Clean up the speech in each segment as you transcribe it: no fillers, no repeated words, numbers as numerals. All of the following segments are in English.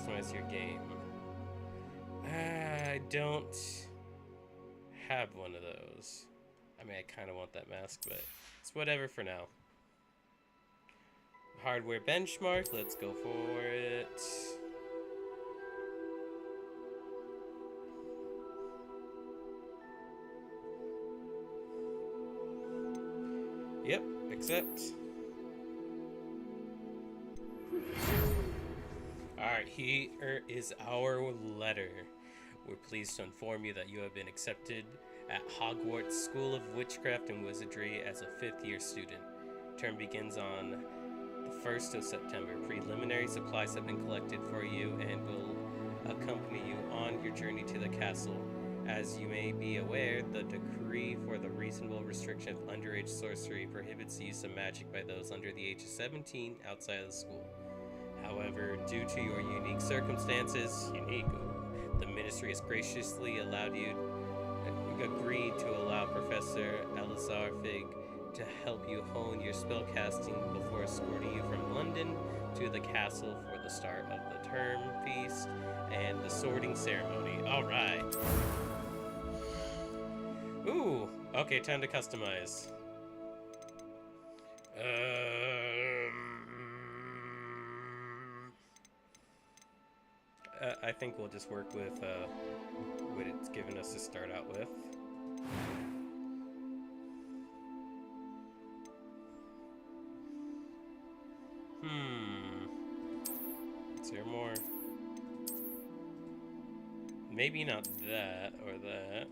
customize your game. I don't have one of those. I mean, I kind of want that mask, but it's whatever for now. Hardware benchmark, let's go for it. Yep, accept. Alright, here is our letter. We're pleased to inform you that you have been accepted at Hogwarts School of Witchcraft and Wizardry as a 5th-year student. Term begins on the 1st of September. Preliminary supplies have been collected for you and will accompany you on your journey to the castle. As you may be aware, the decree for the reasonable restriction of underage sorcery prohibits the use of magic by those under the age of 17 outside of the school. However, due to your unique circumstances, the ministry has graciously agreed to allow Professor Elazar Fig to help you hone your spellcasting before escorting you from London to the castle for the start of the term feast and the sorting ceremony. Alright. Ooh, okay, time to customize. I think we'll just work with what it's given us to start out with. Is there more? Maybe not that or that.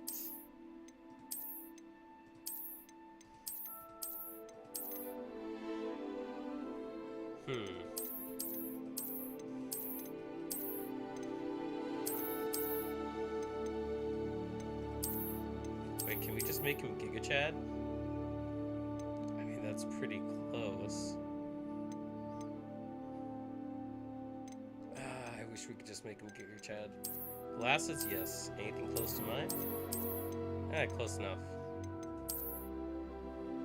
Wait, can we just make him Giga Chad? I mean, that's pretty close. I wish we could just make him Giga Chad. Glasses, yes. Anything close to mine? Close enough.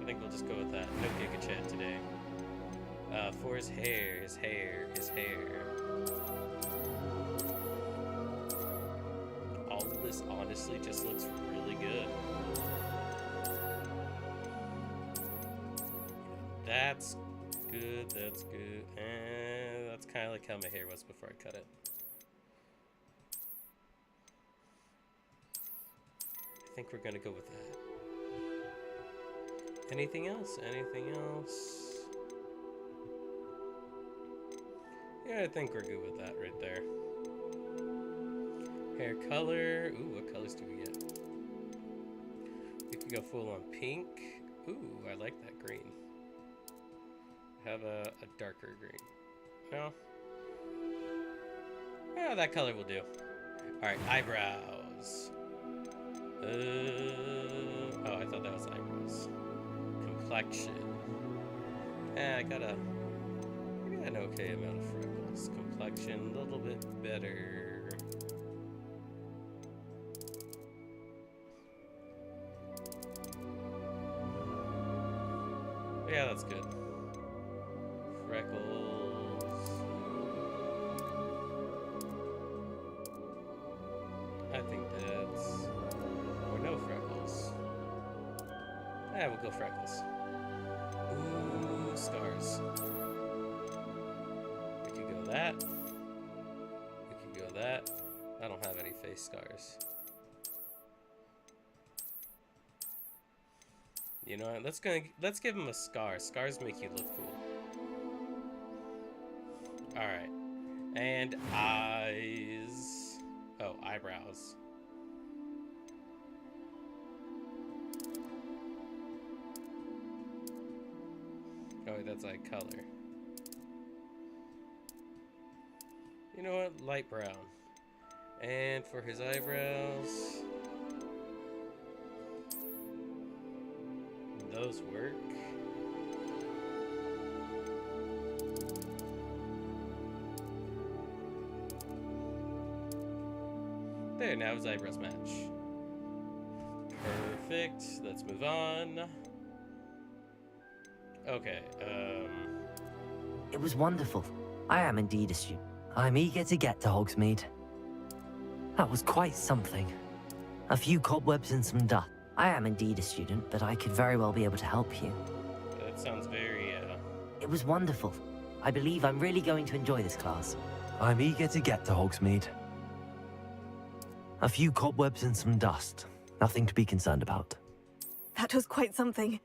I think we'll just go with that. No Giga Chad today. For his hair. All of this honestly just looks really good. That's good, that's good. And that's kind of like how my hair was before I cut it. I think we're gonna go with that. Anything else? Anything else? Yeah, I think we're good with that right there. Hair color. Ooh, what colors do we get? We can go full on pink. Ooh, I like that green. Have a darker green. No? Yeah, that color will do. Alright, eyebrows. Oh, I thought that was eyebrows. Complexion. I got an okay amount of freckles. Complexion, a little bit better. Yeah, that's good. Freckles. I think that's... or no freckles. We'll go freckles. Ooh, scars. We could go that. We could go that. I don't have any face scars. You know what? Let's give him a scar. Scars make you look cool. Alright. And eyes. Oh, eyebrows. Oh, that's like color. You know what? Light brown. And for his eyebrows, those work. There, now his eyebrows match. Perfect. Let's move on. Okay, It was wonderful. I am indeed a student. I'm eager to get to Hogsmeade. That was quite something. A few cobwebs and some dust. I am indeed a student, but I could very well be able to help you. That sounds very, It was wonderful. I believe I'm really going to enjoy this class. I'm eager to get to Hogsmeade. A few cobwebs and some dust. Nothing to be concerned about. That was quite something.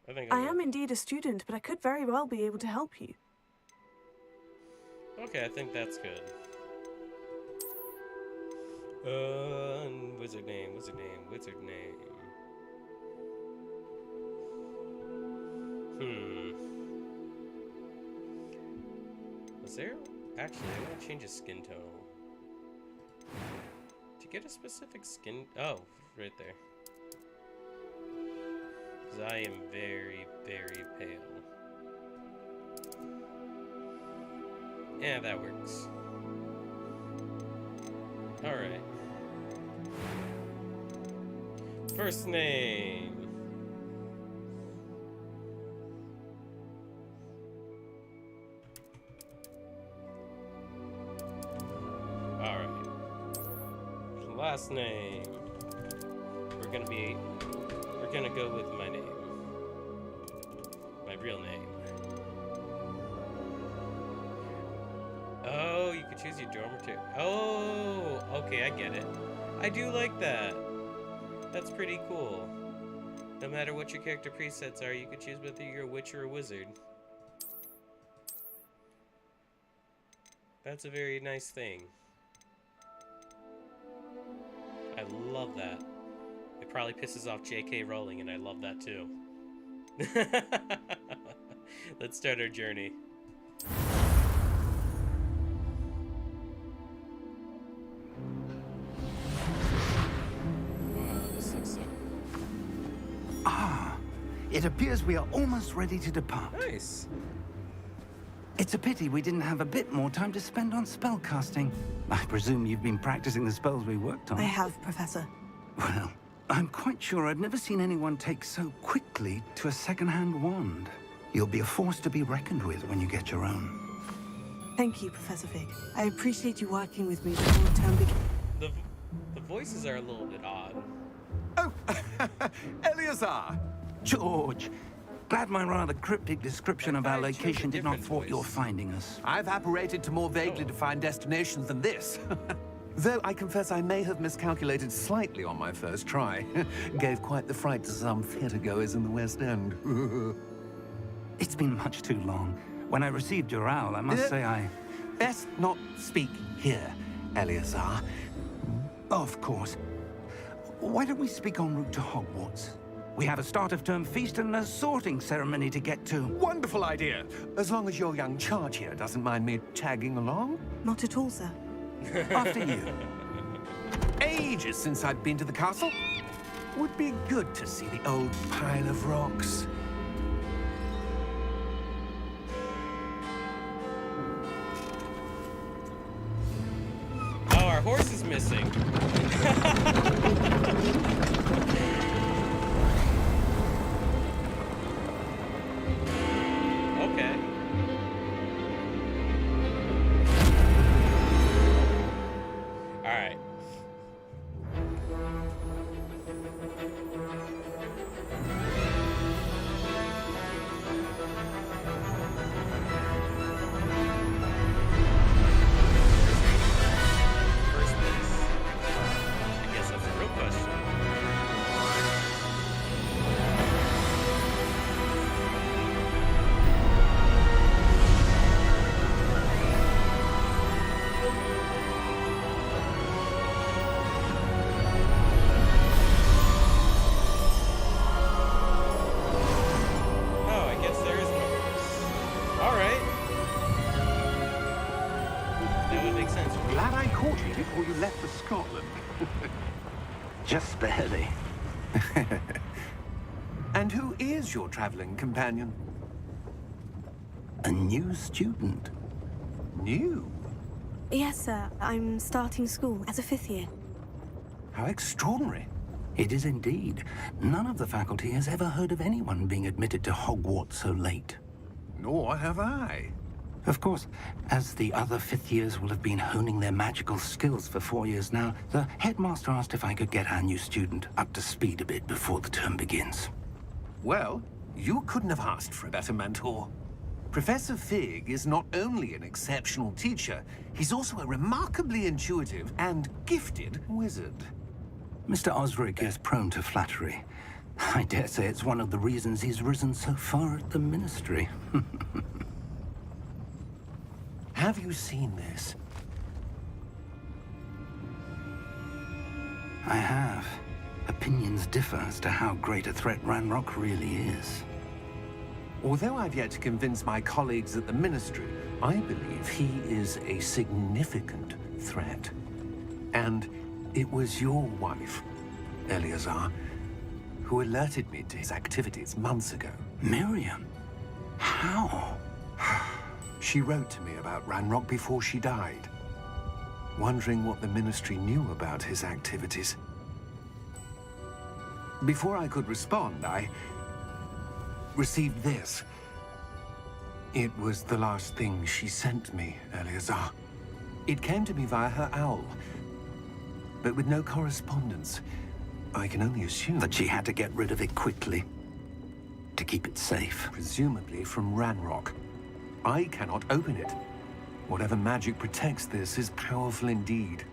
I I am indeed a student, but I could very well be able to help you. Okay, I think that's good. Wizard name. Was there... Actually, I'm gonna change his skin tone. To get a specific skin... Oh, right there. Because I am very, very pale. Yeah, that works. Alright. First name. Alright. Last name. We're gonna go with my name. My real name. Oh, you could choose your dormitory. Oh, okay, I get it. I do like that. That's pretty cool. No matter what your character presets are, you could choose whether you're a witch or a wizard. That's a very nice thing. I love that. It probably pisses off J.K. Rowling, and I love that too. Let's start our journey. It appears we are almost ready to depart. Nice. It's a pity we didn't have a bit more time to spend on spellcasting. I presume you've been practicing the spells we worked on. I have, Professor. Well, I'm quite sure I've never seen anyone take so quickly to a second-hand wand. You'll be a force to be reckoned with when you get your own. Thank you, Professor Fig. I appreciate you working with me before the term begins. The voices are a little bit odd. Oh, Eleazar! George, glad my rather cryptic description of our location did not thwart your finding us. I've apparated to more vaguely defined destinations than this. Though I confess I may have miscalculated slightly on my first try. Gave quite the fright to some theatergoers in the West End. It's been much too long. When I received your owl, I must say I... Best not speak here, Eleazar. Of course. Why don't we speak en route to Hogwarts? We have a start-of-term feast and a sorting ceremony to get to. Wonderful idea. As long as your young charge here doesn't mind me tagging along. Not at all, sir. After you. Ages since I've been to the castle. Would be good to see the old pile of rocks. Oh, our horse is missing. Okay. All right. First base. I guess that's a real question. Oh, I guess there is no horse. All right. That would make sense. Glad I caught you before you left for Scotland. Just barely. And who is your traveling companion? A new student. New? Yes, sir. I'm starting school as a 5th year. How extraordinary. It is indeed. None of the faculty has ever heard of anyone being admitted to Hogwarts so late. Nor have I. Of course, as the other fifth years will have been honing their magical skills for 4 years now, the headmaster asked if I could get our new student up to speed a bit before the term begins. Well, you couldn't have asked for a better mentor. Professor Fig is not only an exceptional teacher, he's also a remarkably intuitive and gifted wizard. Mr. Osric is prone to flattery. I dare say it's one of the reasons he's risen so far at the Ministry. Have you seen this? I have. Opinions differ as to how great a threat Ranrock really is. Although I've yet to convince my colleagues at the Ministry, I believe he is a significant threat. And it was your wife, Eleazar, who alerted me to his activities months ago. Miriam? How? She wrote to me about Ranrock before she died, wondering what the Ministry knew about his activities. Before I could respond, I received this. It was the last thing she sent me, Eleazar. It came to me via her owl, but with no correspondence. I can only assume That she had to get rid of it quickly. To keep it safe. presumably from Ranrock. I cannot open it. Whatever magic protects this is powerful indeed.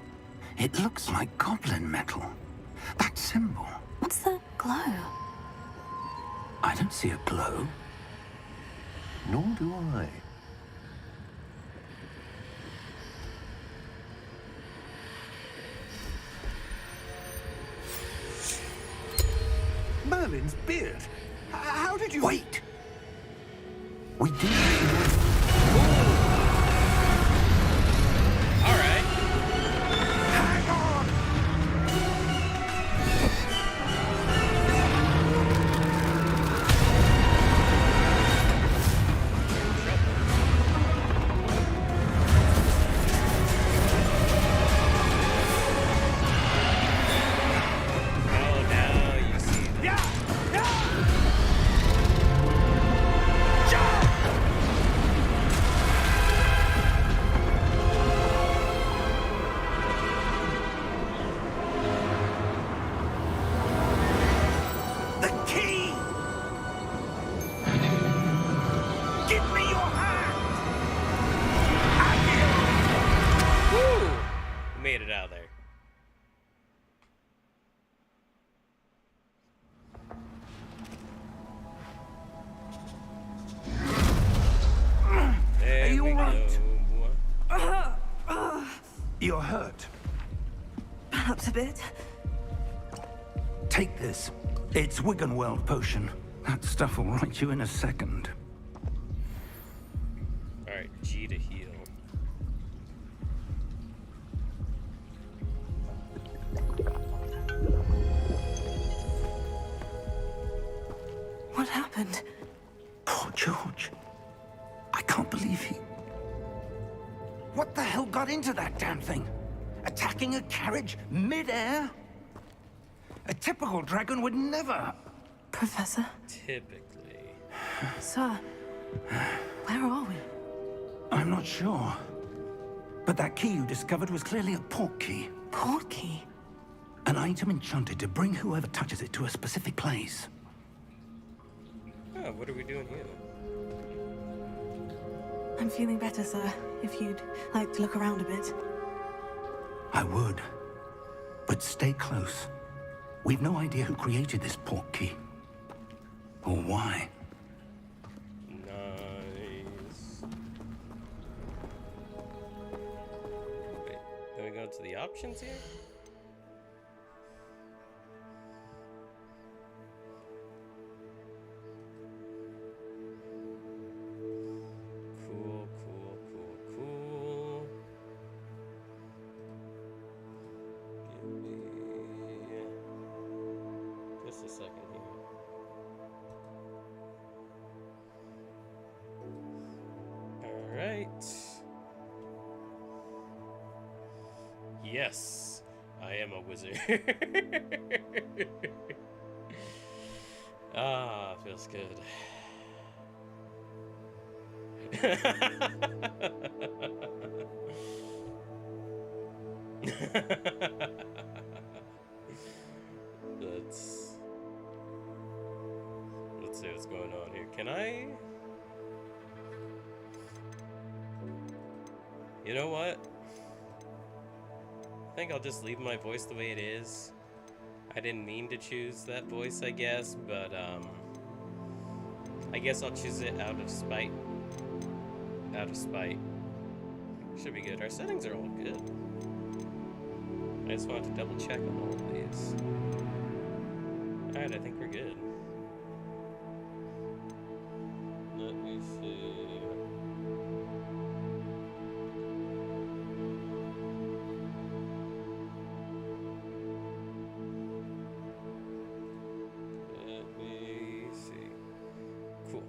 It looks like goblin metal. That symbol. What's that glow? I don't see a glow. Nor do I. Merlin's beard. How did you... Wait! We do. All right. Hang on! Oh, now you see. The key! Give me your hand! Woo! We made it out of there. There Are you we all right? go. You're hurt. Perhaps a bit. Take this. It's Wiggenweld potion. That stuff will right you in a second. All right, G to heal. What happened? Poor George. I can't believe he... What the hell got into that damn thing? Attacking a carriage mid-air? A typical dragon would never... Professor? Typically. Sir? Where are we? I'm not sure. But that key you discovered was clearly a port key. Port key? An item enchanted to bring whoever touches it to a specific place. Oh, what are we doing here? I'm feeling better, sir. If you'd like to look around a bit. I would. But stay close. We've no idea who created this port key. Or why. Nice. Wait, then we go to the options here? Cool, cool, cool, cool. Give me just a second here. All right. Yes, I am a wizard. Ah, feels good. Let's see what's going on here. Can I? You know what? I think I'll just leave my voice the way it is. I didn't mean to choose that voice, I guess, but I guess I'll choose it out of spite. Out of spite. Should be good. Our settings are all good. I just wanted to double check on all of these. Alright, I think we're good. Let me see. Let me see. Cool.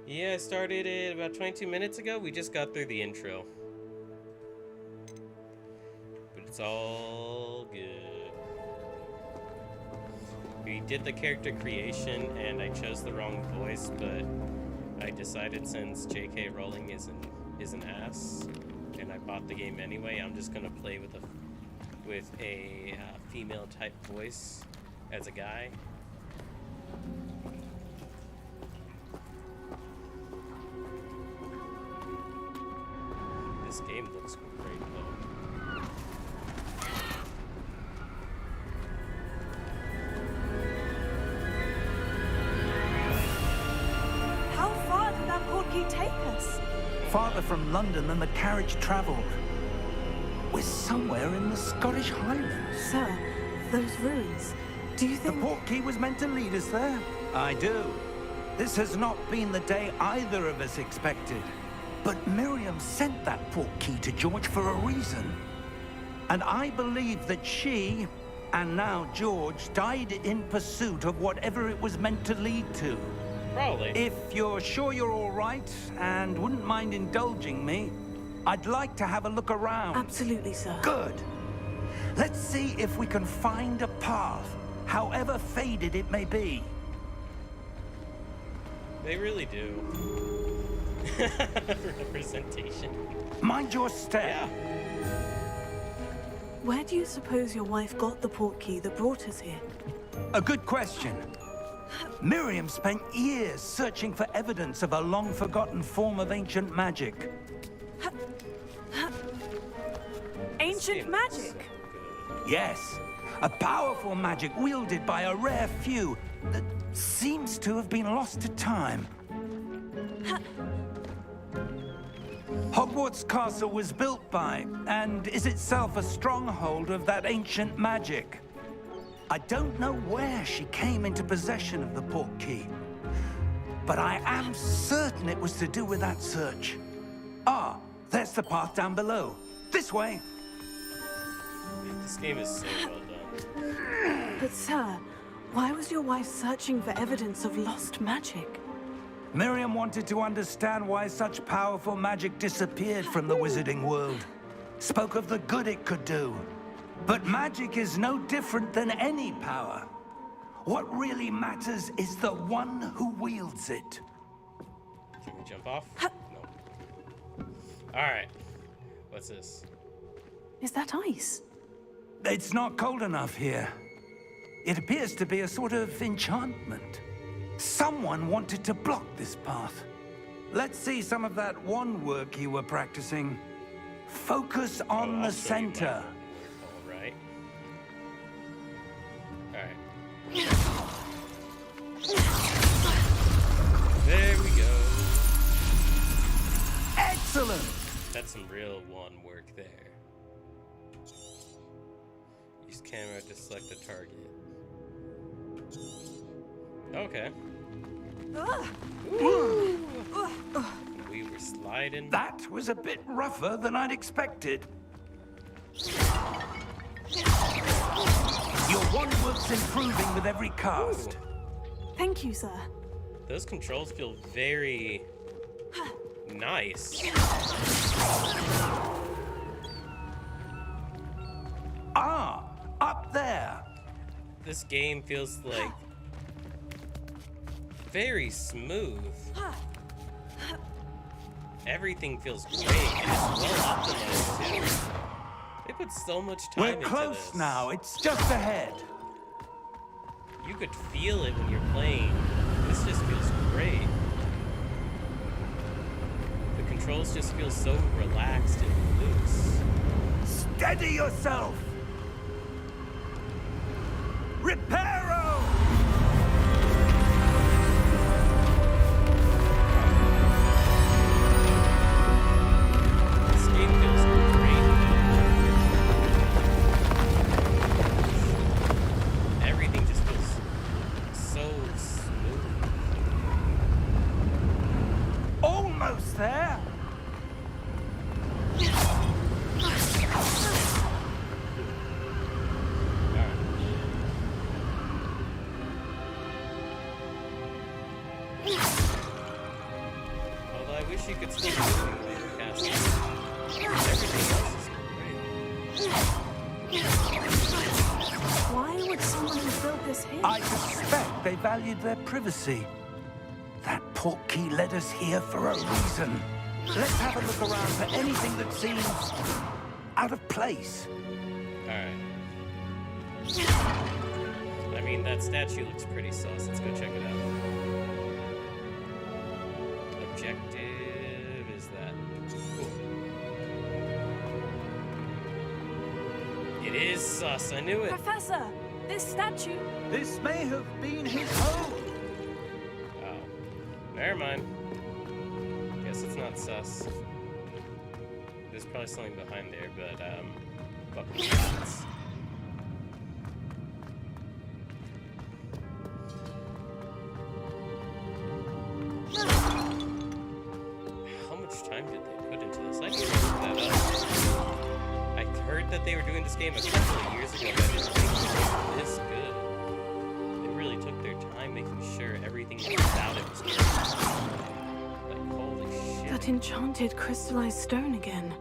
Yeah, I started it about 22 minutes ago. We just got through the intro. But it's all good. We did the character creation and I chose the wrong voice, but I decided since J.K. Rowling is an ass and I bought the game anyway, I'm just gonna play with a female type voice as a guy. This game looks great though. How far did that portkey take us? Farther from London than the carriage travelled. We're somewhere in the Scottish Highlands. Sir, those ruins. Do you The think... portkey was meant to lead us there? I do. This has not been the day either of us expected. But Miriam sent that portkey to George for a reason. And I believe that she, and now George, died in pursuit of whatever it was meant to lead to. Probably. If you're sure you're all right and wouldn't mind indulging me, I'd like to have a look around. Absolutely, sir. Good. Let's see if we can find a path, however faded it may be. They really do. Representation. Mind your step. Yeah. Where do you suppose your wife got the portkey that brought us here? A good question. Miriam spent years searching for evidence of a long-forgotten form of ancient magic. Ancient magic? Yes, a powerful magic wielded by a rare few that seems to have been lost to time. Hogwarts Castle was built by, and is itself a stronghold of that ancient magic. I don't know where she came into possession of the portkey, but I am certain it was to do with that search. Ah, there's the path down below. This way. This game is so well done. But sir, why was your wife searching for evidence of lost magic? Miriam wanted to understand why such powerful magic disappeared from the wizarding world. Spoke of the good it could do. But magic is no different than any power. What really matters is the one who wields it. Can we jump off? No. Alright. What's this? Is that ice? It's not cold enough here. It appears to be a sort of enchantment. Someone wanted to block this path. Let's see some of that wand work you were practicing. Focus on the center. Alright. Alright. There we go. Excellent! That's some real wand work there. Use camera to select the target. Okay. We were sliding. That was a bit rougher than I'd expected. Your wand work's improving with every cast. Thank you, sir. Those controls feel very nice. up there. This game feels like very smooth. Everything feels great and it's well optimized too. They put so much time We're into close this. now. It's just ahead. You could feel it when you're playing. This just feels great. The controls just feel so relaxed and loose. Steady yourself. Reparo! This game feels great. Everything just feels so smooth. Almost there. Although I wish you could still do it in later casting. Everything else is great. Why would someone have built this here? I suspect they valued their privacy. That portkey led us here for a reason. Let's have a look around for anything that seems out of place. Alright. I mean, that statue looks pretty sus. Let's go check it out. Objective is that. Cool. It is sus. I knew it. Professor, this statue. This may have been his home. Oh. Never mind. Guess it's not sus. There's probably something behind there, but, fucking shots. How much time did they put into this? I need to look that up. I heard that they were doing this game a couple of years ago, but I didn't think it was this good. They really took their time making sure everything about it was good. Like, holy shit. That enchanted crystallized stone again.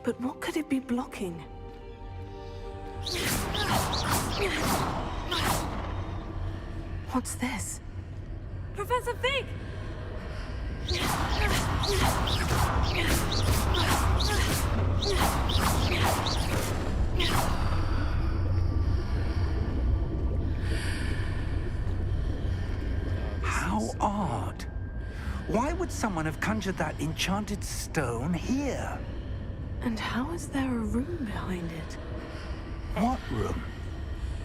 But what could it be blocking? What's this? Professor Fig! How odd. Why would someone have conjured that enchanted stone here? And how is there a room behind it? What room?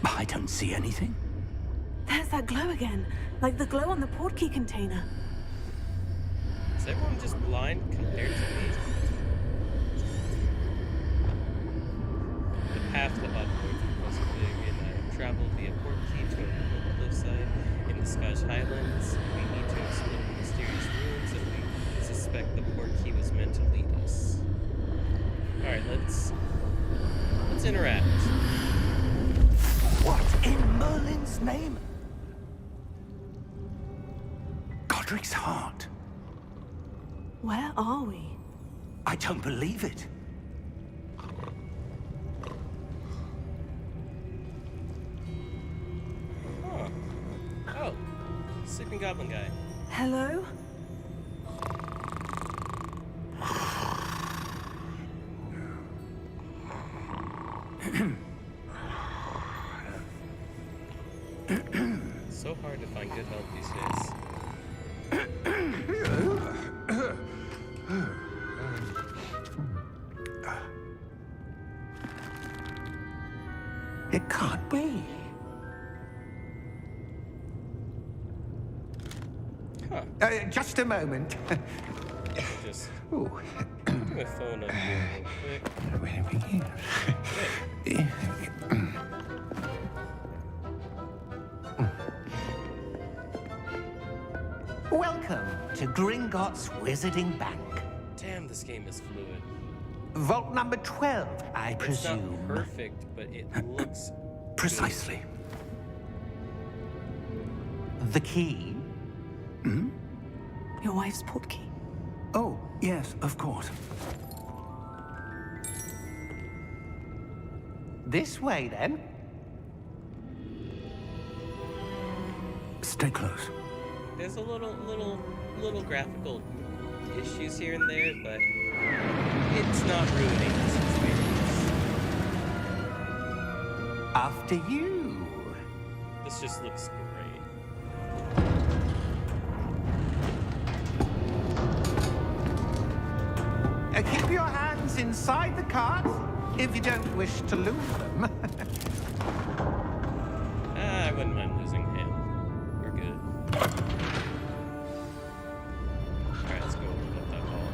I don't see anything. There's that glow again, like the glow on the portkey container. Is everyone just blind compared to me? The path to Hogwarts was big, and I have traveled via portkey to a remote cliffside in the Scottish Highlands. We need to explore the mysterious rooms, and we suspect the portkey was meant to lead us. Alright, let's interact. What in Merlin's name? Godric's heart. Where are we? I don't believe it. Huh. Oh, sleeping goblin guy. Hello? So hard to find good help these days. It can't be. Huh. Just a moment. Just Ooh. put my phone up here real quick. Welcome to Gringotts Wizarding Bank. Damn, this game is fluid. Vault number 12, I It's presume. not perfect, but it looks Precisely. The key? Your wife's portkey. Oh, yes, of course. This way, then. Stay close. There's a little graphical issues here and there, but it's not ruining this experience. After you. This just looks great. Keep your hands inside the cart if you don't wish to lose them. I wouldn't mind losing him. We're good. Alright, let's go up that hall.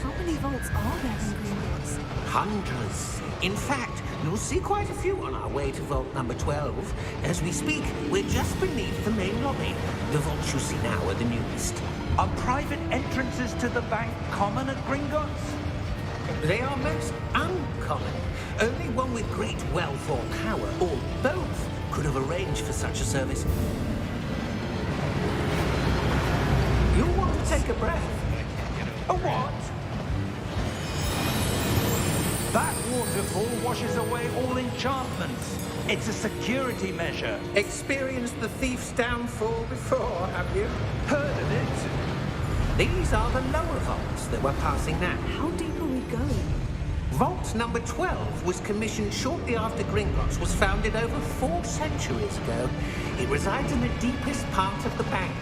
How many vaults are there in Gringotts? Hundreds. In fact, you'll see quite a few on our way to vault number 12. As we speak, we're just beneath the main lobby. The vaults you see now are the newest. Are private entrances to the bank common at Gringotts? They are most uncommon. Only one with great wealth or power, or both, could have arranged for such a service. You'll want to take a breath. A what? That waterfall washes away all enchantments. It's a security measure. Experienced the thief's downfall before, have you? Heard of it? These are the lower vaults that we're passing now. How deep are we going? Vault number 12 was commissioned shortly after Gringotts was founded over 4 centuries ago. It resides in the deepest part of the bank.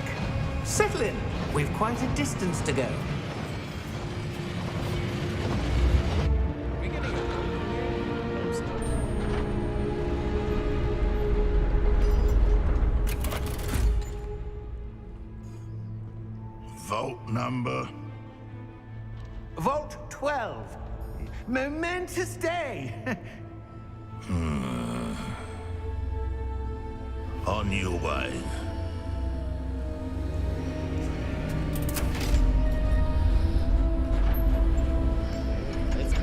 Settle in. We've quite a distance to go. Are we getting a hope so. Vault number. Vault 12. Momentous day. On your way. Let's go.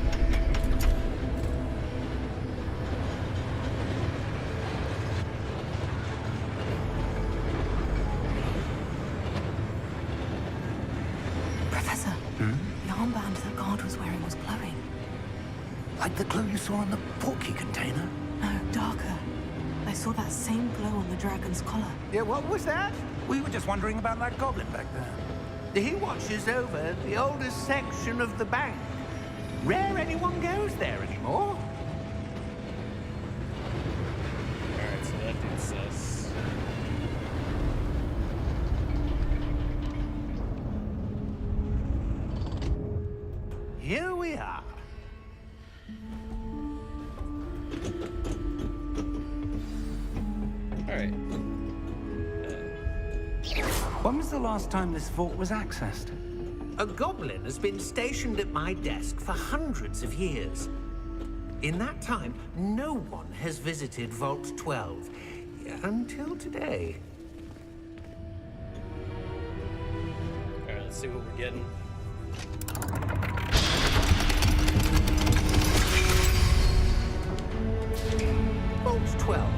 Professor, the armband that guard was wearing was glowing. Like the glow you saw in the porky container? No, darker. I saw that same glow on the dragon's collar. Yeah, what was that? We were just wondering about that goblin back there. He watches over the oldest section of the bank. Rare anyone goes there anymore. Alright, so that dude's sus. Here we are. Alright. When was the last time this vault was accessed? A goblin has been stationed at my desk for hundreds of years. In that time, no one has visited Vault 12 until today. Alright, let's see what we're getting. Vault 12.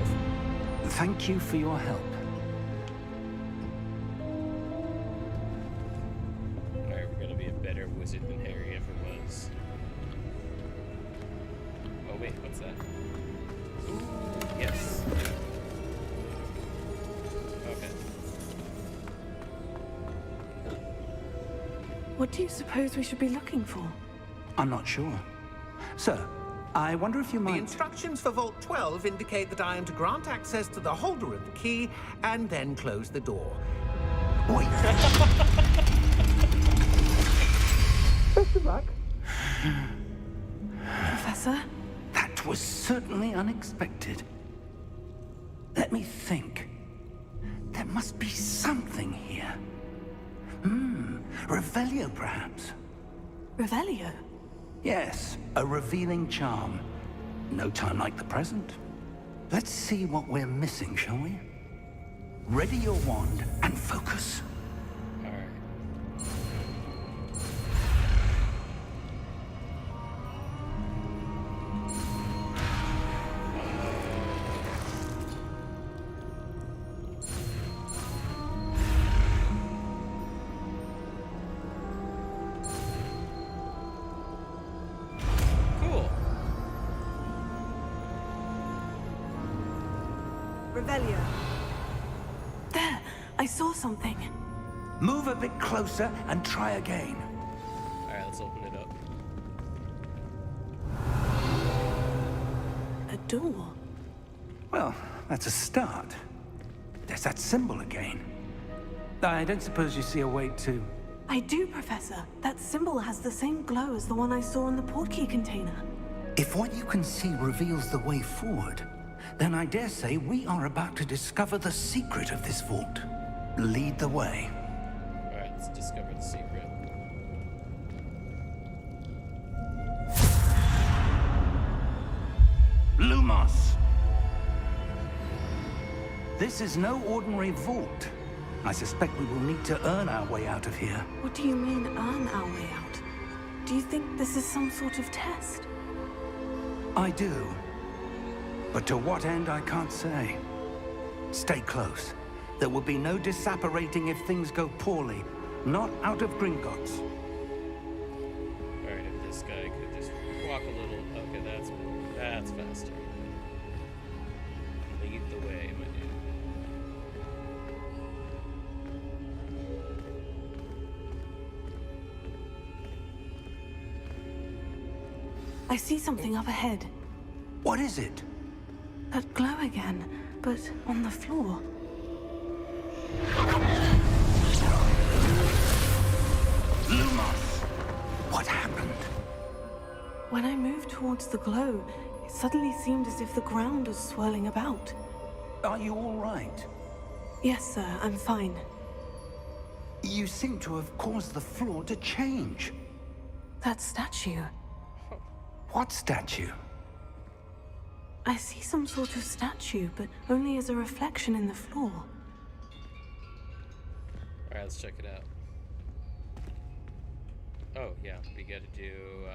Thank you for your help. Alright, we're gonna be a better wizard than Harry ever was. Oh wait, what's that? Ooh, yes. Okay. What do you suppose we should be looking for? I'm not sure. Sir, I wonder if you The might... instructions for Vault 12 indicate that I am to grant access to the holder of the key and then close the door. Wait. Best of luck. Professor? That was certainly unexpected. Let me think. There must be something here. Revelio, perhaps. Revelio? Yes, a revealing charm. No time like the present. Let's see what we're missing, shall we? Ready your wand and focus. Alright. Cool. Revelio. There! I saw something. Move a bit closer and try again. Alright, let's open it up. A door. Well, that's a start. There's that symbol again. I don't suppose you see a way to... I do, Professor. That symbol has the same glow as the one I saw in the portkey container. If what you can see reveals the way forward, then I dare say we are about to discover the secret of this vault. Lead the way. Alright, let's discover the secret. Lumos! This is no ordinary vault. I suspect we will need to earn our way out of here. What do you mean, earn our way out? Do you think this is some sort of test? I do. But to what end, I can't say. Stay close. There will be no disapparating if things go poorly. Not out of Gringotts. Alright, if this guy could just walk a little... Okay, that's faster. Lead the way, my dude. I see something up ahead. What is it? That glow again, but on the floor. Lumos! What happened? When I moved towards the glow, it suddenly seemed as if the ground was swirling about. Are you all right? Yes, sir, I'm fine. You seem to have caused the floor to change. That statue. What statue? I see some sort of statue, but only as a reflection in the floor. Alright, let's check it out. Oh, yeah, we gotta do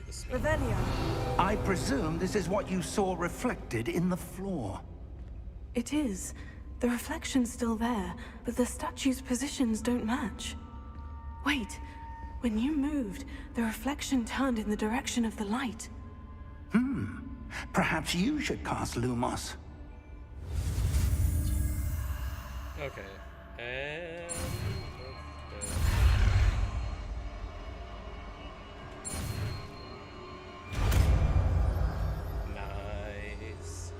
the spell. Revelio. I presume this is what you saw reflected in the floor. It is. The reflection's still there, but the statue's positions don't match. Wait. When you moved, the reflection turned in the direction of the light. Perhaps you should cast Lumos. Okay, and... Nice.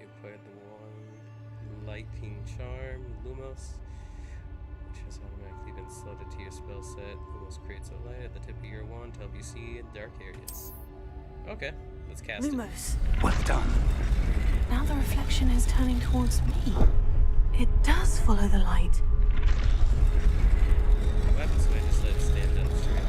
You acquired the one lighting charm, Lumos, which has automatically been slotted to your spell set. Lumos creates a light at the tip of your wand to help you see in dark areas. Okay, let's cast it. Lumos. Well done. Now the reflection is turning towards me. It does follow the light. What happens when I just let it stand up straight?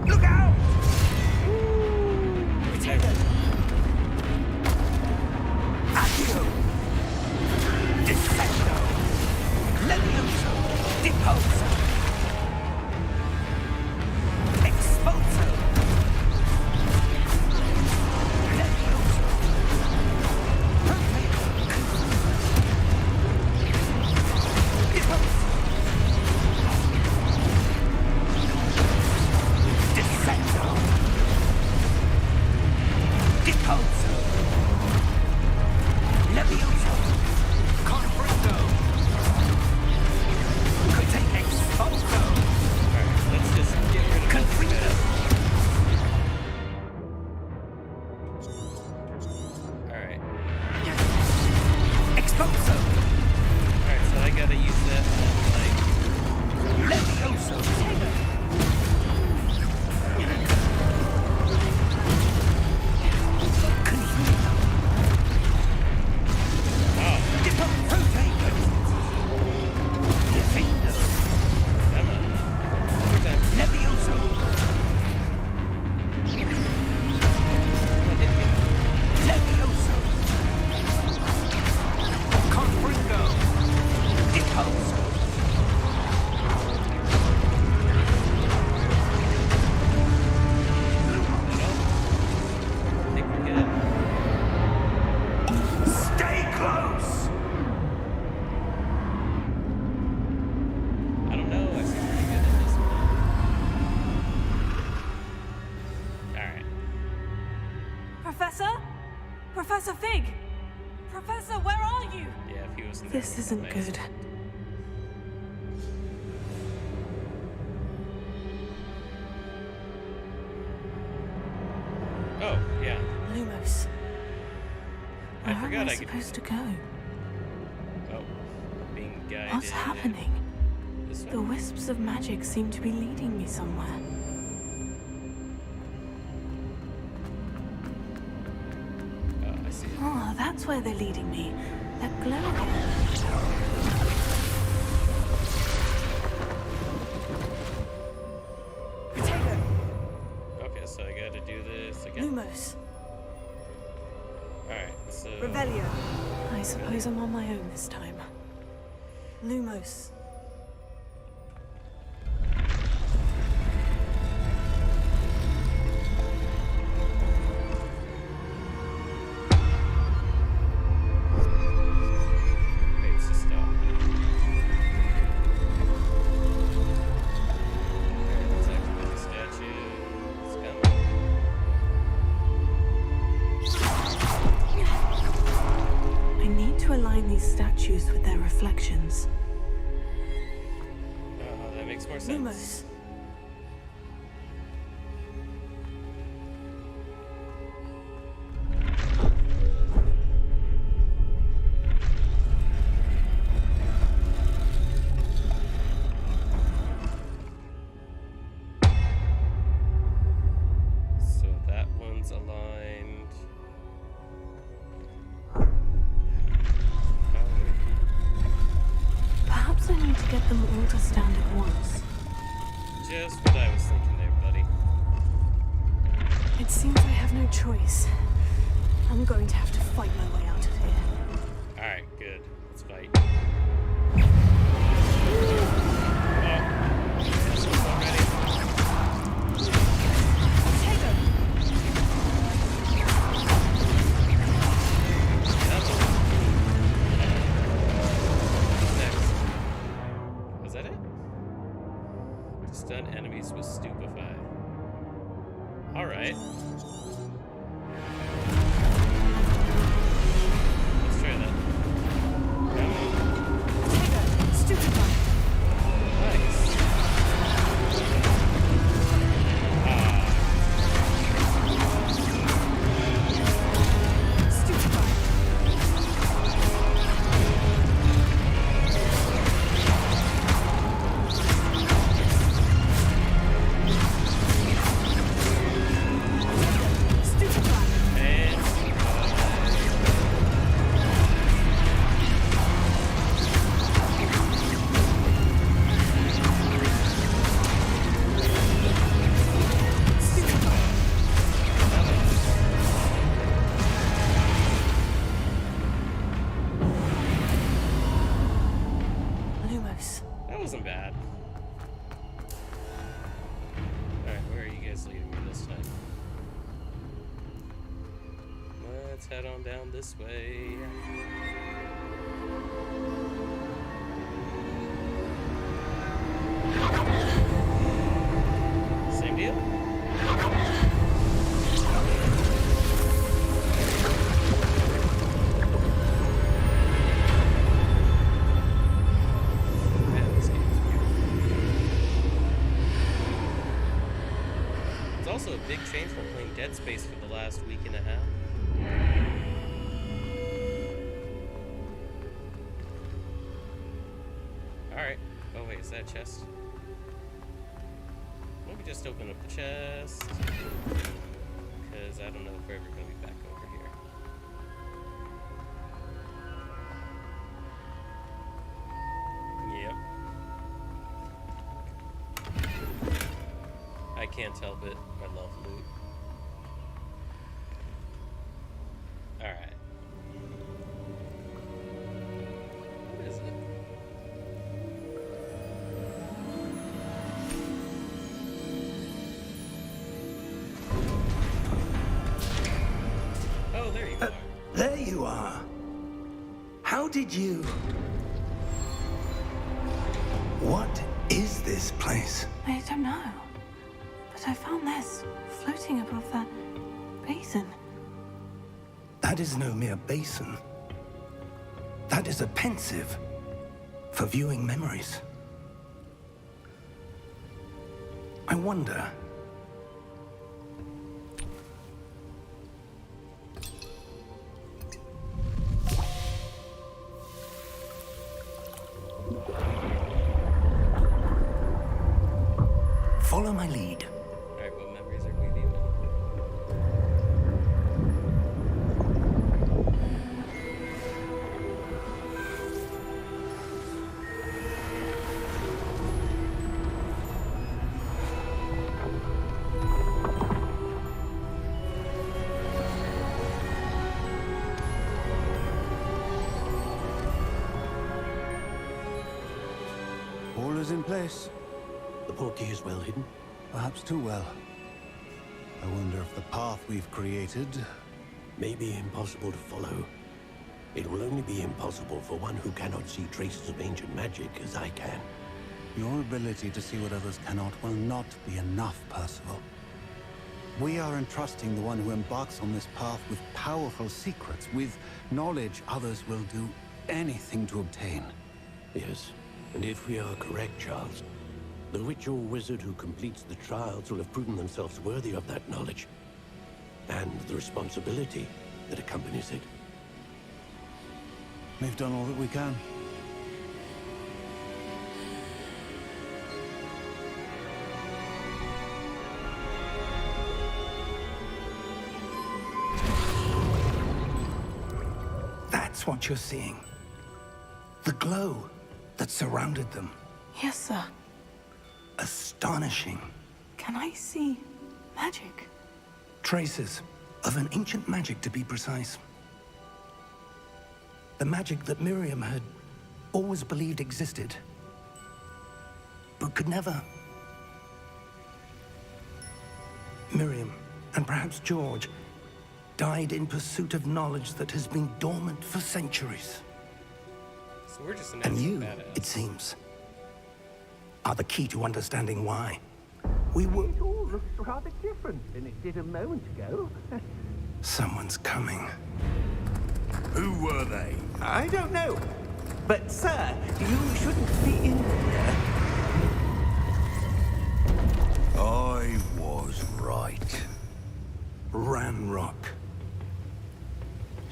Look out! Accio! Descendo! Levioso! Deposo! Expulso! Professor? Professor Fig? Professor, where are you? Yeah, if he wasn't there, This it would've isn't been nice. good. Oh, yeah. Lumos. I Where am forgot I I could. supposed to go? Oh, being guided. What's happening? This The way. wisps of magic seem to be leading me somewhere. Oh, I see it. Oh, that's where they're leading me. That glow again. Potato! Okay, so I gotta do this again. Lumos. Alright, so. Revelio. I suppose I'm on my own this time. Lumos. Wait, it's just stop. Alright, let's activate the statue. It's coming. I need to align these statues with their reflections. Oh, that makes more sense. Lumos. So that one's aligned. Oh, Perhaps I need to get them all to stand at once. just what I was thinking there, buddy. It seems I have no choice. I'm going to have to fight my way out of here. Alright, good. Let's fight. This one's already. Potato! That's one. Next. Was that it? Stun enemies with Stupefy. Alright. Let's try that. Potato! Stupefy! Nice. Stupefy! Stupefy! And Lumos. that wasn't bad. Alright, where are you guys leading me this time? Let's head on down this way. Same deal? Man, this game is beautiful. It's also a big change from playing Dead Space for the last week and a half. Alright. Oh wait, is that a chest? Let me just open up the chest. Because I don't know if we're ever going to be back over here. Yep. I can't help it. I love loot. Alright. What is it? Oh, there you are. There you are. How did you... What is this place? I don't know. But I found this floating above that basin. That is no mere basin. That is a pensive for viewing memories. I wonder... Follow my lead. Alright, what memories are we viewing? All is in place. The portkey is well hidden. Perhaps too well. I wonder if the path we've created... May be impossible to follow. It will only be impossible for one who cannot see traces of ancient magic as I can. Your ability to see what others cannot will not be enough, Percival. We are entrusting the one who embarks on this path with powerful secrets, with knowledge others will do anything to obtain. Yes, and if we are correct, Charles, the witch or wizard who completes the trials will have proven themselves worthy of that knowledge, and the responsibility that accompanies it. We've done all that we can. That's what you're seeing. The glow that surrounded them. Yes, sir. Astonishing. Can I see magic? Traces of an ancient magic, to be precise. The magic that Miriam had always believed existed, but could never. Miriam, and perhaps George, died in pursuit of knowledge that has been dormant for centuries. So we're just an And absolute you, badass. it seems, are the key to understanding why. We were... It all looks rather different than it did a moment ago. Someone's coming. Who were they? I don't know. But, sir, you shouldn't be in here. I was right. Ranrock.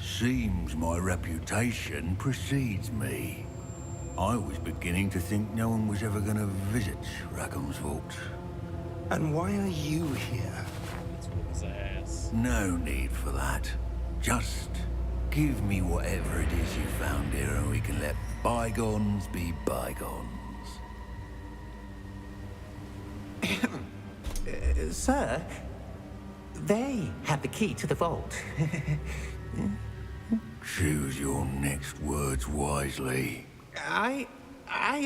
Seems my reputation precedes me. I was beginning to think no one was ever going to visit Rackham's vault. And why are you here? Let's whoop his ass. No need for that. Just give me whatever it is you found here and we can let bygones be bygones. Sir, they have the key to the vault. Choose your next words wisely. I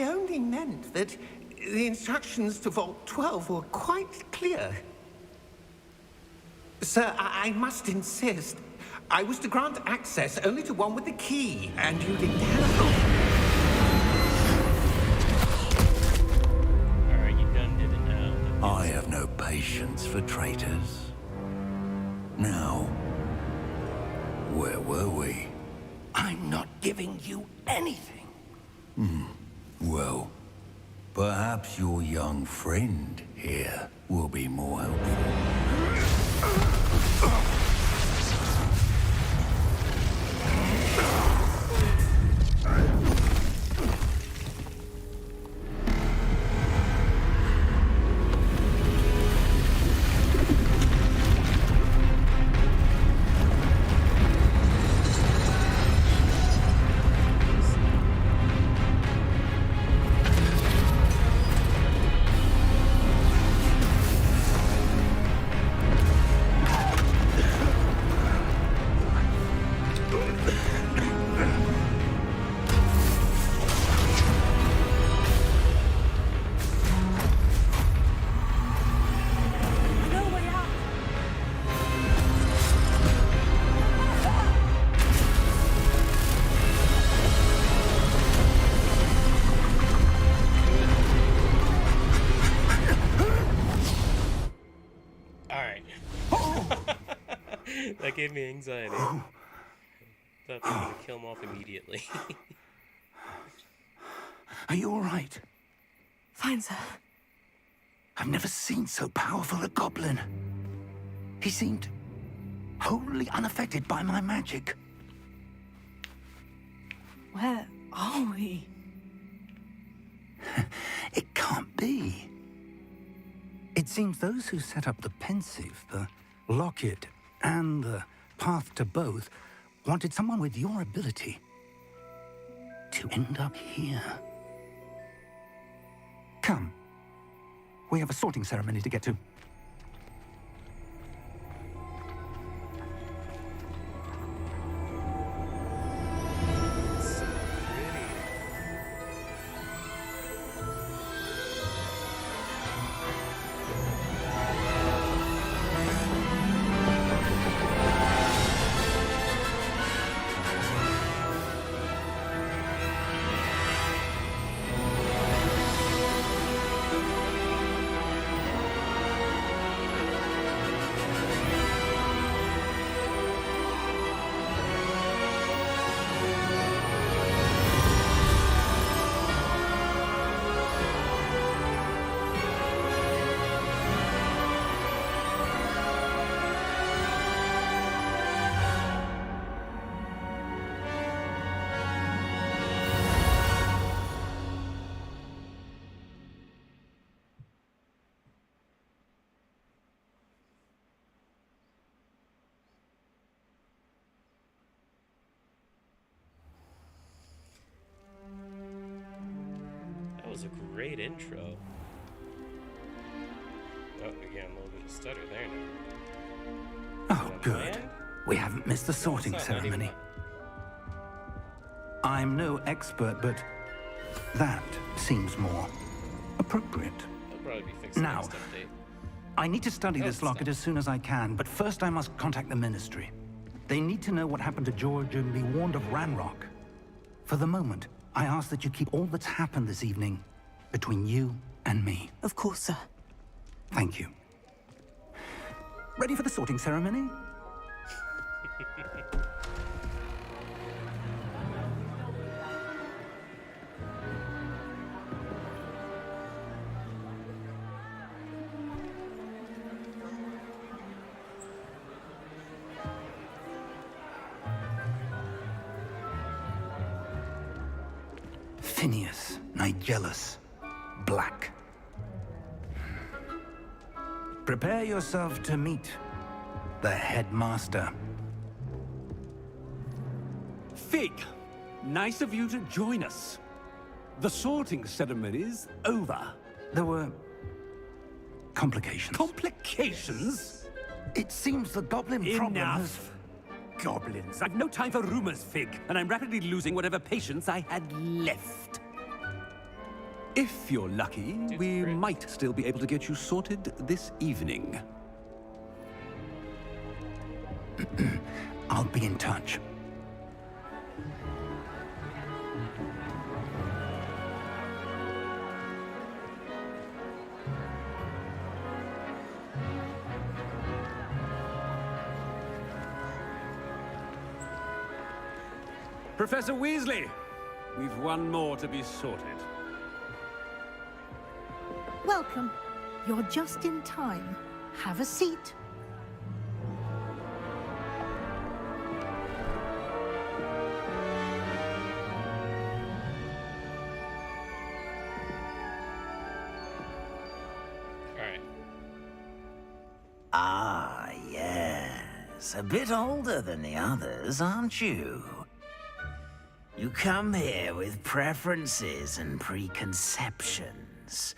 only meant that the instructions to Vault 12 were quite clear. Sir, I must insist. I was to grant access only to one with the key, and you didn't have Alright, you done did it now. I have no patience for traitors. Now, where were we? I'm not giving you anything. Well, perhaps your young friend here will be more helpful. No way out! Alright. That gave me anxiety. thought they were gonna kill him off immediately. Are you all right? Fine, sir. I've never seen so powerful a goblin. He seemed wholly unaffected by my magic. Where are we? It can't be. It seems those who set up the pensive, the locket, and the path to both wanted someone with your ability to end up here. Come. We have a sorting ceremony to get to. So pretty. That was a great intro. Oh, again, a little bit of stutter there now. Oh, good. We haven't missed the sorting ceremony. I'm no expert, but that seems more appropriate. That'll probably be fixed Now, next update. I need to study Oh, this locket as soon as I can, but first I must contact the Ministry. They need to know what happened to George and be warned of Ranrock. For the moment, I ask that you keep all that's happened this evening between you and me. Of course, sir. Thank you. Ready for the sorting ceremony? Phineas, Nigellus, Black. Prepare yourself to meet the headmaster. Fig, nice of you to join us. The sorting ceremony's over. There were complications. Complications? It seems the goblin problem has... Enough. Goblins. I've no time for rumors, Fig, and I'm rapidly losing whatever patience I had left. If you're lucky, we might still be able to get you sorted this evening. I'll be in touch. Professor Weasley, we've one more to be sorted. Welcome. You're just in time. Have a seat. Alright. Ah, yes. A bit older than the others, aren't you? You come here with preferences and preconceptions.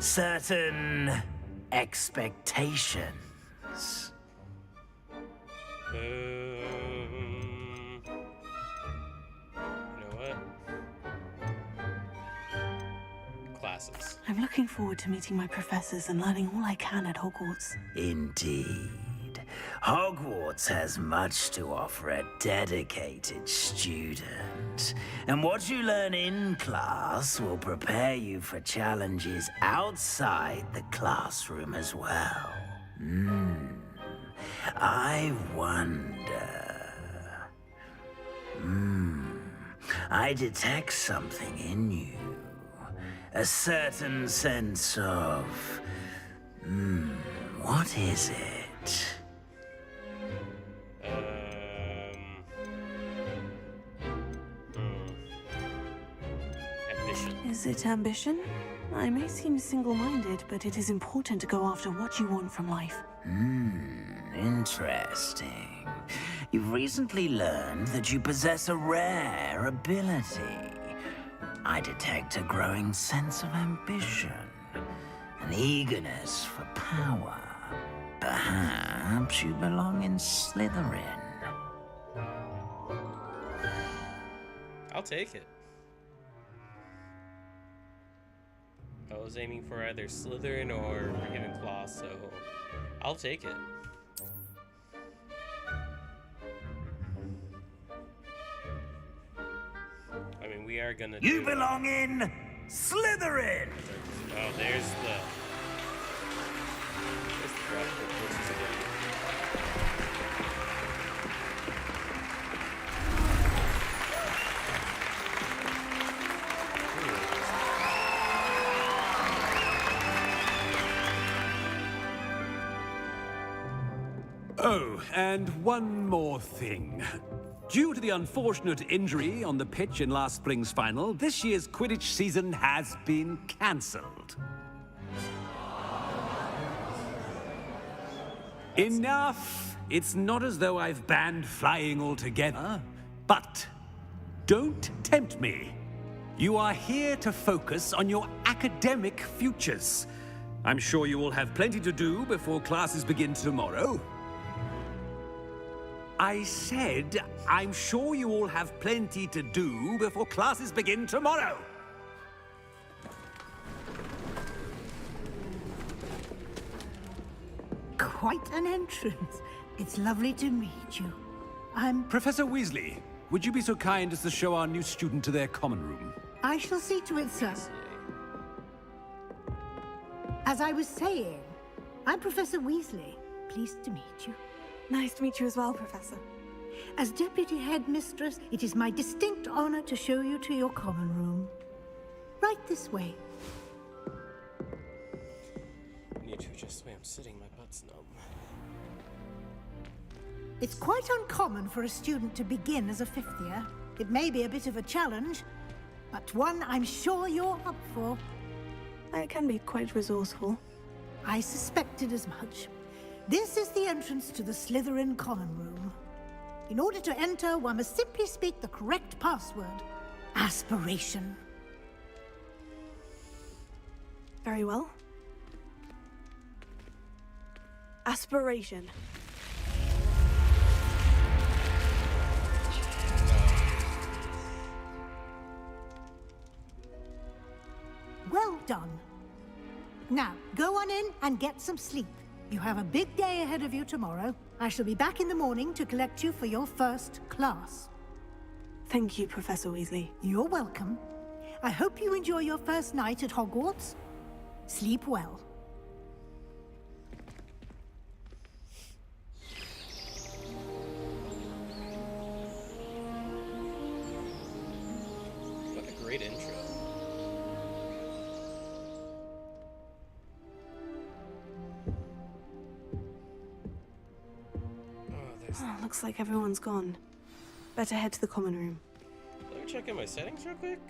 Certain expectations. You know what? Classes. I'm looking forward to meeting my professors and learning all I can at Hogwarts. Indeed. Hogwarts has much to offer a dedicated student. And what you learn in class will prepare you for challenges outside the classroom as well. I wonder... I detect something in you. A certain sense of... what is it? Ambition. Is it ambition? I may seem single-minded, but it is important to go after what you want from life. Interesting. You've recently learned that you possess a rare ability. I detect a growing sense of ambition, an eagerness for power. Perhaps you belong in Slytherin. I'll take it. I was aiming for either Slytherin or Ravenclaw, so I'll take it. I mean, we are gonna You belong in Slytherin! Oh, there's the draft book versus again. Oh, and one more thing. Due to the unfortunate injury on the pitch in last spring's final, this year's Quidditch season has been cancelled. Enough! It's not as though I've banned flying altogether, but don't tempt me. You are here to focus on your academic futures. I'm sure you will have plenty to do before classes begin tomorrow. I said, I'm sure you all have plenty to do before classes begin tomorrow. Quite an entrance. It's lovely to meet you. I'm... Professor Weasley, would you be so kind as to show our new student to their common room? I shall see to it, sir. As I was saying, I'm Professor Weasley. Pleased to meet you. Nice to meet you as well, Professor. As Deputy Headmistress, it is my distinct honor to show you to your common room. Right this way. I need to adjust the way I'm sitting, my butt's numb. It's quite uncommon for a student to begin as a fifth year. It may be a bit of a challenge, but one I'm sure you're up for. I can be quite resourceful. I suspected as much. This is the entrance to the Slytherin common room. In order to enter, one must simply speak the correct password. Aspiration. Very well. Aspiration. Well done. Now, go on in and get some sleep. You have a big day ahead of you tomorrow. I shall be back in the morning to collect you for your first class. Thank you, Professor Weasley. You're welcome. I hope you enjoy your first night at Hogwarts. Sleep well. What a great intro. Oh, looks like everyone's gone. Better head to the common room. Let me check in my settings real quick.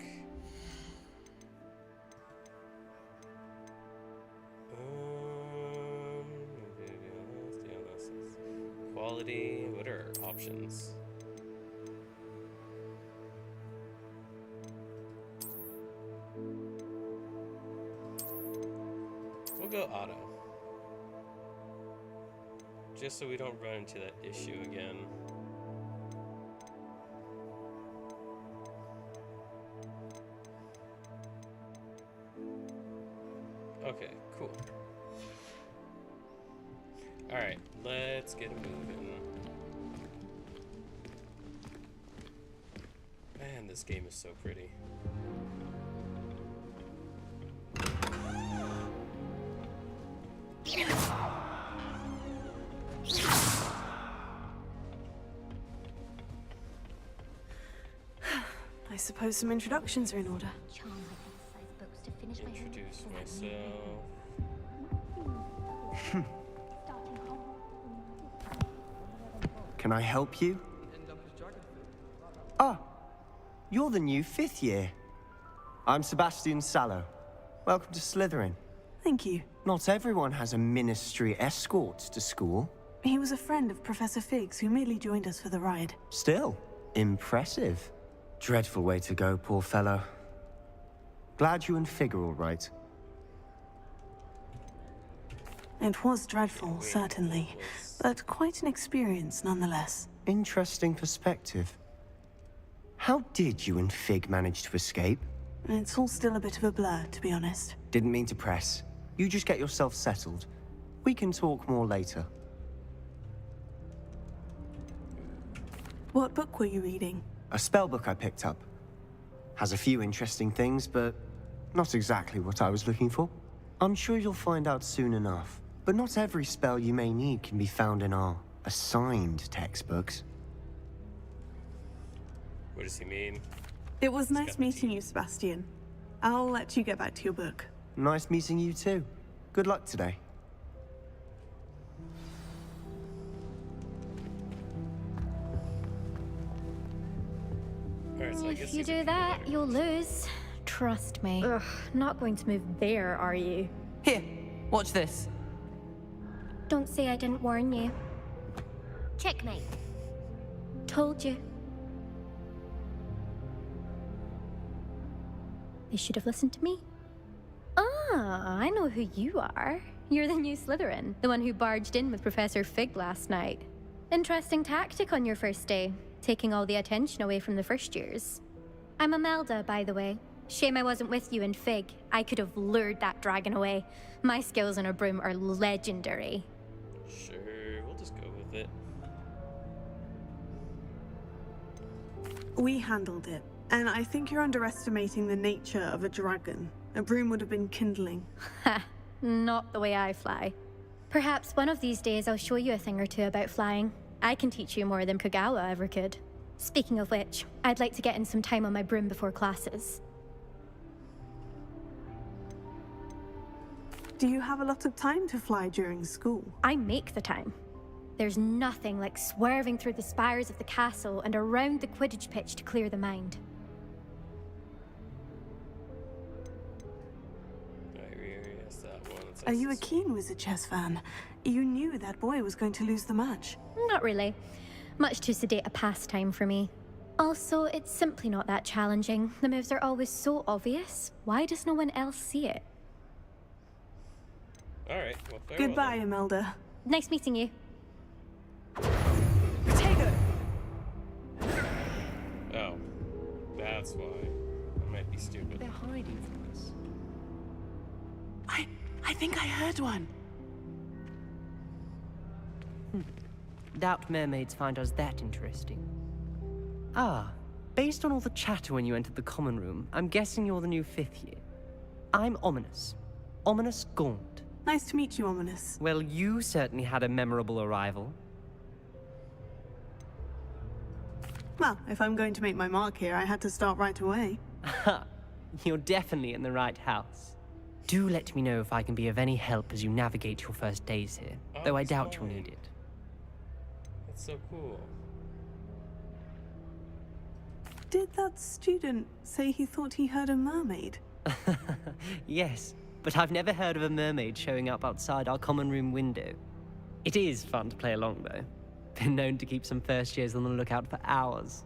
Quality. What are our options? We'll go auto. Just so we don't run into that issue again. Okay, cool. Alright, let's get moving. Man, this game is so pretty. I suppose some introductions are in order. Introduce myself. Can I help you? Ah, you're the new 5th year. I'm Sebastian Sallow. Welcome to Slytherin. Thank you. Not everyone has a ministry escort to school. He was a friend of Professor Fig's who merely joined us for the ride. Still, impressive. Dreadful way to go, poor fellow. Glad you and Fig are all right. It was dreadful, certainly, but quite an experience nonetheless. Interesting perspective. How did you and Fig manage to escape? It's all still a bit of a blur, to be honest. Didn't mean to press. You just get yourself settled. We can talk more later. What book were you reading? A spell book I picked up. Has a few interesting things, but not exactly what I was looking for. I'm sure you'll find out soon enough. But not every spell you may need can be found in our assigned textbooks. What does he mean? It was nice meeting you, Sebastian. I'll let you get back to your book. Nice meeting you too. Good luck today. Alright, so I guess If you he's a do that, killer. you'll lose. Trust me. Ugh, not going to move there, are you? Here, watch this. Don't say I didn't warn you. Checkmate. Told you. They should have listened to me. Ah, I know who you are. You're the new Slytherin, the one who barged in with Professor Fig last night. Interesting tactic on your first day, taking all the attention away from the first years. I'm Imelda, by the way. Shame I wasn't with you in Fig. I could have lured that dragon away. My skills on a broom are legendary. Sure, we'll just go with it. We handled it, and I think you're underestimating the nature of a dragon. A broom would have been kindling. Ha, not the way I fly. Perhaps one of these days I'll show you a thing or two about flying. I can teach you more than Kagawa ever could. Speaking of which, I'd like to get in some time on my broom before classes. Do you have a lot of time to fly during school? I make the time. There's nothing like swerving through the spires of the castle and around the Quidditch pitch to clear the mind. Are you a keen Wizard chess fan? You knew that boy was going to lose the match. Not really. Much too sedate a pastime for me. Also, it's simply not that challenging. The moves are always so obvious. Why does no one else see it? Alright, well, farewell Goodbye, then. Imelda. Nice meeting you. Potato! Oh, that's why. I might be stupid. They're hiding from us. I think I heard one. Doubt mermaids find us that interesting. Ah, based on all the chatter when you entered the common room, I'm guessing you're the new 5th year. I'm Ominous. Ominous Gaunt. Nice to meet you, Ominous. Well, you certainly had a memorable arrival. Well, if I'm going to make my mark here, I had to start right away. Ha! You're definitely in the right house. Do let me know if I can be of any help as you navigate your first days here, though I doubt you'll need it. That's so cool. Did that student say he thought he heard a mermaid? Yes, but I've never heard of a mermaid showing up outside our common room window. It is fun to play along, though. Been known to keep some first years on the lookout for hours.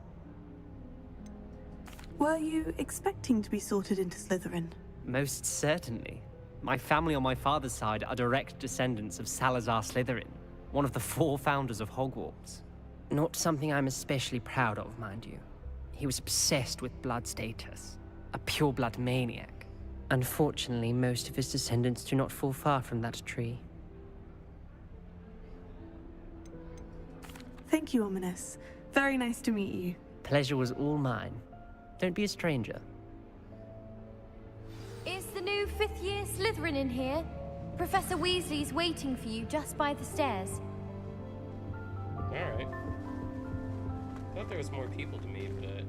Were you expecting to be sorted into Slytherin? Most certainly. My family on my father's side are direct descendants of Salazar Slytherin, one of the 4 founders of Hogwarts. Not something I'm especially proud of, mind you. He was obsessed with blood status, a pure-blood maniac. Unfortunately, most of his descendants do not fall far from that tree. Thank you, Ominous. Very nice to meet you. Pleasure was all mine. Don't be a stranger. Is the new 5th year Slytherin in here? Professor Weasley's waiting for you just by the stairs. Alright. Thought there was more people to meet, but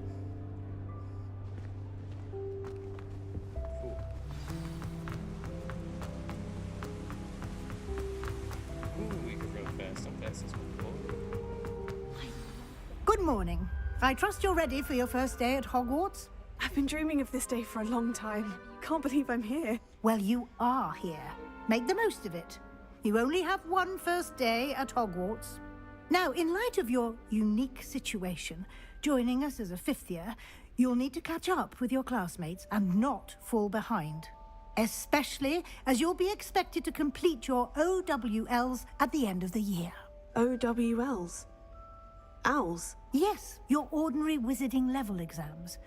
morning. I trust you're ready for your first day at Hogwarts? I've been dreaming of this day for a long time. Can't believe I'm here. Well, you are here. Make the most of it. You only have one first day at Hogwarts. Now, in light of your unique situation, joining us as a fifth year, you'll need to catch up with your classmates and not fall behind. Especially as you'll be expected to complete your OWLs at the end of the year. OWLs? Owls? Yes, your ordinary wizarding level exams.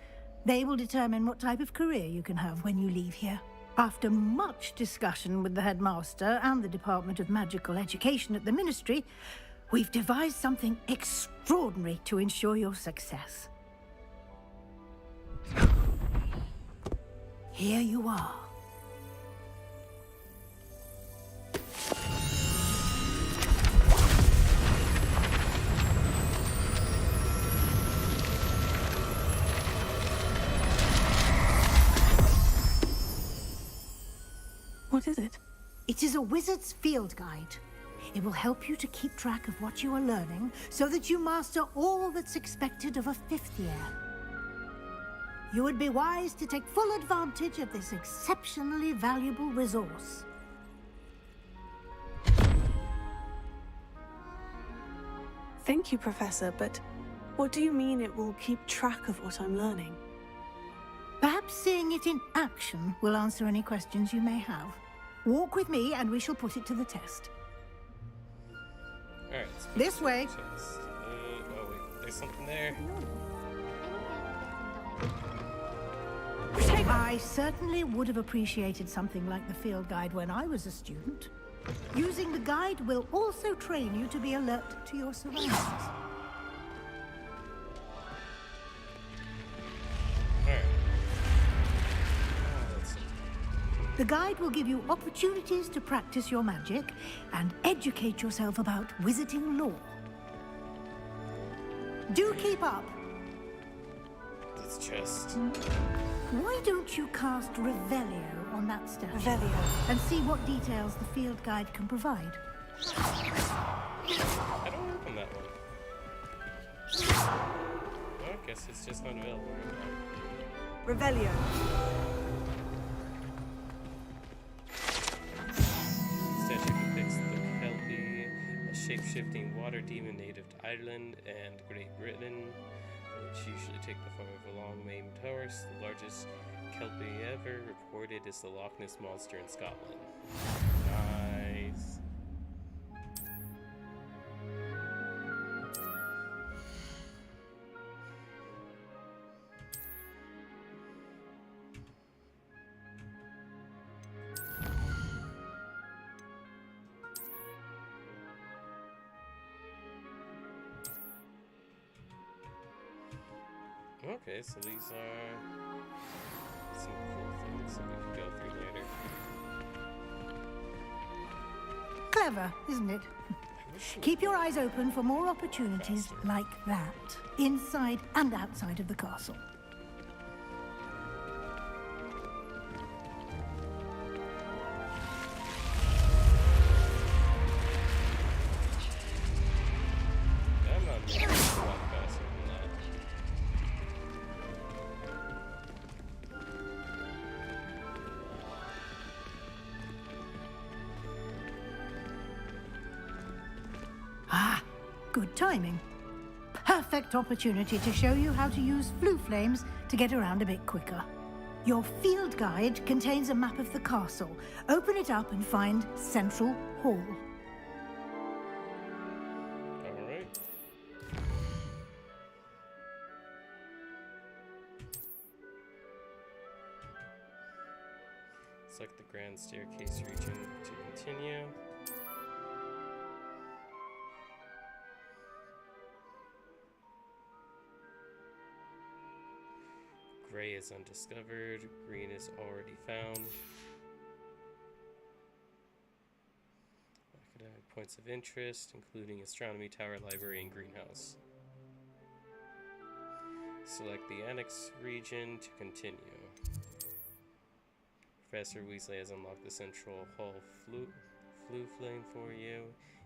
They will determine what type of career you can have when you leave here. After much discussion with the headmaster and the Department of Magical Education at the Ministry, we've devised something extraordinary to ensure your success. Here you are. What is it? It is a wizard's field guide. It will help you to keep track of what you are learning so that you master all that's expected of a fifth year. You would be wise to take full advantage of this exceptionally valuable resource. Thank you, Professor, but what do you mean it will keep track of what I'm learning? Perhaps seeing it in action will answer any questions you may have. Walk with me and we shall put it to the test. Alright, this way. Oh wait, there's something there. I certainly would have appreciated something like the field guide when I was a student. Using the guide will also train you to be alert to your surroundings. The guide will give you opportunities to practice your magic and educate yourself about wizarding lore. Do keep up. This chest. Why don't you cast Revelio on that statue? Revelio. And see what details the field guide can provide. I don't open that one. Well, I guess it's just not available right now. Revelio. Statue depicts the Kelpie, a shape-shifting water demon native to Ireland and Great Britain, which usually take the form of a long-maned horse. The largest Kelpie ever recorded is the Loch Ness Monster in Scotland. Nice. Okay, so these are some cool things that we can go through later. Clever, isn't it? Keep your eyes open for more opportunities like that, inside and outside of the castle. I'm not moving a lot faster than that. Ah, good timing. Perfect opportunity to show you how to use flue flames to get around a bit quicker. Your field guide contains a map of the castle. Open it up and find Central Hall. Alright. Select the grand staircase region to continue. Gray is undiscovered. Green is already found. Academic points of interest, including Astronomy Tower, Library, and Greenhouse. Select the Annex region to continue. Professor Weasley has unlocked the Central Hall flue flame for you.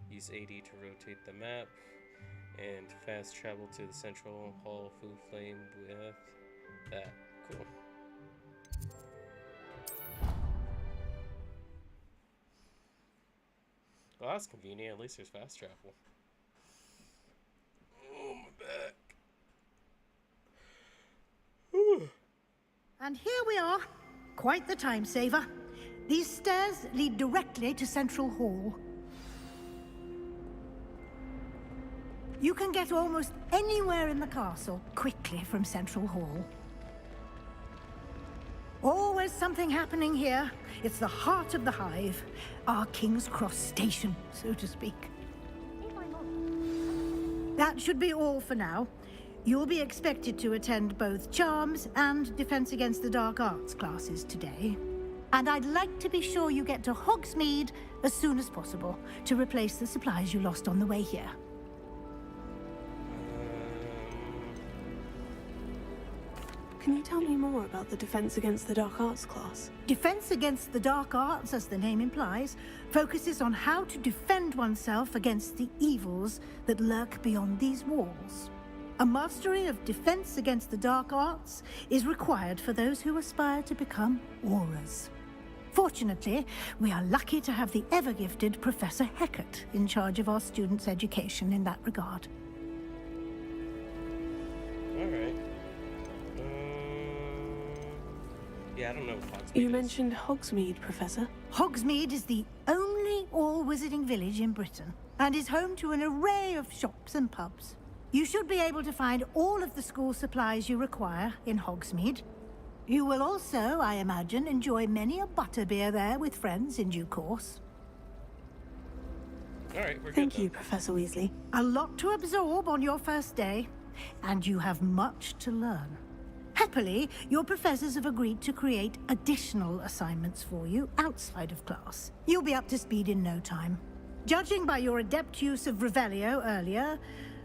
Use AD to rotate the map and fast travel to the central hall food flame with that. Cool. Well, that's convenient. At least there's fast travel. Oh, my back. And here we are. Quite the time saver. These stairs lead directly to Central Hall. You can get almost anywhere in the castle quickly from Central Hall. Always something happening here. It's the heart of the hive. Our King's Cross station, so to speak. That should be all for now. You'll be expected to attend both Charms and Defense Against the Dark Arts classes today. And I'd like to be sure you get to Hogsmeade as soon as possible to replace the supplies you lost on the way here. Can you tell me more about the Defense Against the Dark Arts class? Defense Against the Dark Arts, as the name implies, focuses on how to defend oneself against the evils that lurk beyond these walls. A mastery of Defense Against the Dark Arts is required for those who aspire to become Aurors. Fortunately, we are lucky to have the ever-gifted Professor Hecat in charge of our students' education in that regard. Alright. Yeah, I don't know if Hogsmeade You mentioned Hogsmeade, Professor. Hogsmeade is the only all-wizarding village in Britain and is home to an array of shops and pubs. You should be able to find all of the school supplies you require in Hogsmeade. You will also, I imagine, enjoy many a butterbeer there with friends in due course. Alright, we're good. Thank you, Professor Weasley. A lot to absorb on your first day, and you have much to learn. Happily, your professors have agreed to create additional assignments for you outside of class. You'll be up to speed in no time. Judging by your adept use of Revelio earlier,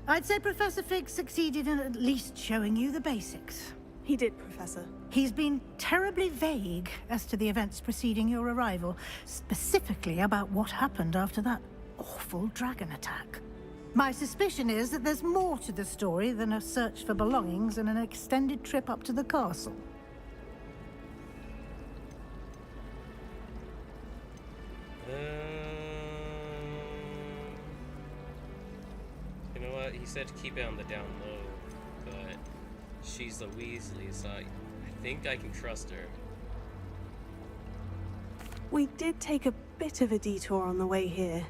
I'd say Professor Fig succeeded in at least showing you the basics. He did, Professor. He's been terribly vague as to the events preceding your arrival, specifically about what happened after that awful dragon attack. My suspicion is that there's more to the story than a search for belongings and an extended trip up to the castle. You know what? He said to keep it on the down low, but she's the Weasley, so I think I can trust her. We did take a bit of a detour on the way here.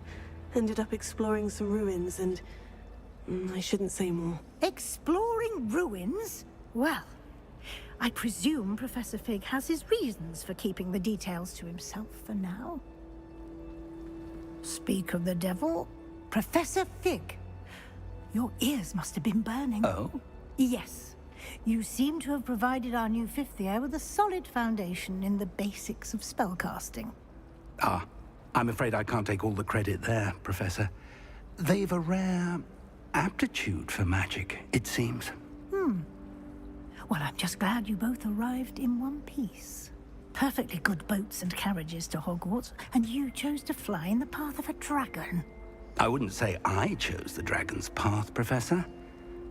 Ended up exploring some ruins and... I shouldn't say more. Exploring ruins? Well, I presume Professor Fig has his reasons for keeping the details to himself for now. Speak of the devil, Professor Fig. Your ears must have been burning. Oh? Yes. You seem to have provided our new fifth year with a solid foundation in the basics of spellcasting. Ah, I'm afraid I can't take all the credit there, Professor. They've a rare aptitude for magic, it seems. Well, I'm just glad you both arrived in one piece. Perfectly good boats and carriages to Hogwarts, and you chose to fly in the path of a dragon. I wouldn't say I chose the dragon's path, Professor.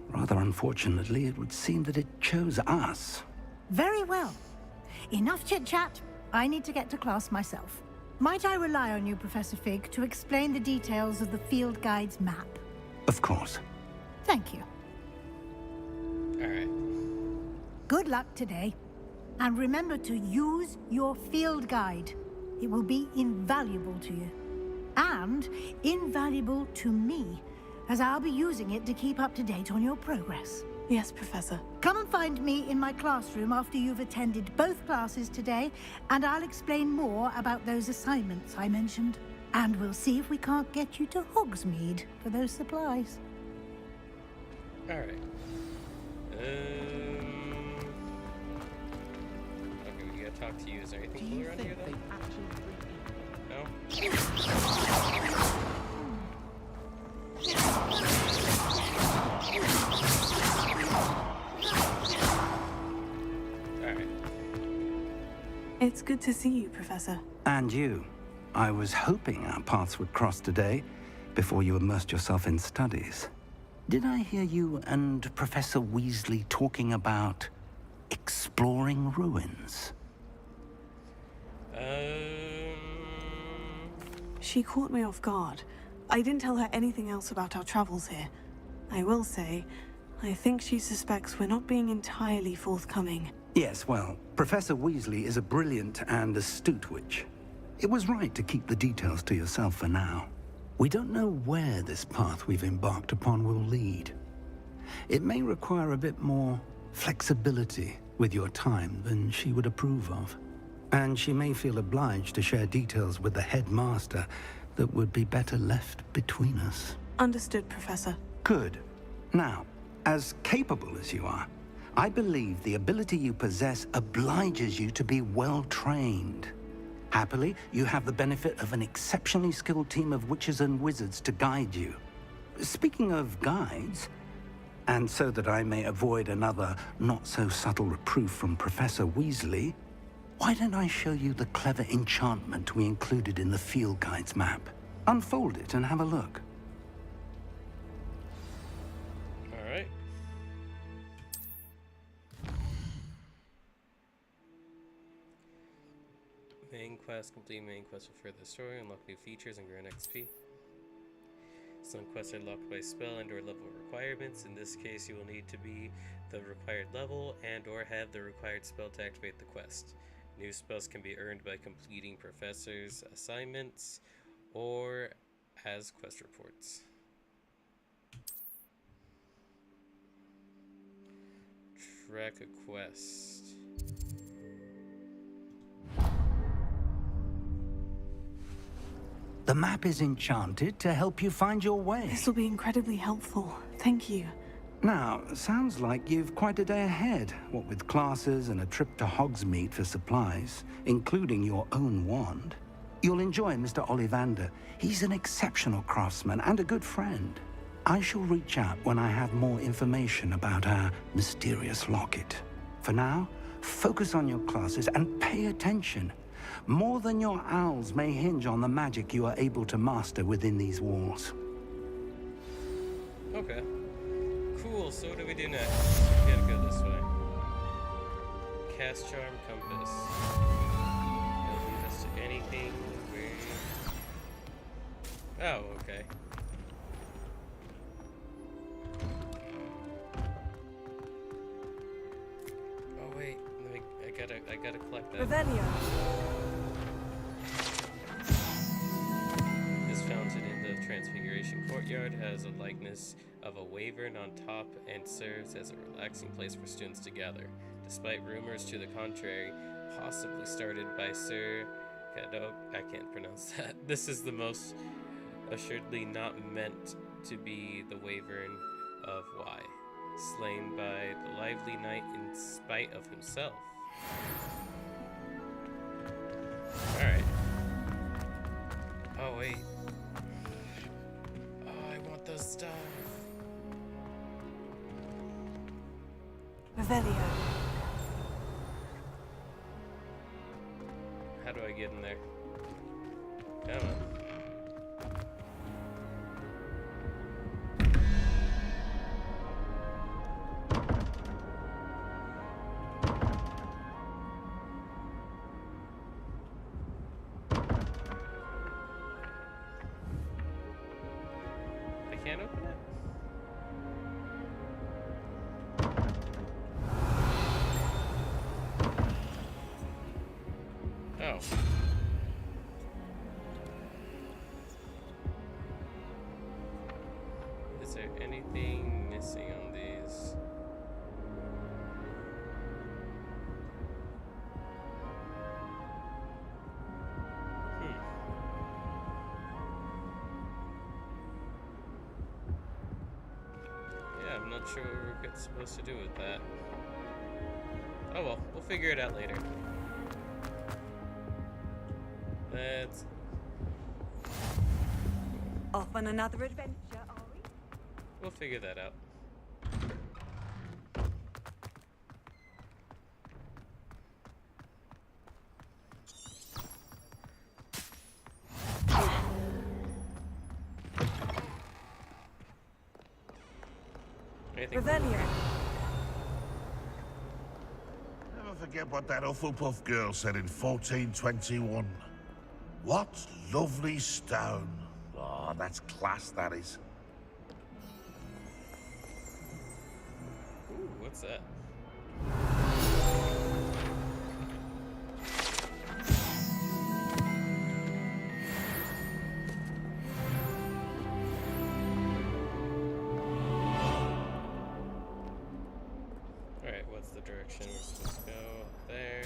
Rather unfortunately, it would seem that it chose us. Very well. Enough chit-chat. I need to get to class myself. Might I rely on you, Professor Fig, to explain the details of the field guide's map? Of course. Thank you. Alright. Good luck today. And remember to use your field guide. It will be invaluable to you. And invaluable to me, as I'll be using it to keep up to date on your progress. Yes, Professor. Come and find me in my classroom after you've attended both classes today, and I'll explain more about those assignments I mentioned. And we'll see if we can't get you to Hogsmeade for those supplies. Alright. Okay, we gotta talk to you. Is there anything cool around here, though? No? Alright. It's good to see you, Professor. And you. I was hoping our paths would cross today, before you immersed yourself in studies. Did I hear you and Professor Weasley talking about exploring ruins? She caught me off guard. I didn't tell her anything else about our travels here. I will say, I think she suspects we're not being entirely forthcoming. Yes, well, Professor Weasley is a brilliant and astute witch. It was right to keep the details to yourself for now. We don't know where this path we've embarked upon will lead. It may require a bit more flexibility with your time than she would approve of. And she may feel obliged to share details with the headmaster that would be better left between us. Understood, Professor. Good. Now, as capable as you are, I believe the ability you possess obliges you to be well trained. Happily, you have the benefit of an exceptionally skilled team of witches and wizards to guide you. Speaking of guides, and so that I may avoid another not-so-subtle reproof from Professor Weasley, why don't I show you the clever enchantment we included in the field guide's map? Unfold it and have a look. Alright. Main quest, complete main quest for further story, unlock new features and grant XP. Some quests are locked by spell and or level requirements. In this case, you will need to be the required level and or have the required spell to activate the quest. New spells can be earned by completing professors' assignments or as quest reports. Track a quest. The map is enchanted to help you find your way. This will be incredibly helpful. Thank you. Now, sounds like you've quite a day ahead, what with classes and a trip to Hogsmeade for supplies, including your own wand. You'll enjoy Mr. Ollivander. He's an exceptional craftsman and a good friend. I shall reach out when I have more information about our mysterious locket. For now, focus on your classes and pay attention. More than your owls may hinge on the magic you are able to master within these walls. Okay. Cool, so what do we do next? We gotta go this way. Cast Charm Compass. It'll lead us to anything where... Oh, okay. Oh wait, I gotta collect that. Revelio. This fountain in the Transfiguration Courtyard has a likeness of a wyvern on top and serves as a relaxing place for students to gather, despite rumors to the contrary, possibly started by Sir Cadog. I can't pronounce that. This is the most assuredly not meant to be the wyvern of Y, slain by the lively knight in spite of himself. Alright. Oh, wait. Oh, I want those stuff. Revelio. How do I get in there? Come on. I can't open it? Oh. Is there anything missing on these? Yeah, I'm not sure what we're supposed to do with that. Oh well, we'll figure it out later. Let's... Off on another adventure, are we? We'll figure that out. Revelio. Never forget what that Hufflepuff girl said in 1421. What lovely stone. Oh, that's class, that is. Ooh, what's that? Alright, what's the direction we're supposed to go? There.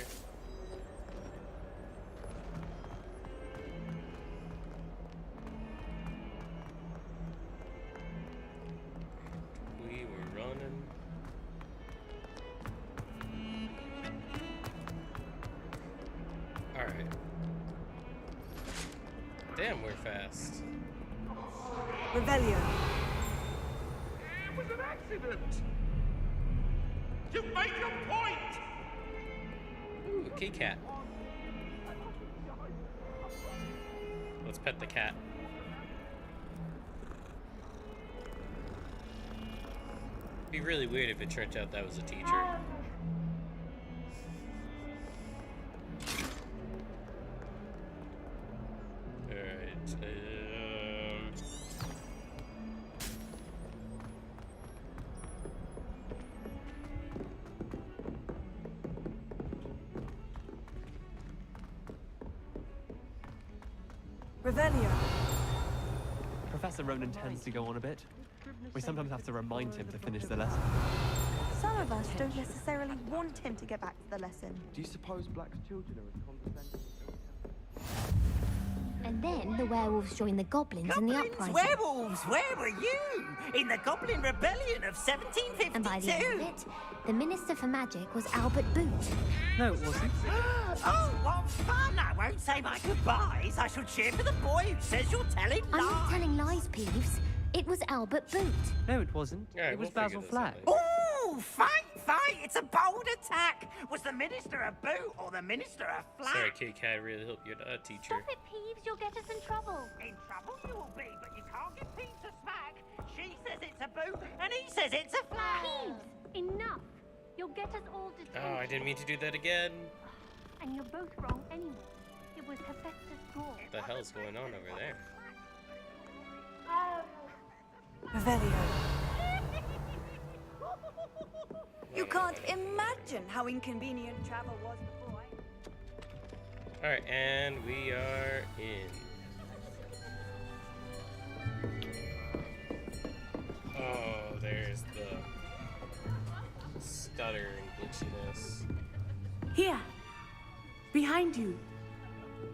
We were running. Alright. Damn, we're fast. Revelio. It was an accident. You make a point. Ooh, a key cat. Let's pet the cat. It'd be really weird if it turned out that was a teacher. Alright, Revelio. Professor Ronan tends to go on a bit. We sometimes have to remind him to finish the lesson. Some of us don't necessarily want him to get back to the lesson. Do you suppose black children are as condescending? And then the werewolves joined the goblins in the uprising. Werewolves, where were you? In the Goblin Rebellion of 1752. And by the end of it, the Minister for Magic was Albert Boot. No, it wasn't. Oh, what fun! I won't say my goodbyes. I shall cheer for the boy who says you're telling lies. I'm not telling lies, Peeves. It was Albert Boot. No, it wasn't. Alright, it was we'll Basil figure this out Flack. Ooh, fight! It's a bold attack. Was the Minister a boot or the Minister a flat? sorry, Kit Kat, really hope you're a teacher. Stop it, Peeves. You'll get us in trouble. In trouble you will be, but you can't get Pete to smack. She says it's a boot, and he says it's a flat. Peeves, enough. You'll get us all detained. Oh, I didn't mean to do that again. And you're both wrong anyway. It was Hephaestus Gore. What the hell's going on over there? Revelio. You can't imagine how inconvenient travel was before. Alright, and we are in. Oh, there's the stutter and glitchiness. Here. Behind you.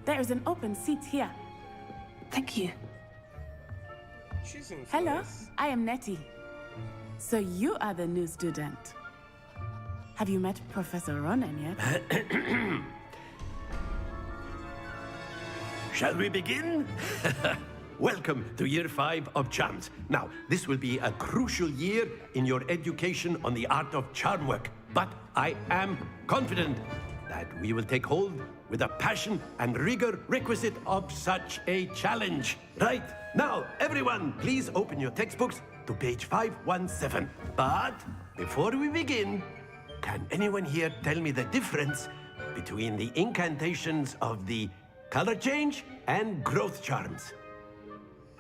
There is an open seat here. Thank you. She seems Hello, nice. I am Nettie. So you are the new student. Have you met Professor Ronan yet? Shall we begin? Welcome to Year 5 of Charms. Now, this will be a crucial year in your education on the art of charm work. But I am confident that we will take hold with the passion and rigor requisite of such a challenge. Right, now, everyone, please open your textbooks to page 517. But before we begin, can anyone here tell me the difference between the incantations of the color change and growth charms?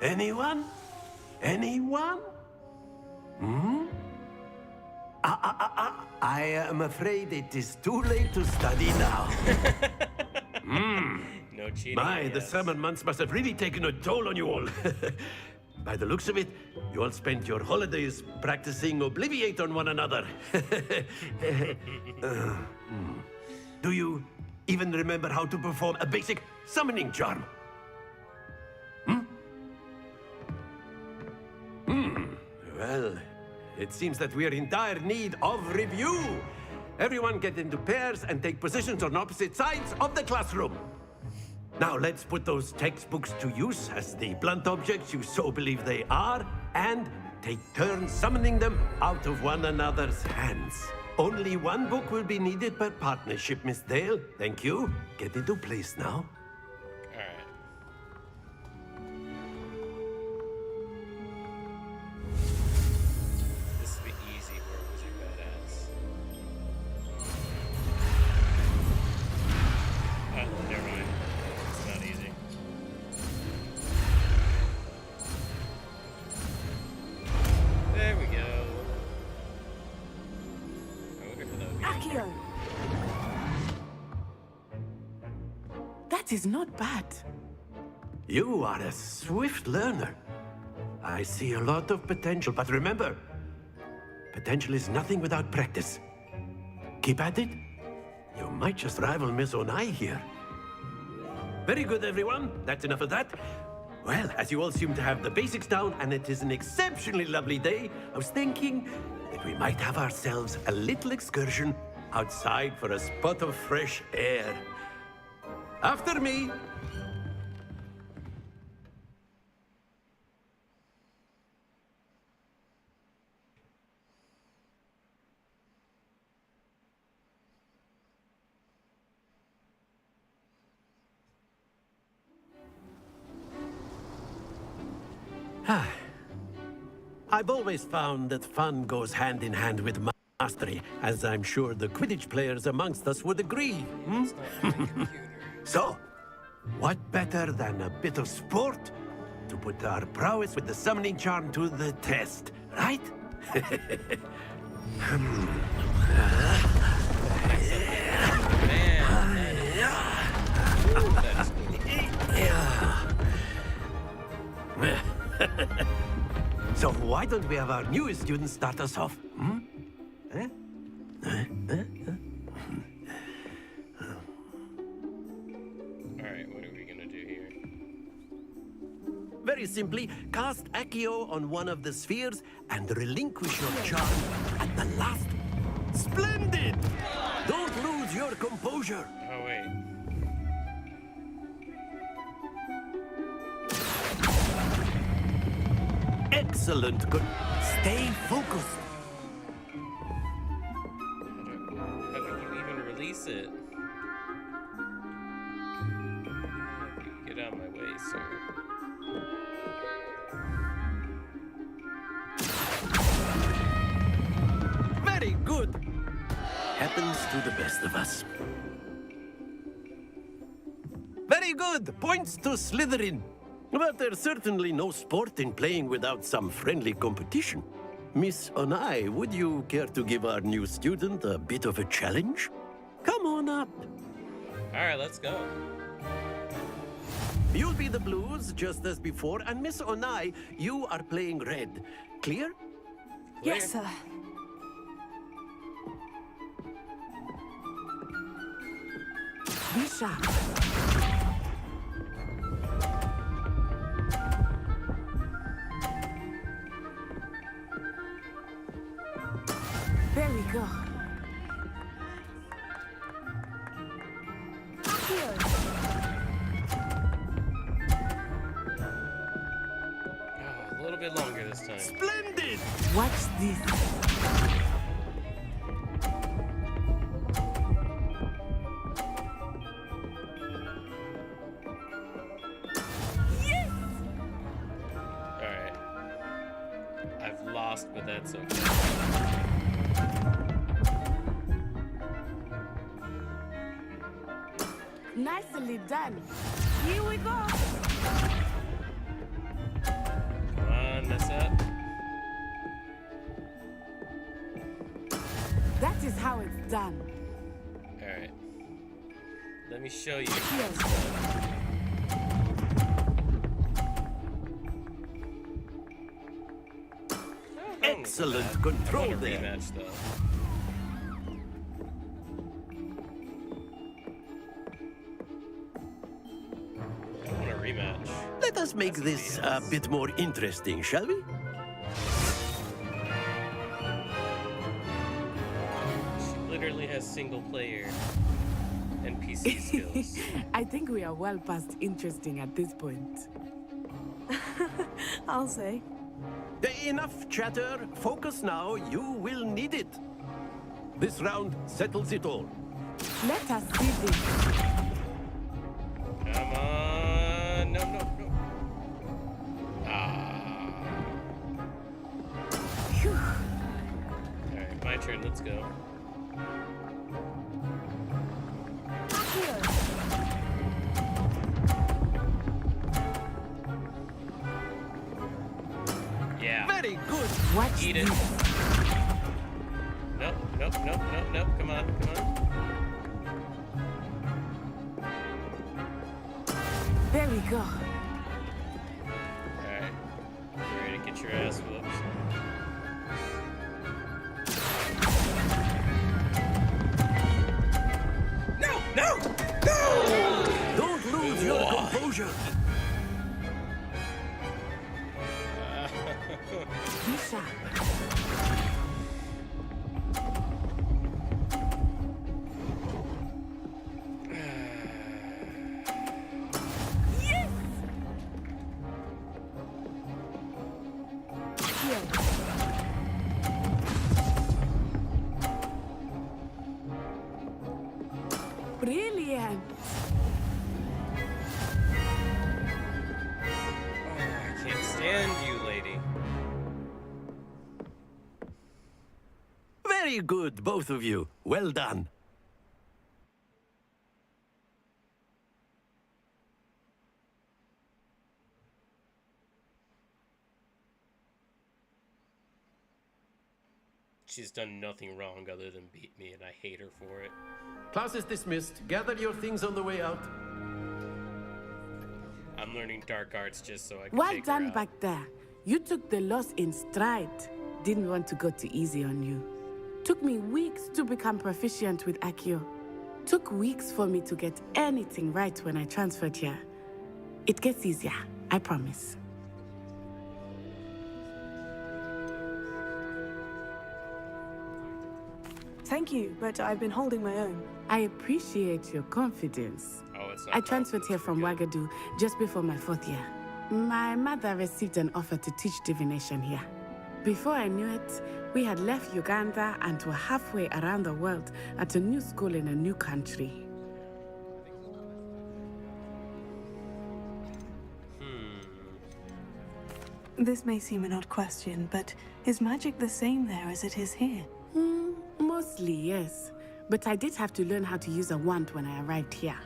Anyone? Anyone? Hmm? I am afraid it is too late to study now. No cheating. My, the yes. summer months must have really taken a toll on you all. By the looks of it, you all spent your holidays practicing Obliviate on one another. Do you even remember how to perform a basic summoning charm? Well, it seems that we are in dire need of review. Everyone get into pairs and take positions on opposite sides of the classroom. Now let's put those textbooks to use as the blunt objects you so believe they are, and take turns summoning them out of one another's hands. Only one book will be needed per partnership, Miss Dale. Thank you. Get into place now. Alright. This will be That is not bad. You are a swift learner. I see a lot of potential, but remember, potential is nothing without practice. Keep at it. You might just rival Miss Onai here. Very good, everyone. That's enough of that. Well, as you all seem to have the basics down, and it is an exceptionally lovely day, I was thinking that we might have ourselves a little excursion outside for a spot of fresh air. After me. I've always found that fun goes hand in hand with mastery, as I'm sure the Quidditch players amongst us would agree. So, what better than a bit of sport to put our prowess with the summoning charm to the test, right? So why don't we have our newest student start us off? Alright, what are we gonna do here? Very simply, cast Accio on one of the spheres and relinquish your charm at the last. Splendid! Don't lose your composure. Oh, wait. Excellent. Good. Stay focused. How do you even release it? Get out of my way, sir. Very good. Happens to the best of us. Very good. Points to Slytherin. But there's certainly no sport in playing without some friendly competition. Miss Onai, would you care to give our new student a bit of a challenge? Come on up. Alright, let's go. You'll be the blues, just as before, and Miss Onai, you are playing red. Clear? Yes, sir. Be sharp. There we go. A little bit longer this time. Splendid! Watch this. Alright. I've lost, but that's okay. Nicely done. Here we go. Come on, mess up. That is how it's done. Alright. Let me show you. Excellent control there. Rematch, though. I want a rematch. Let us make this a bit more interesting, shall we? She literally has single player NPC skills. I think we are well past interesting at this point. I'll say. Enough chatter. Focus now. You will need it. This round settles it all. Let us see this. Come on. No, no, no. Ah. Alright, my turn. Let's go. Yeah. Very good. Watch Eat it. this. Nope, nope, nope, nope, nope. Come on, come on. There we go. Alright. You ready to get your ass whooped? No! No! No! Don't lose your composure. Be sharp. Brilliant. I can't stand you, lady. Very good, both of you. Well done. She's done nothing wrong other than beat me, and I hate her for it. Class is dismissed. Gather your things on the way out. I'm learning dark arts just so I can Well take her done out. back there. You took the loss in stride. Didn't want to go too easy on you. Took me weeks to become proficient with Accio. Took weeks for me to get anything right when I transferred here. It gets easier, I promise. Thank you, but I've been holding my own. I appreciate your confidence. Oh, it's not I transferred here from Wagadu just before my 4th year. My mother received an offer to teach divination here. Before I knew it, we had left Uganda and were halfway around the world at a new school in a new country. This may seem an odd question, but is magic the same there as it is here? Mostly, yes. But I did have to learn how to use a wand when I arrived here.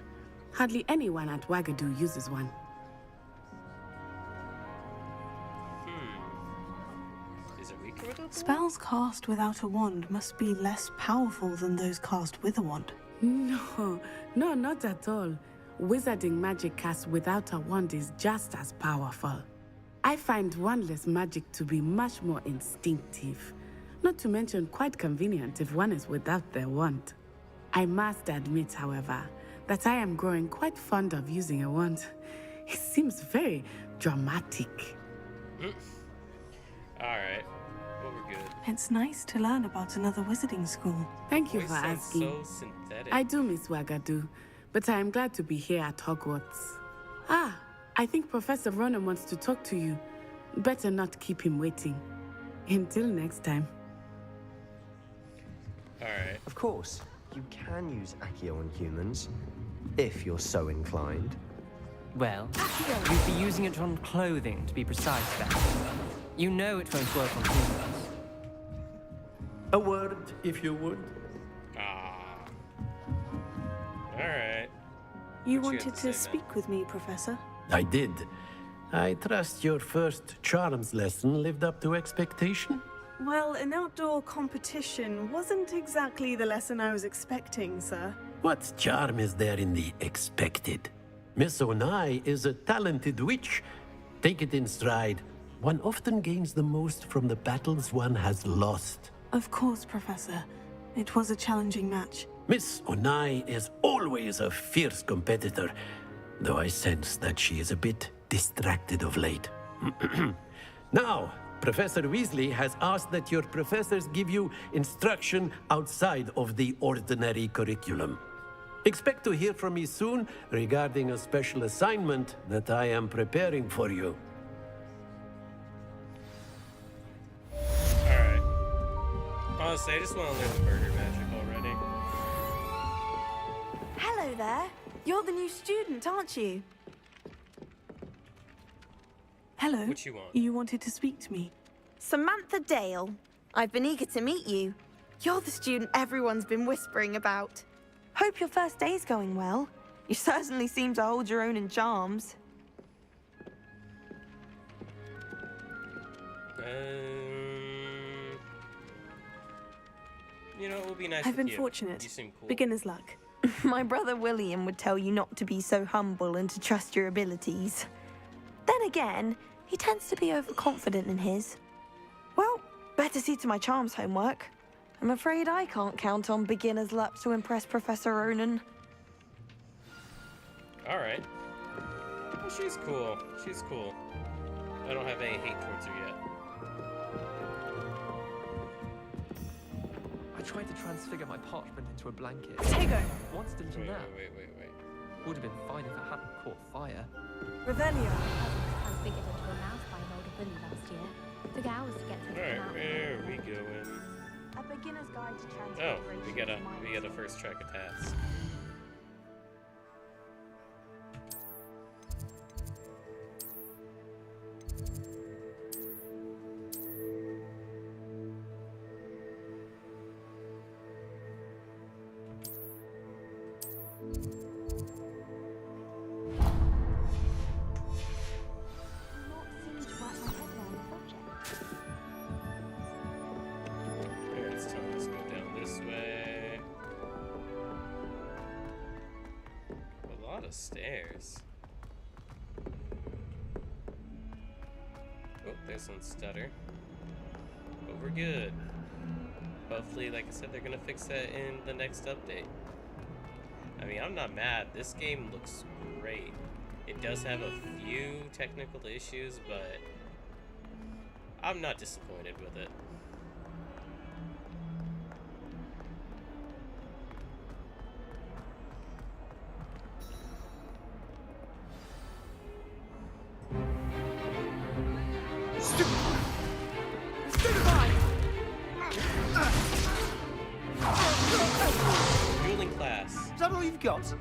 Hardly anyone at Wagadu uses one. Is it weaker without the Spells cast without a wand must be less powerful than those cast with a wand. No, not at all. Wizarding magic cast without a wand is just as powerful. I find wandless magic to be much more instinctive. Not to mention quite convenient if one is without their wand. I must admit, however, that I am growing quite fond of using a wand. It seems very dramatic. Alright. Well, we're good. It's nice to learn about another wizarding school. Thank you Voice for sounds asking. so synthetic. I do miss Wagadu, but I am glad to be here at Hogwarts. Ah, I think Professor Ronan wants to talk to you. Better not keep him waiting. Until next time. Alright. Of course, you can use Accio on humans, if you're so inclined. Well, you'd be using it on clothing, to be precise, then. You know it won't work on humans. A word, if you would. Alright. You What you wanted have to to say, speak with me, Professor? I did. I trust your first charms lesson lived up to expectation? Well, an outdoor competition wasn't exactly the lesson I was expecting, sir. What charm is there in the expected? Miss Onai is a talented witch. Take it in stride. One often gains the most from the battles one has lost. Of course, Professor. It was a challenging match. Miss Onai is always a fierce competitor, though I sense that she is a bit distracted of late. Now, Professor Weasley has asked that your professors give you instruction outside of the ordinary curriculum. Expect to hear from me soon regarding a special assignment that I am preparing for you. Alright. Honestly, I just want to learn the murder magic already. Hello there. You're the new student, aren't you? Hello. What you want? You wanted to speak to me. Samantha Dale. I've been eager to meet you. You're the student everyone's been whispering about. Hope your first day's going well. You certainly seem to hold your own in charms. You know, it will be nice I've with been you. fortunate. You seem cool. Beginner's luck. My brother William would tell you not to be so humble and to trust your abilities. Then again, he tends to be overconfident in his. Well, better see to my charms homework. I'm afraid I can't count on beginner's luck to impress Professor Ronan. Alright. Well, she's cool. She's cool. I don't have any hate towards her yet. I tried to transfigure my parchment into a blanket. Tego! Once a little nap. Wait. Would have been fine if it hadn't caught fire. Revelio. Transfigured into a mouse by an older bully last year. Took hours to get to the Alright, where are we going? A beginner's guide to Oh, transfiguration. we gotta first track a task. It's telling us to go down this way. A lot of stairs. Oh, there's one stutter. But we're good. Hopefully, like I said, they're gonna fix that in the next update. I mean, I'm not mad. This game looks great. It does have a few technical issues, but I'm not disappointed with it. Dueling class. Is that all you've got?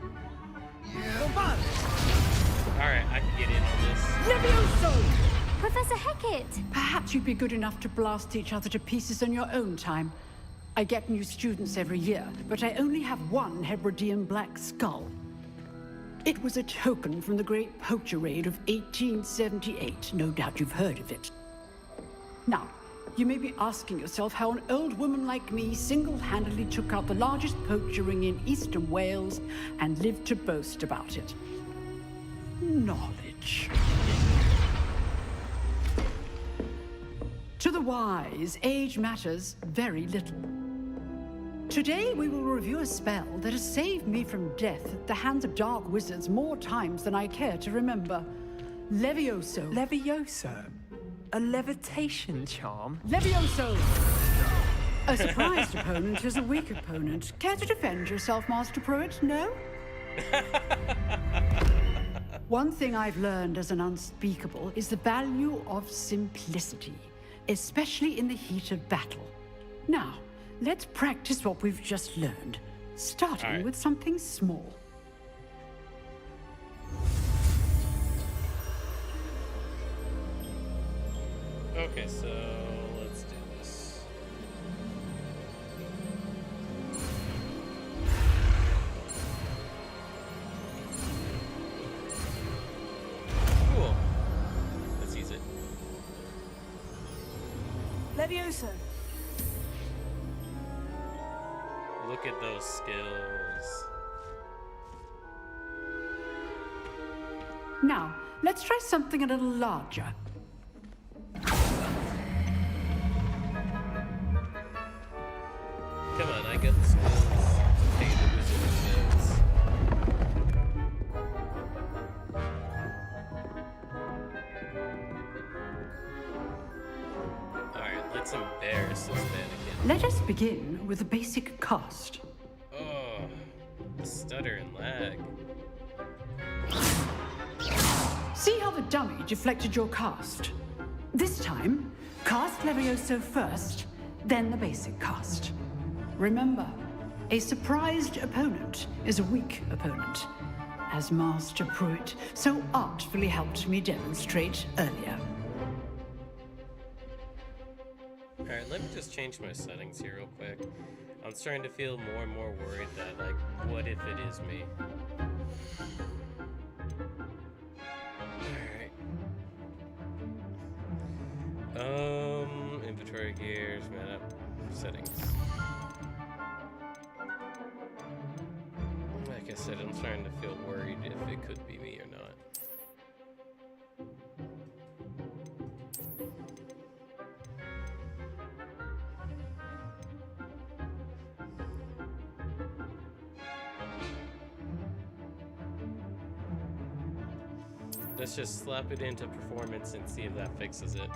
Alright, I can get in on this. Levioso! Professor Hecat! Perhaps you'd be good enough to blast each other to pieces on your own time. I get new students every year, but I only have one Hebridean black skull. It was a token from the Great Poacher Raid of 1878. No doubt you've heard of it. Now, you may be asking yourself how an old woman like me single-handedly took out the largest poacher ring in eastern Wales and lived to boast about it. Knowledge. To the wise, age matters very little. Today we will review a spell that has saved me from death at the hands of dark wizards more times than I care to remember. Levioso. Levioso? A levitation charm? Levioso! A surprised opponent is a weak opponent. Care to defend yourself, Master Pruitt? No? One thing I've learned as an unspeakable is the value of simplicity, especially in the heat of battle. Now, let's practice what we've just learned, starting with something small. Okay, so let's do this. Cool. Let's use it. Levioso. Look at those skills. Now, let's try something a little larger. Come on, I got the skills. Pay the wizard skills. Alright, let's embarrass this mannequin. Let us begin with a basic cast. Oh, the stutter and lag. See how the dummy deflected your cast? This time, cast Levioso first, then the basic cast. Remember, a surprised opponent is a weak opponent, as Master Pruitt so artfully helped me demonstrate earlier. Alright, let me just change my settings here real quick. I'm starting to feel more and more worried that, like, what if it is me? Alright. Inventory gears, map, settings. I said, I'm starting to feel worried if it could be me or not. Let's just slap it into performance and see if that fixes it.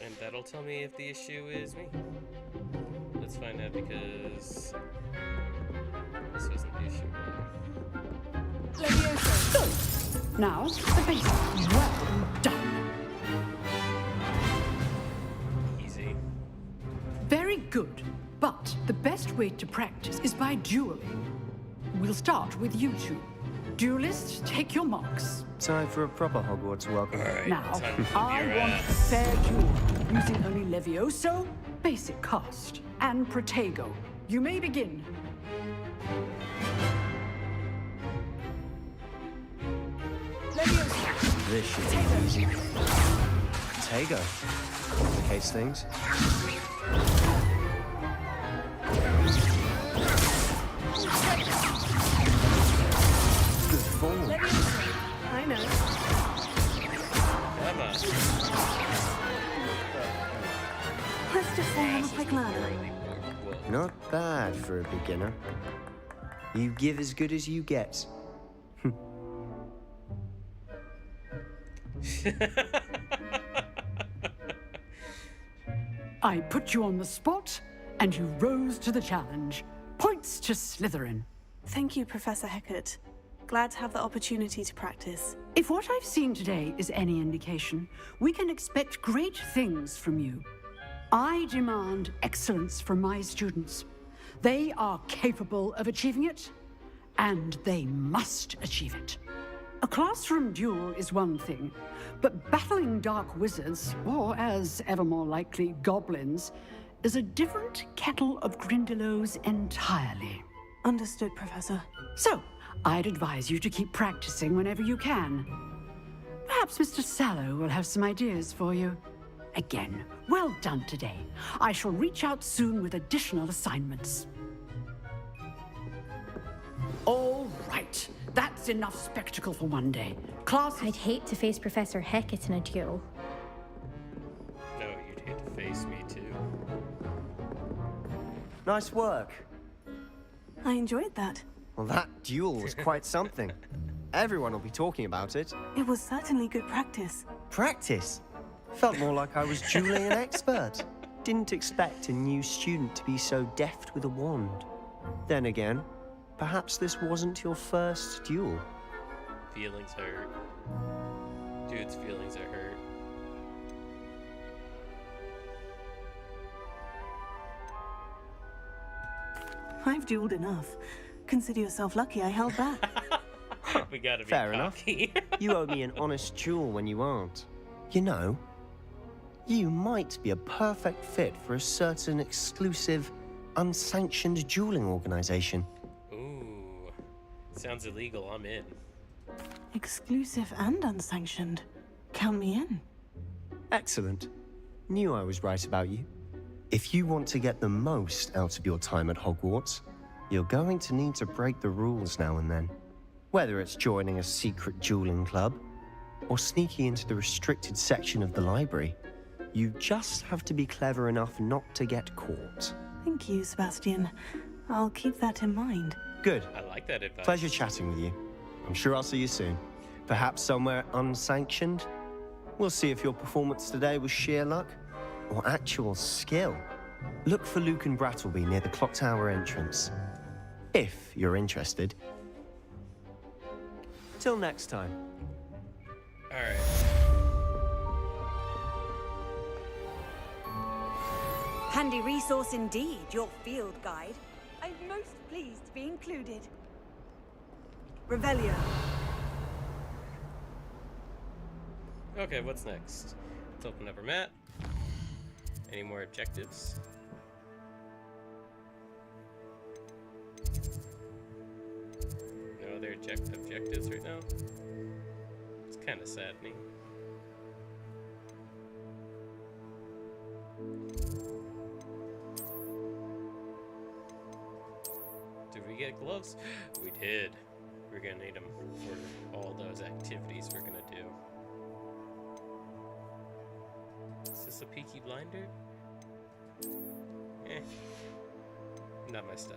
And that'll tell me if the issue is me. Let's find out, because this wasn't the issue. Good. Now, the basics. Well done. Easy. Very good. But the best way to practice is by dueling. We'll start with you two. Duelists, take your marks. Time for a proper Hogwarts welcome. Now, I want a fair duel, using only Levioso, basic cast, and Protego. You may begin. Levioso. This should be easy. Protego. Complicates things. Good form. I know. Come on. Let's just say I'm a quick learner. Not bad for a beginner. You give as good as you get. I put you on the spot, and you rose to the challenge. Points to Slytherin. Thank you, Professor Hecat. Glad to have the opportunity to practice. If what I've seen today is any indication, we can expect great things from you. I demand excellence from my students. They are capable of achieving it, and they must achieve it. A classroom duel is one thing, but battling dark wizards, or as ever more likely, goblins, is a different kettle of Grindylows entirely. Understood, Professor. So, I'd advise you to keep practicing whenever you can. Perhaps Mr. Sallow will have some ideas for you. Again, well done today. I shall reach out soon with additional assignments. All right. That's enough spectacle for one day. Class... I'd hate to face Professor Hecat in a duel. No, you'd hate to face me too. Nice work. I enjoyed that. Well, that duel was quite something. Everyone will be talking about it. It was certainly good practice. Practice? Felt more like I was dueling an expert. Didn't expect a new student to be so deft with a wand. Then again, perhaps this wasn't your first duel. Feelings hurt. Dude's feelings are hurt. I've dueled enough. Consider yourself lucky I held back. We gotta be Fair cocky. enough. You owe me an honest duel when you aren't. You know, you might be a perfect fit for a certain exclusive, unsanctioned dueling organization. Ooh, sounds illegal. I'm in. Exclusive and unsanctioned. Count me in. Excellent. Knew I was right about you. If you want to get the most out of your time at Hogwarts, you're going to need to break the rules now and then. Whether it's joining a secret dueling club, or sneaking into the restricted section of the library, you just have to be clever enough not to get caught. Thank you, Sebastian. I'll keep that in mind. Good. I like that advice. Pleasure chatting with you. I'm sure I'll see you soon. Perhaps somewhere unsanctioned? We'll see if your performance today was sheer luck or actual skill. Look for Luke and Brattleby near the clock tower entrance, if you're interested. Till next time. Alright. Handy resource indeed, your field guide. I'm most pleased to be included. Revelio. Okay, what's next? Let's open up our map. Any more objectives? No other objectives right now? It's kind of saddening. get gloves? We did. We're gonna need them for all those activities we're gonna do. Is this a Peaky Blinder? Eh. Not my style.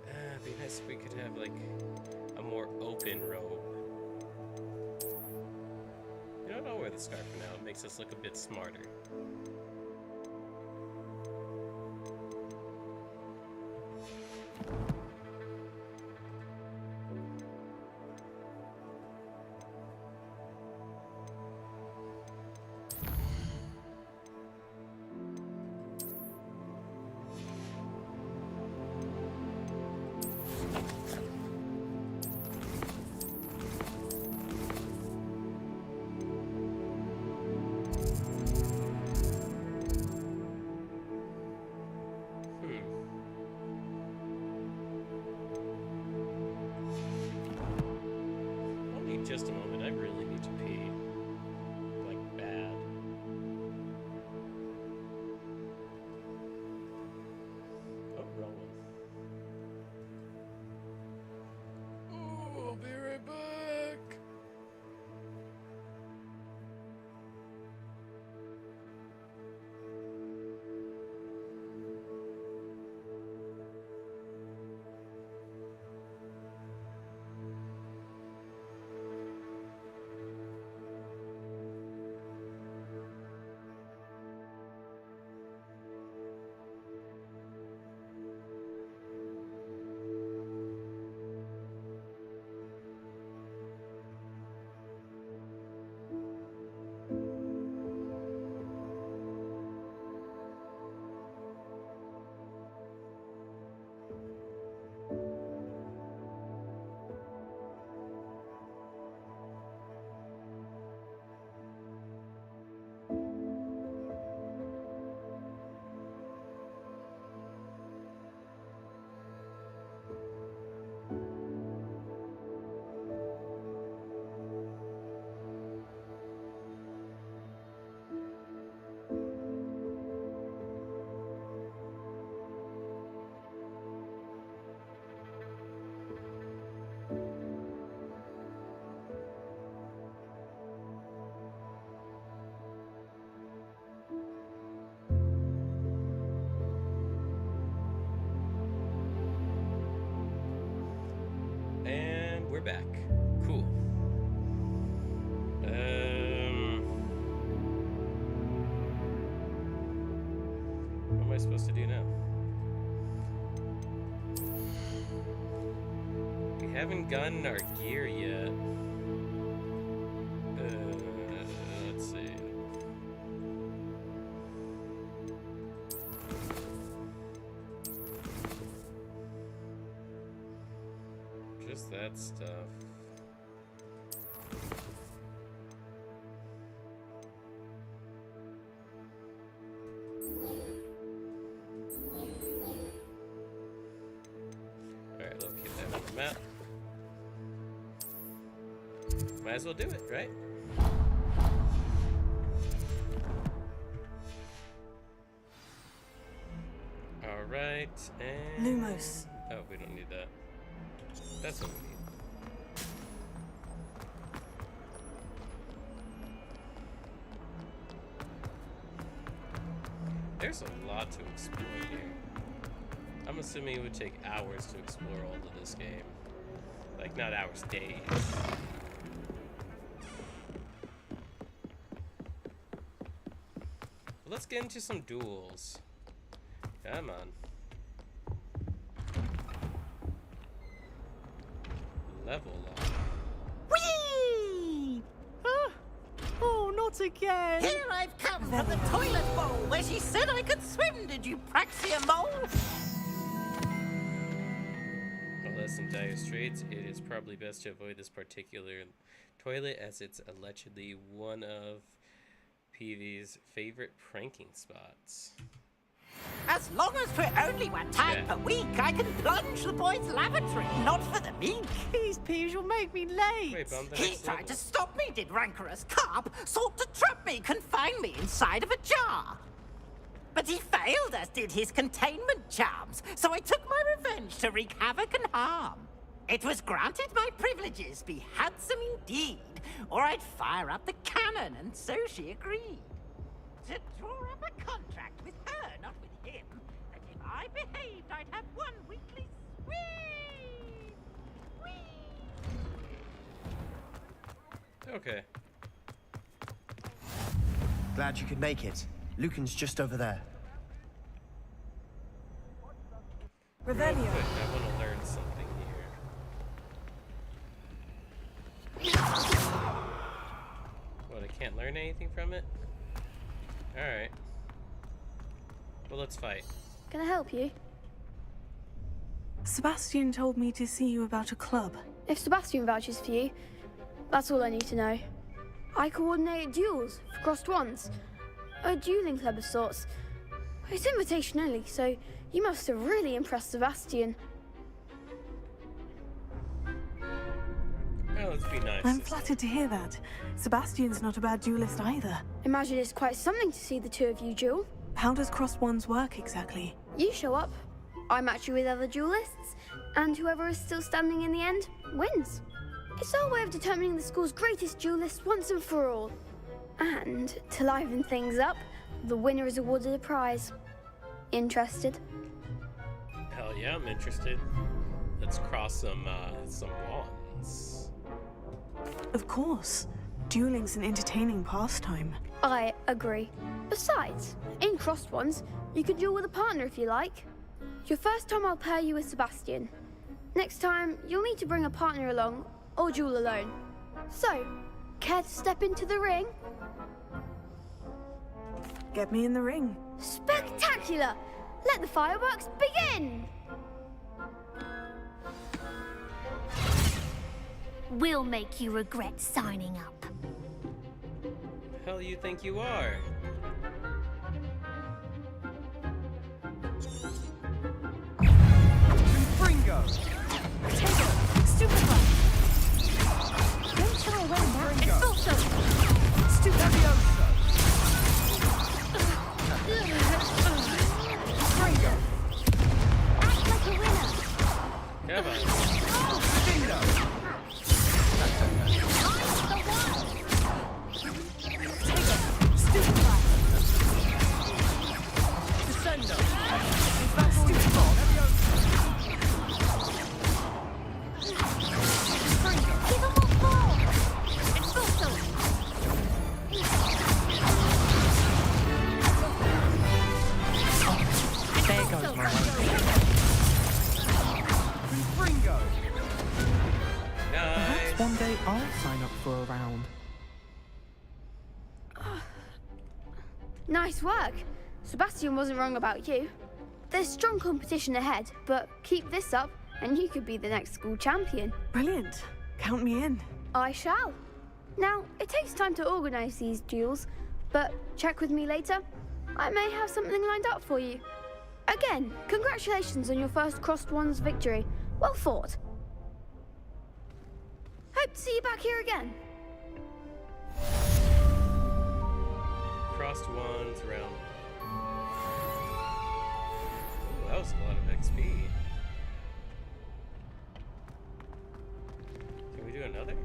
It'd be nice if we could have, like, a more open robe. You know, I'll wear the scarf for now. It makes us look a bit smarter. Just a moment, I really need to pee. Like, bad. Oh, wrong one. Oh, I'll be right back. And we're back. Cool. What am I supposed to do now? We haven't gotten our gear yet. Let's see. Just that stuff. Alright, locate that on the map. Might as well do it, right? Alright, and... Lumos. Oh, we don't need that. That's what we need. There's a lot to explore here. I'm assuming it would take hours to explore all of this game. Like, not hours, days. Let's get into some duels. Come on. Level up. Whee! Oh, not again! Here I've come from the toilet bowl where she said I could swim, did you praxia mole? Unless in dire straits, it is probably best to avoid this particular toilet as it's allegedly one of PV's favorite pranking spots. As long as for only one time per week, I can plunge the boys' lavatory, not for the meek. These peeves will make me late. Wait, but on the He next tried level. to stop me, did rancorous carp, sought to trap me, confine me inside of a jar. But he failed, as did his containment charms, so I took my revenge to wreak havoc and harm. It was granted my privileges be handsome indeed, or I'd fire up the cannon, and so she agreed. To draw up a contract with her, not with him, that if I behaved, I'd have one weekly sweep! Okay. Glad you could make it. Lucan's just over there. Real quick, I want to learn something here. What, I can't learn anything from it? Alright. Well, let's fight. Can I help you? Sebastian told me to see you about a club. If Sebastian vouches for you, that's all I need to know. I coordinate duels for crossed ones. A dueling club of sorts. It's invitation only, so you must have really impressed Sebastian. Oh, let's be nice. I'm flattered to hear that. Sebastian's not a bad duelist either. Imagine it's quite something to see the two of you duel. How does crossed ones work exactly? You show up, I match you with other duelists, and whoever is still standing in the end wins. It's our way of determining the school's greatest duelist once and for all. And to liven things up, the winner is awarded a prize. Interested? Hell yeah, I'm interested. Let's cross some wands. Of course. Dueling's an entertaining pastime. I agree. Besides, in crossed ones, you can duel with a partner if you like. Your first time I'll pair you with Sebastian. Next time, you'll need to bring a partner along, or duel alone. So, care to step into the ring? Get me in the ring. Spectacular! Let the fireworks begin! We'll make you regret signing up. Hell you think you are? Fringo! Stupefy! Don't shy away now. Expulso! Stupefioso! Fringo! Act like a winner! Come on. Dindo! One day I'll sign up for a round. Nice work. Sebastian wasn't wrong about you. There's strong competition ahead, but keep this up and you could be the next school champion. Brilliant. Count me in. I shall. Now, it takes time to organize these duels, but check with me later. I may have something lined up for you. Again, congratulations on your first crossed ones victory. Well fought. Hope to see you back here again. Crossed wands round. Ooh, that was a lot of XP. Can we do another?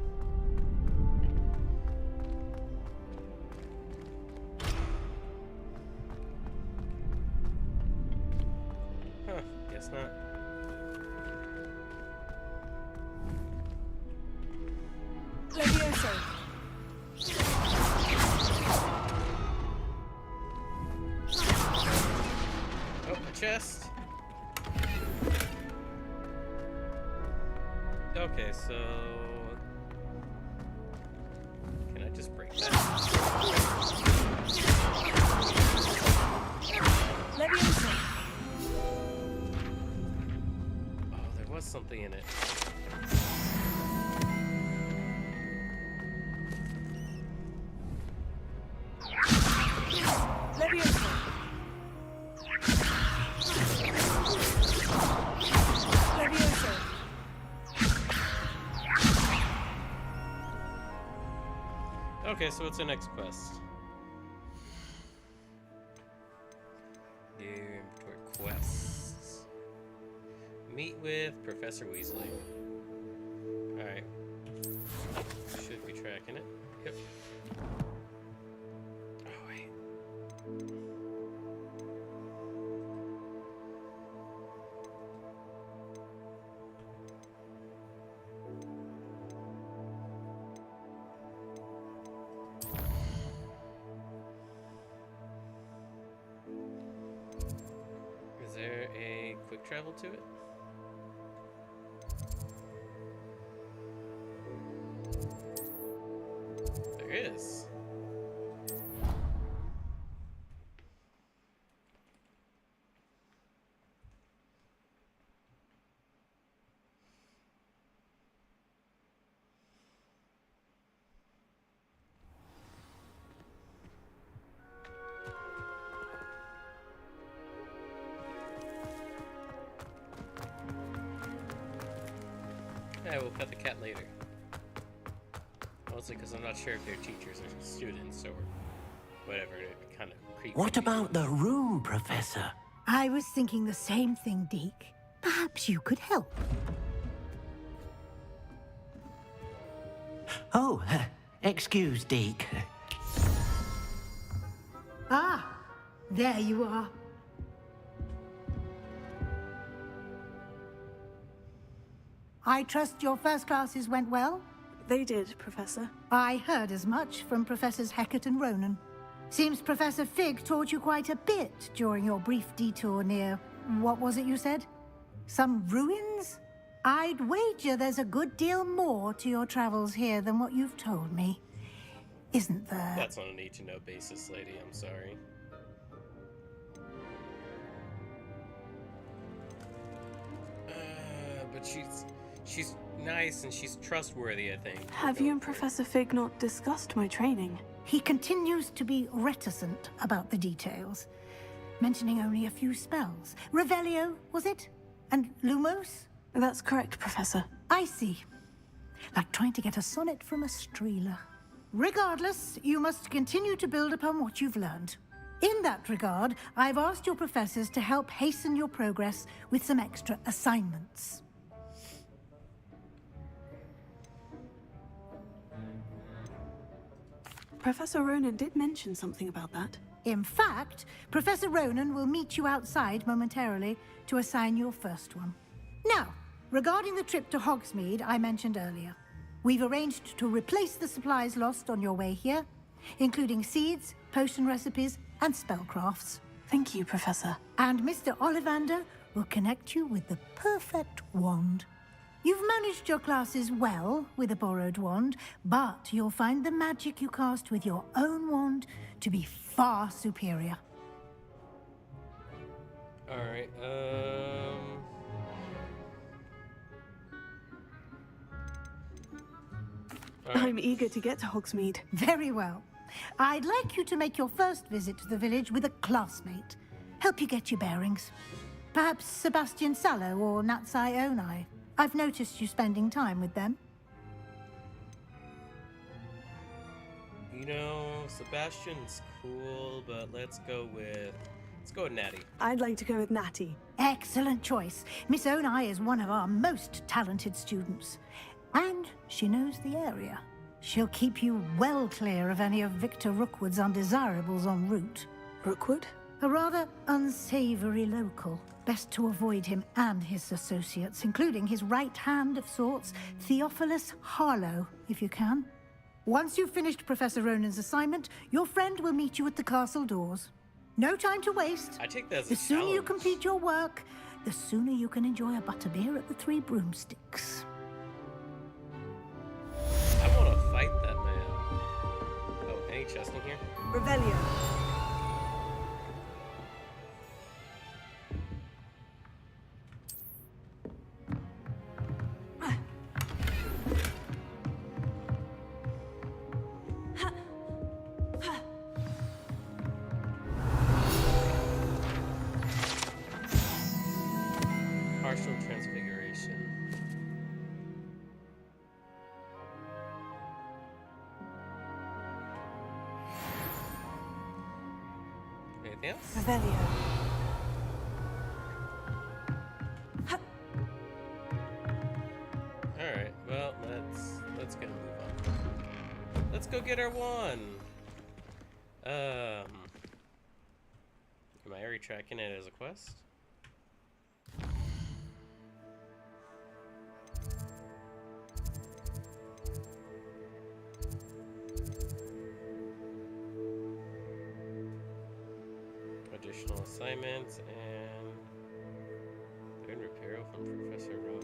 Huh, guess not. Levioso. Oh, a chest. Okay, so can I just break that? Levioso. Oh, there was something in it. Levioso. Levioso. Okay, so what's the next quest? do? Inventory quests. Meet with Professor Weasley. Alright. Should be tracking it. Yep. Oh, wait. Is there a quick travel to it? There is. Yeah, we'll pet the cat later. Mostly because I'm not sure if they're teachers or students or whatever. It kind of creepy. What about the room, Professor? I was thinking the same thing, Deke. Perhaps you could help. Oh, excuse, Deke. Ah, there you are. I trust your first classes went well? They did, Professor. I heard as much from Professors Hecat and Ronan. Seems Professor Fig taught you quite a bit during your brief detour near... what was it you said? Some ruins? I'd wager there's a good deal more to your travels here than what you've told me. Isn't there? That's on a need-to-know basis, lady. I'm sorry. But she's nice and she's trustworthy, I think. Have you and Professor Fig not discussed my training? He continues to be reticent about the details, mentioning only a few spells. Revelio, was it? And Lumos? That's correct, Professor. I see. Like trying to get a sonnet from a streeler. Regardless, you must continue to build upon what you've learned. In that regard, I've asked your professors to help hasten your progress with some extra assignments. Professor Ronan did mention something about that. In fact, Professor Ronan will meet you outside momentarily to assign your first one. Now, regarding the trip to Hogsmeade I mentioned earlier, we've arranged to replace the supplies lost on your way here, including seeds, potion recipes, and spellcrafts. Thank you, Professor. And Mr. Ollivander will connect you with the perfect wand. You've managed your classes well with a borrowed wand, but you'll find the magic you cast with your own wand to be far superior. Alright, I'm eager to get to Hogsmeade. Very well. I'd like you to make your first visit to the village with a classmate. Help you get your bearings. Perhaps Sebastian Sallow or Natsai Onai. I've noticed you spending time with them. you know, Sebastian's cool, but let's go with Natty. I'd like to go with Natty. Excellent choice. Miss Onai is one of our most talented students. And she knows the area. She'll keep you well clear of any of Victor Rookwood's undesirables en route. Rookwood? A rather unsavory local. Best to avoid him and his associates, including his right hand of sorts, Theophilus Harlow, if you can. Once you've finished Professor Ronan's assignment, your friend will meet you at the castle doors. No time to waste. I take that as the a sooner you challenge. complete your work, the sooner you can enjoy a butterbeer at the Three Broomsticks. I want to fight that man. Oh, any chest in here? Revelio. Partial transfiguration. Anything else? Revelio. let's go get our one. Am I already tracking it as a quest? Additional assignments and learn repair from Professor Roman.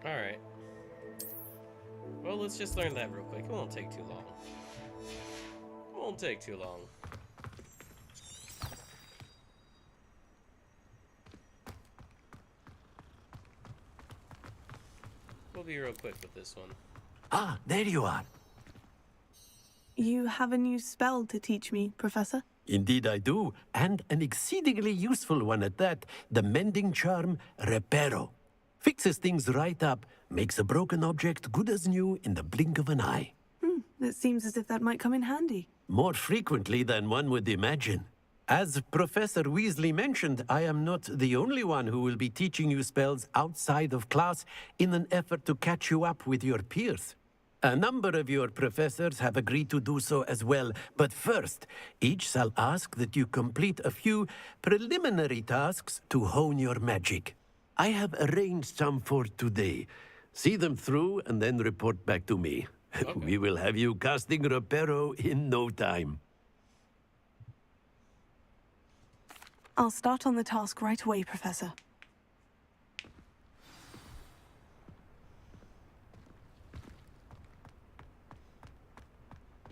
Alright. Well, let's just learn that real quick. It won't take too long. It won't take too long. We'll be real quick with this one. Ah, there you are. You have a new spell to teach me, Professor? Indeed I do, and an exceedingly useful one at that. The mending charm, Reparo. Fixes things right up, makes a broken object good as new in the blink of an eye. It seems as if that might come in handy. More frequently than one would imagine. As Professor Weasley mentioned, I am not the only one who will be teaching you spells outside of class in an effort to catch you up with your peers. A number of your professors have agreed to do so as well, but first, each shall ask that you complete a few preliminary tasks to hone your magic. I have arranged some for today. See them through and then report back to me. Okay. We will have you casting Reparo in no time. I'll start on the task right away, Professor.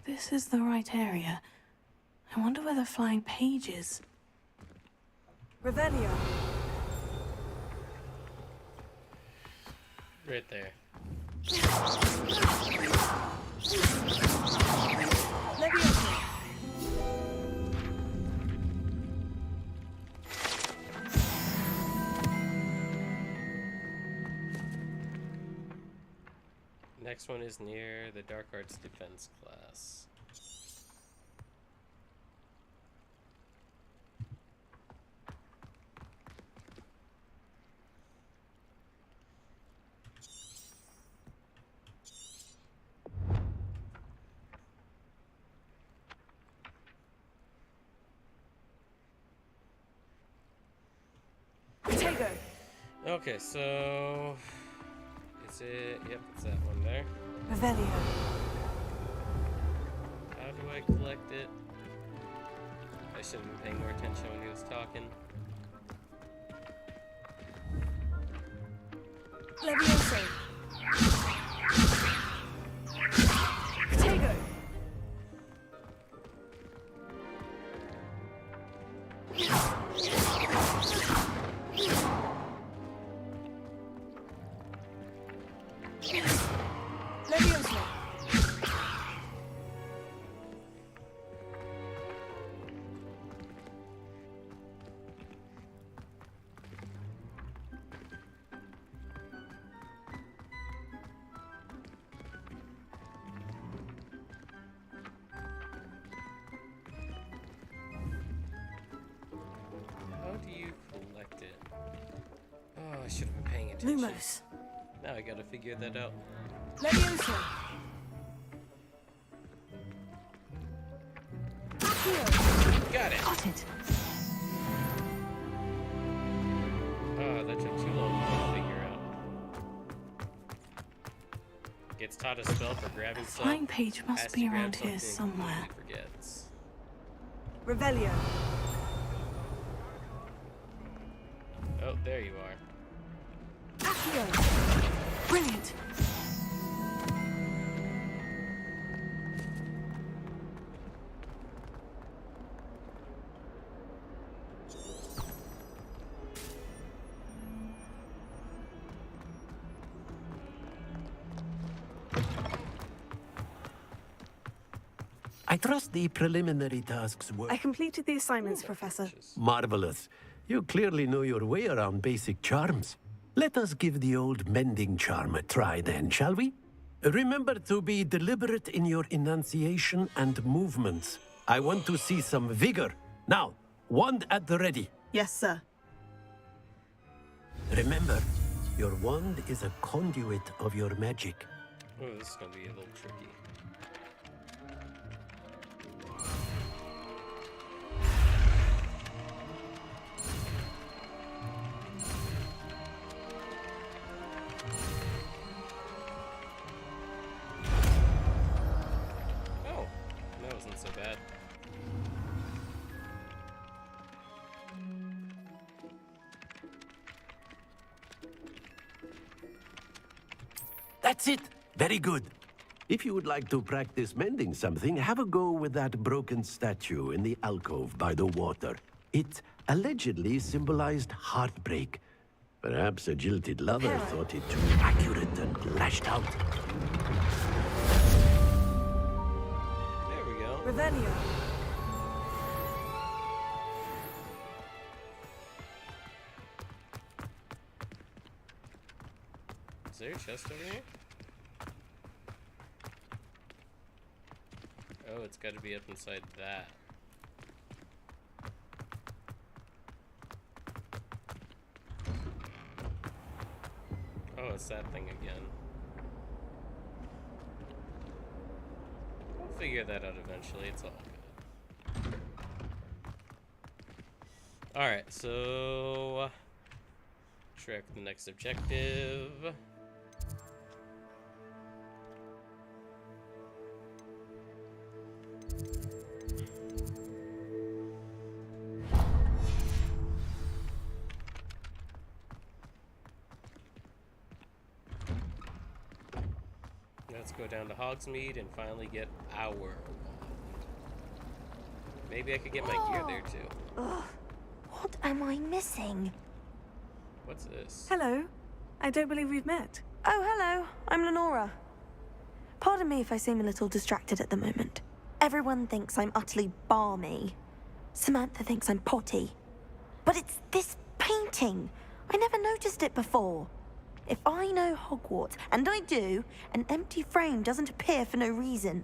This is the right area. I wonder where the flying page is. Revelio. Right there. Leviosa. Next one is near the Dark Arts Defense class. Okay, so is it? Yep, it's that one there. Revelio. How do I collect it? I should have been paying more attention when he was talking. Leviosa. Potato. Leviosa. How do you collect it? Oh, I should have been paying attention. Lumos. Now I gotta figure that out. Leviosa. Got it. Got it. Oh, that took too long to figure out. Gets taught a spell for grabbing stuff. Flying page must has be to grab around here something, somewhere. completely forgets. Revelio. Oh, there you are. Accio. Brilliant. I trust the preliminary tasks were I completed the assignments, Professor. marvelous. You clearly know your way around basic charms. Let us give the old mending charm a try then, shall we? Remember to be deliberate in your enunciation and movements. I want to see some vigor. Now, wand at the ready. Yes, sir. Remember, Your wand is a conduit of your magic. Oh, this is gonna be a little tricky. Oh, that wasn't so bad. That's it! Very good. If you would like to practice mending something, have a go with that broken statue in the alcove by the water. It allegedly symbolized heartbreak. Perhaps a jilted lover thought it too accurate and lashed out. There we go. Revelio. Is there a chest over here? Oh, it's got to be up inside that. Oh, it's that thing again. We'll figure that out eventually. It's all good. Alright, so... track the next objective. Let's go down to Hogsmeade and finally get our wand. Maybe I could get my gear there too. Ugh. What am I missing? What's this? Hello. I don't believe we've met. Oh, hello. I'm Lenora. Pardon me if I seem a little distracted at the moment. Everyone thinks I'm utterly balmy. Samantha thinks I'm potty. But it's this painting. I never noticed it before. If I know Hogwarts, and I do, an empty frame doesn't appear for no reason.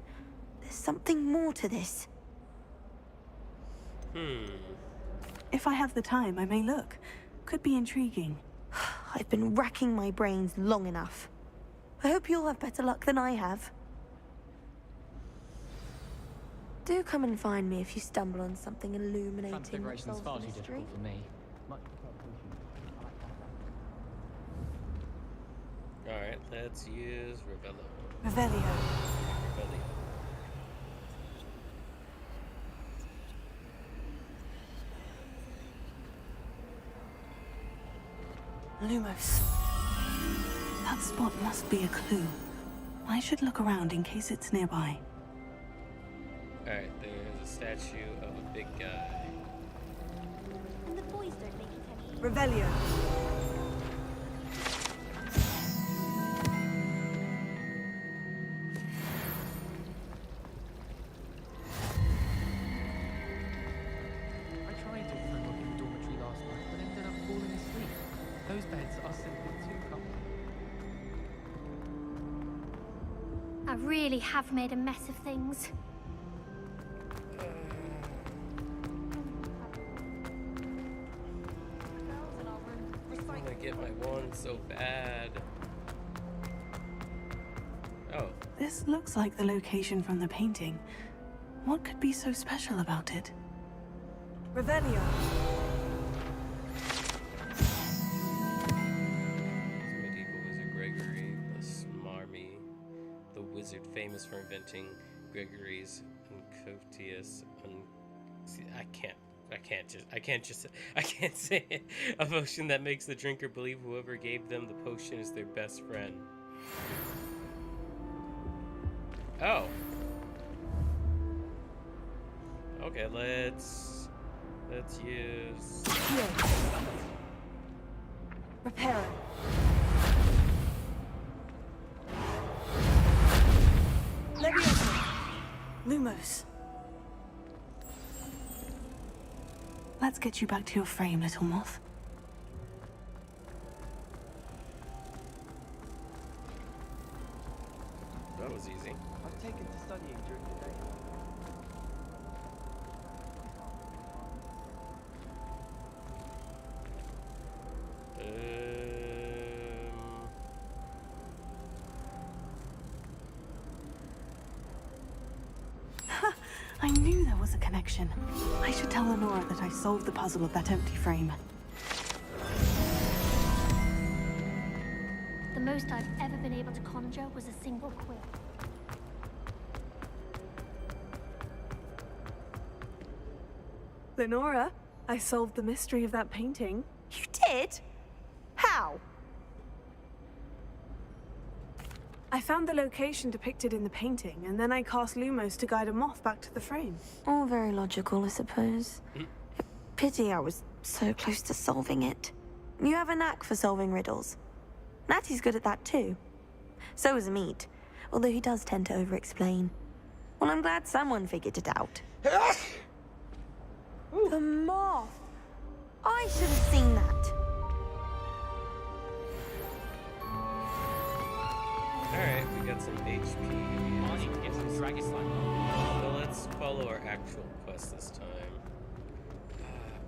There's something more to this. If I have the time, I may look. Could be intriguing. I've been racking my brains long enough. I hope you'll have better luck than I have. Do come and find me if you stumble on something illuminating that Transfiguration's solves far the too mystery. difficult for me. Alright, let's use Revelio. Revelio. Revelio. Lumos. That spot must be a clue. I should look around in case it's nearby. Alright, there's a statue of a big guy. The boys don't make it any. Revelio. I tried to throw up in the dormitory last night, but ended up falling asleep. Those beds are simply too comfortable. I really have made a mess of things. I want to get my wand so bad. Oh. This looks like the location from the painting. What could be so special about it? Revelio. Medieval wizard Gregory, the smarmy, the wizard famous for inventing Gregory's Uncotious. I can't say it. A potion that makes the drinker believe whoever gave them the potion is their best friend. Oh. Okay, let's use. Repair it. Leviosa. Lumos. Let's get you back to your frame, little moth. That was easy. I've taken to studying during the day. I knew there was a connection. I should tell Lenora that I solved the puzzle of that empty frame. The most I've ever been able to conjure was a single quill. Lenora, I solved the mystery of that painting. You did? How? I found the location depicted in the painting, and then I cast Lumos to guide a moth back to the frame. All very logical, I suppose. Pity I was so close to solving it. You have a knack for solving riddles. Natty's good at that too. So is Amit, although he does tend to over-explain. Well, I'm glad someone figured it out. The moth! I should have seen that. Alright, we got some HP. So let's follow our actual quest this time.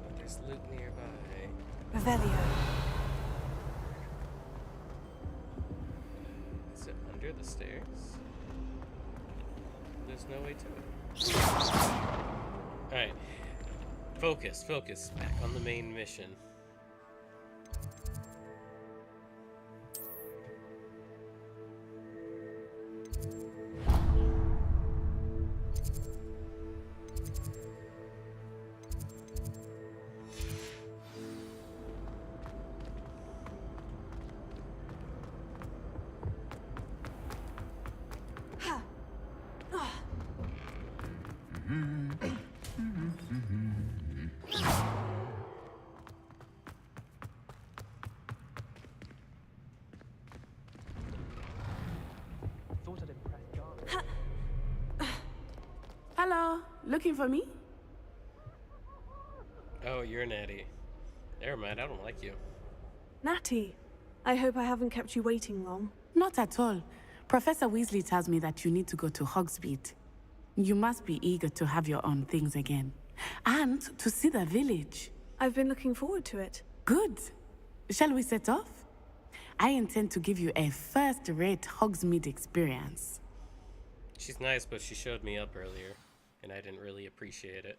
But there's loot nearby. Revelio. Is it under the stairs? There's no way to it. Alright. Focus. Back on the main mission. Hello, looking for me? Oh, you're Natty. Never mind, I don't like you. Natty, I hope I haven't kept you waiting long. Not at all. Professor Weasley tells me that you need to go to Hogsmeade. You must be eager to have your own things again. And to see the village. I've been looking forward to it. Good. Shall we set off? I intend to give you a first-rate Hogsmeade experience. She's nice, but she showed me up earlier, and I didn't really appreciate it.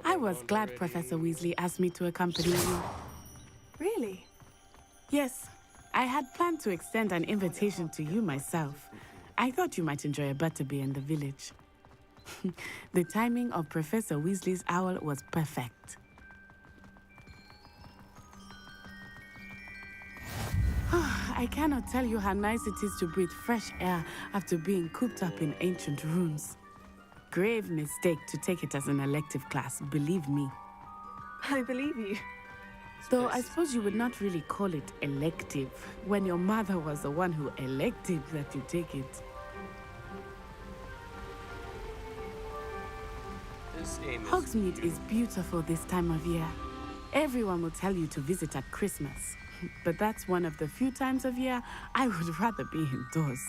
I was glad Professor Weasley asked me to accompany you. Really? Yes. I had planned to extend an invitation to you myself. I thought you might enjoy a butterbeer in the village. The timing of Professor Weasley's owl was perfect. I cannot tell you how nice it is to breathe fresh air after being cooped up in ancient rooms. Grave mistake to take it as an elective class, believe me. I believe you. Though I suppose you would not really call it elective when your mother was the one who elected that you take it. Hogsmeade is beautiful this time of year. Everyone will tell you to visit at Christmas. But that's one of the few times of year I would rather be indoors.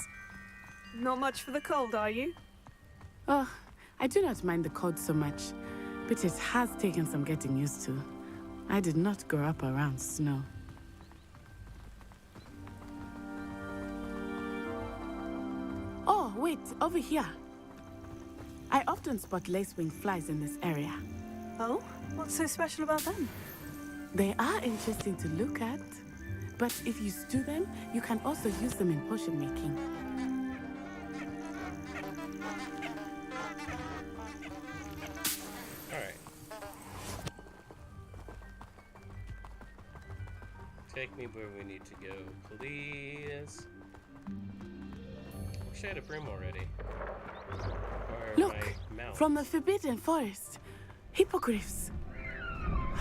Not much for the cold, are you? Oh, I do not mind the cold so much, but it has taken some getting used to. I did not grow up around snow. Oh, wait, over here. I often spot lacewing flies in this area. Oh? What's so special about them? They are interesting to look at, but if you stew them, you can also use them in potion making. Alright. Take me where we need to go, please. Wish I had a broom already. Or Look, my mouth. from the Forbidden Forest. Hippogriffs.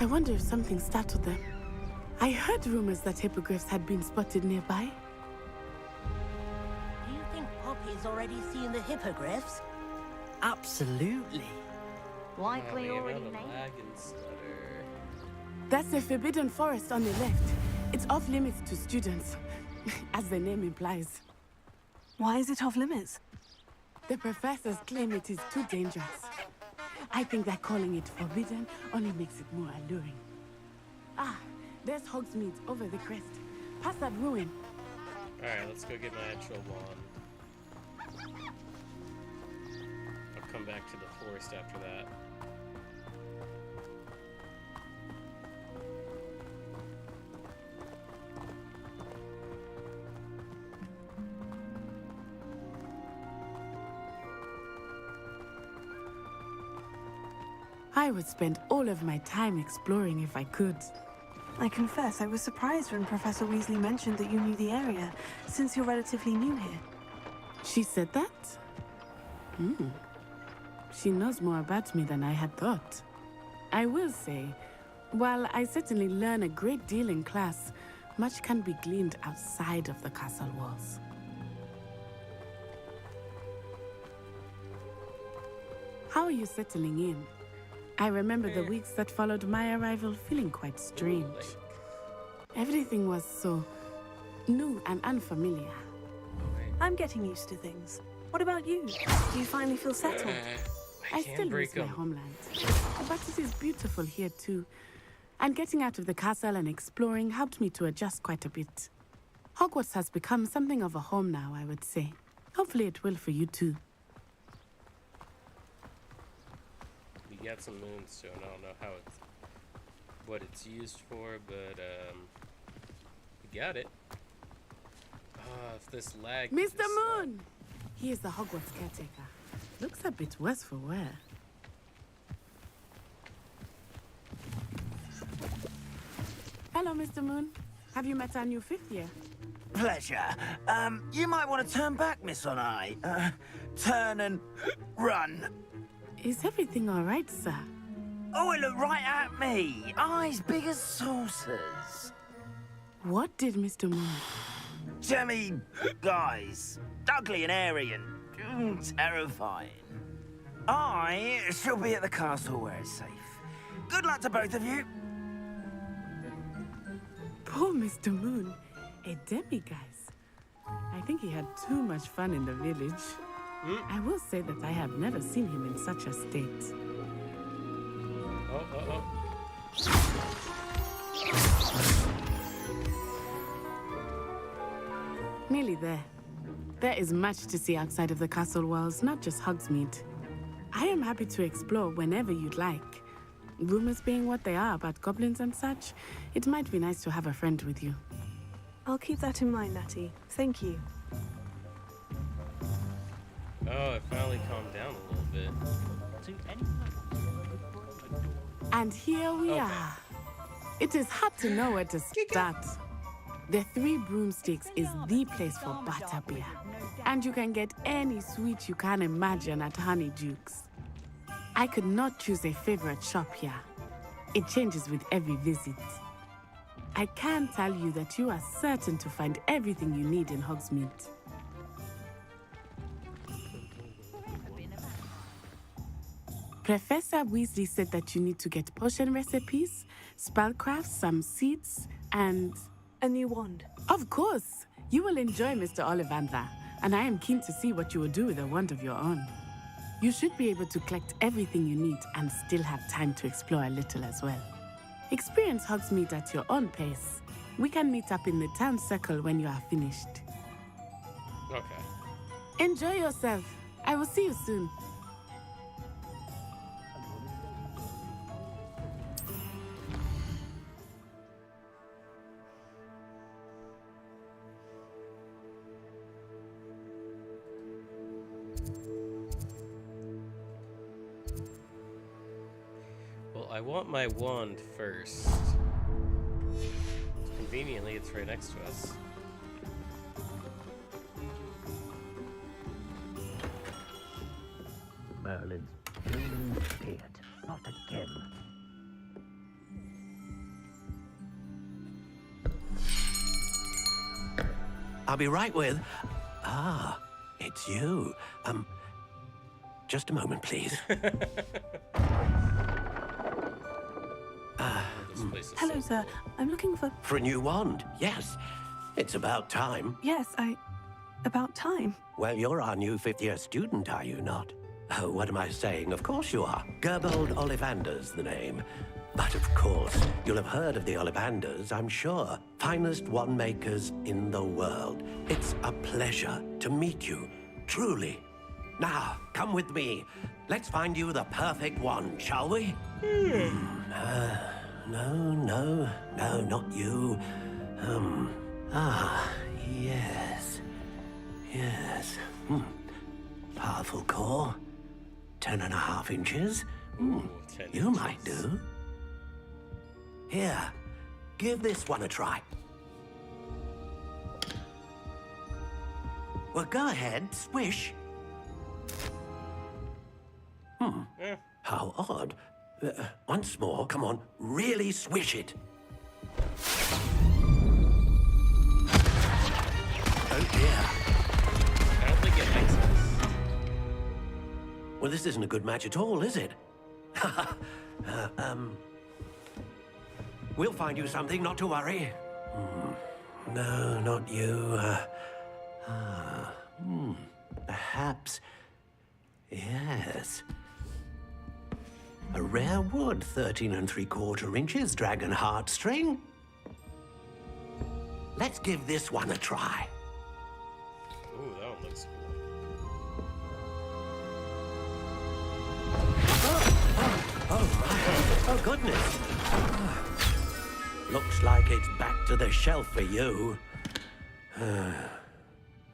I wonder if something startled them. I heard rumors that hippogriffs had been spotted nearby. Do you think Poppy's already seen the hippogriffs? Absolutely. Likely the already amount of named. lag and stutter. That's the Forbidden Forest on the left. It's off limits to students, as the name implies. Why is it off limits? The professors claim it is too dangerous. I think that calling it forbidden only makes it more alluring. Ah, there's Hogsmeade over the crest. Past that ruin. Alright, let's go get my actual wand. I'll come back to the forest after that. I would spend all of my time exploring if I could. I confess I was surprised when Professor Weasley mentioned that you knew the area, since you're relatively new here. She said that? She knows more about me than I had thought. I will say, while I certainly learn a great deal in class, much can be gleaned outside of the castle walls. How are you settling in? I remember the weeks that followed my arrival feeling quite strange. Everything was so new and unfamiliar. I'm getting used to things. What about you? Do you finally feel settled? I still miss my homeland, but it is beautiful here too. And getting out of the castle and exploring helped me to adjust quite a bit. Hogwarts has become something of a home now, I would say. Hopefully it will for you too. We got some moonstone. I don't know what it's used for, but we got it. If this lag. Mr. Moon! He is the Hogwarts caretaker. Looks a bit worse for wear. Hello, Mr. Moon. Have you met our new fifth year? Pleasure. You might want to turn back, Miss Onai. Turn and run. Is everything all right, sir? Oh, it looked right at me. Eyes big as saucers. What did Mr. Moon? Jemmy, guys. Ugly and airy and terrifying. I shall be at the castle where it's safe. Good luck to both of you. Poor Mr. Moon. A demiguise. I think he had too much fun in the village. I will say that I have never seen him in such a state. Nearly there. There is much to see outside of the castle walls, not just Hogsmeade. I am happy to explore whenever you'd like. Rumors being what they are about goblins and such, it might be nice to have a friend with you. I'll keep that in mind, Natty. Thank you. Oh, it finally calmed down a little bit. And here we are. It is hard to know where to start. The Three Broomsticks is the place for butterbeer. And you can get any sweet you can imagine at Honeydukes. I could not choose a favorite shop here. It changes with every visit. I can tell you that you are certain to find everything you need in Hogsmeade. Professor Weasley said that you need to get potion recipes, spellcrafts, some seeds, and... a new wand. Of course! You will enjoy Mr. Ollivander, and I am keen to see what you will do with a wand of your own. You should be able to collect everything you need and still have time to explore a little as well. Experience Hogsmeade at your own pace. We can meet up in the town circle when you are finished. Okay. Enjoy yourself. I will see you soon. Well, I want my wand first. Conveniently, it's right next to us. Merlin's beard. Not again. I'll be right with... Ah, it's you. just a moment, please. Hello, sir. I'm looking for... For a new wand, yes. It's about time. Yes, about time. Well, you're our new fifth-year student, are you not? Oh, what am I saying? Of course you are. Gerbold Ollivander's the name. But of course, you'll have heard of the Ollivanders, I'm sure. Finest wand makers in the world. It's a pleasure to meet you, truly. Now, come with me. Let's find you the perfect wand, shall we? No, not you. Yes. Powerful core. 10.5 inches. You might do. Here, give this one a try. Well, go ahead, swish. How odd. Once more, come on, really swish it. Oh dear. I don't think it makes sense. Well, this isn't a good match at all, is it? We'll find you something, not to worry. No, not you. Perhaps. Yes. A rare wood, 13 3/4 inches, dragon heartstring. Let's give this one a try. Ooh, that one looks cool. Oh, goodness. Looks like it's back to the shelf for you.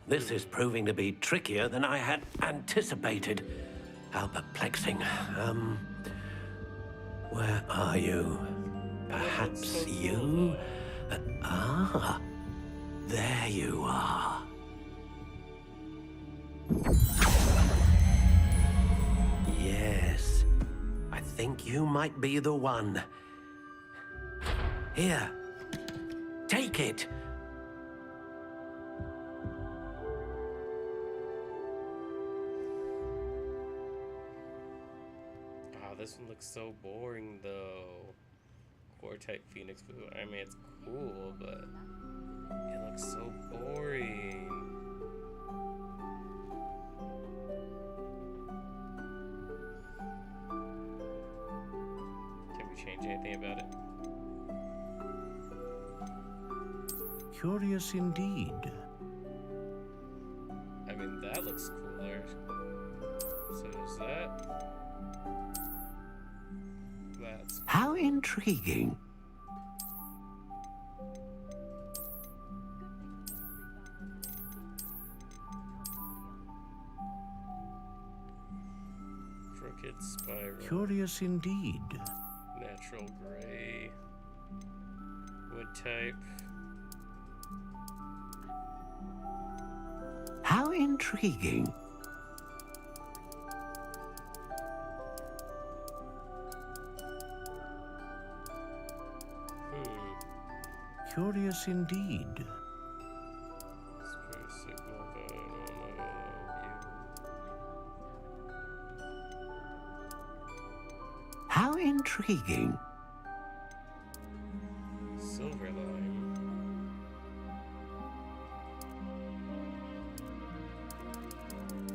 This is proving to be trickier than I had anticipated. How perplexing. Where are you? Perhaps you? There you are. Yes, I think you might be the one. Here, take it. This one looks so boring, though. Core type Phoenix food. I mean, it's cool, but it looks so boring. Can we change anything about it? Curious indeed. I mean, that looks cooler. So is that? How intriguing. Crooked spiral. Curious indeed. Natural gray. Wood type. How intriguing. Curious indeed. How intriguing. Silver lime.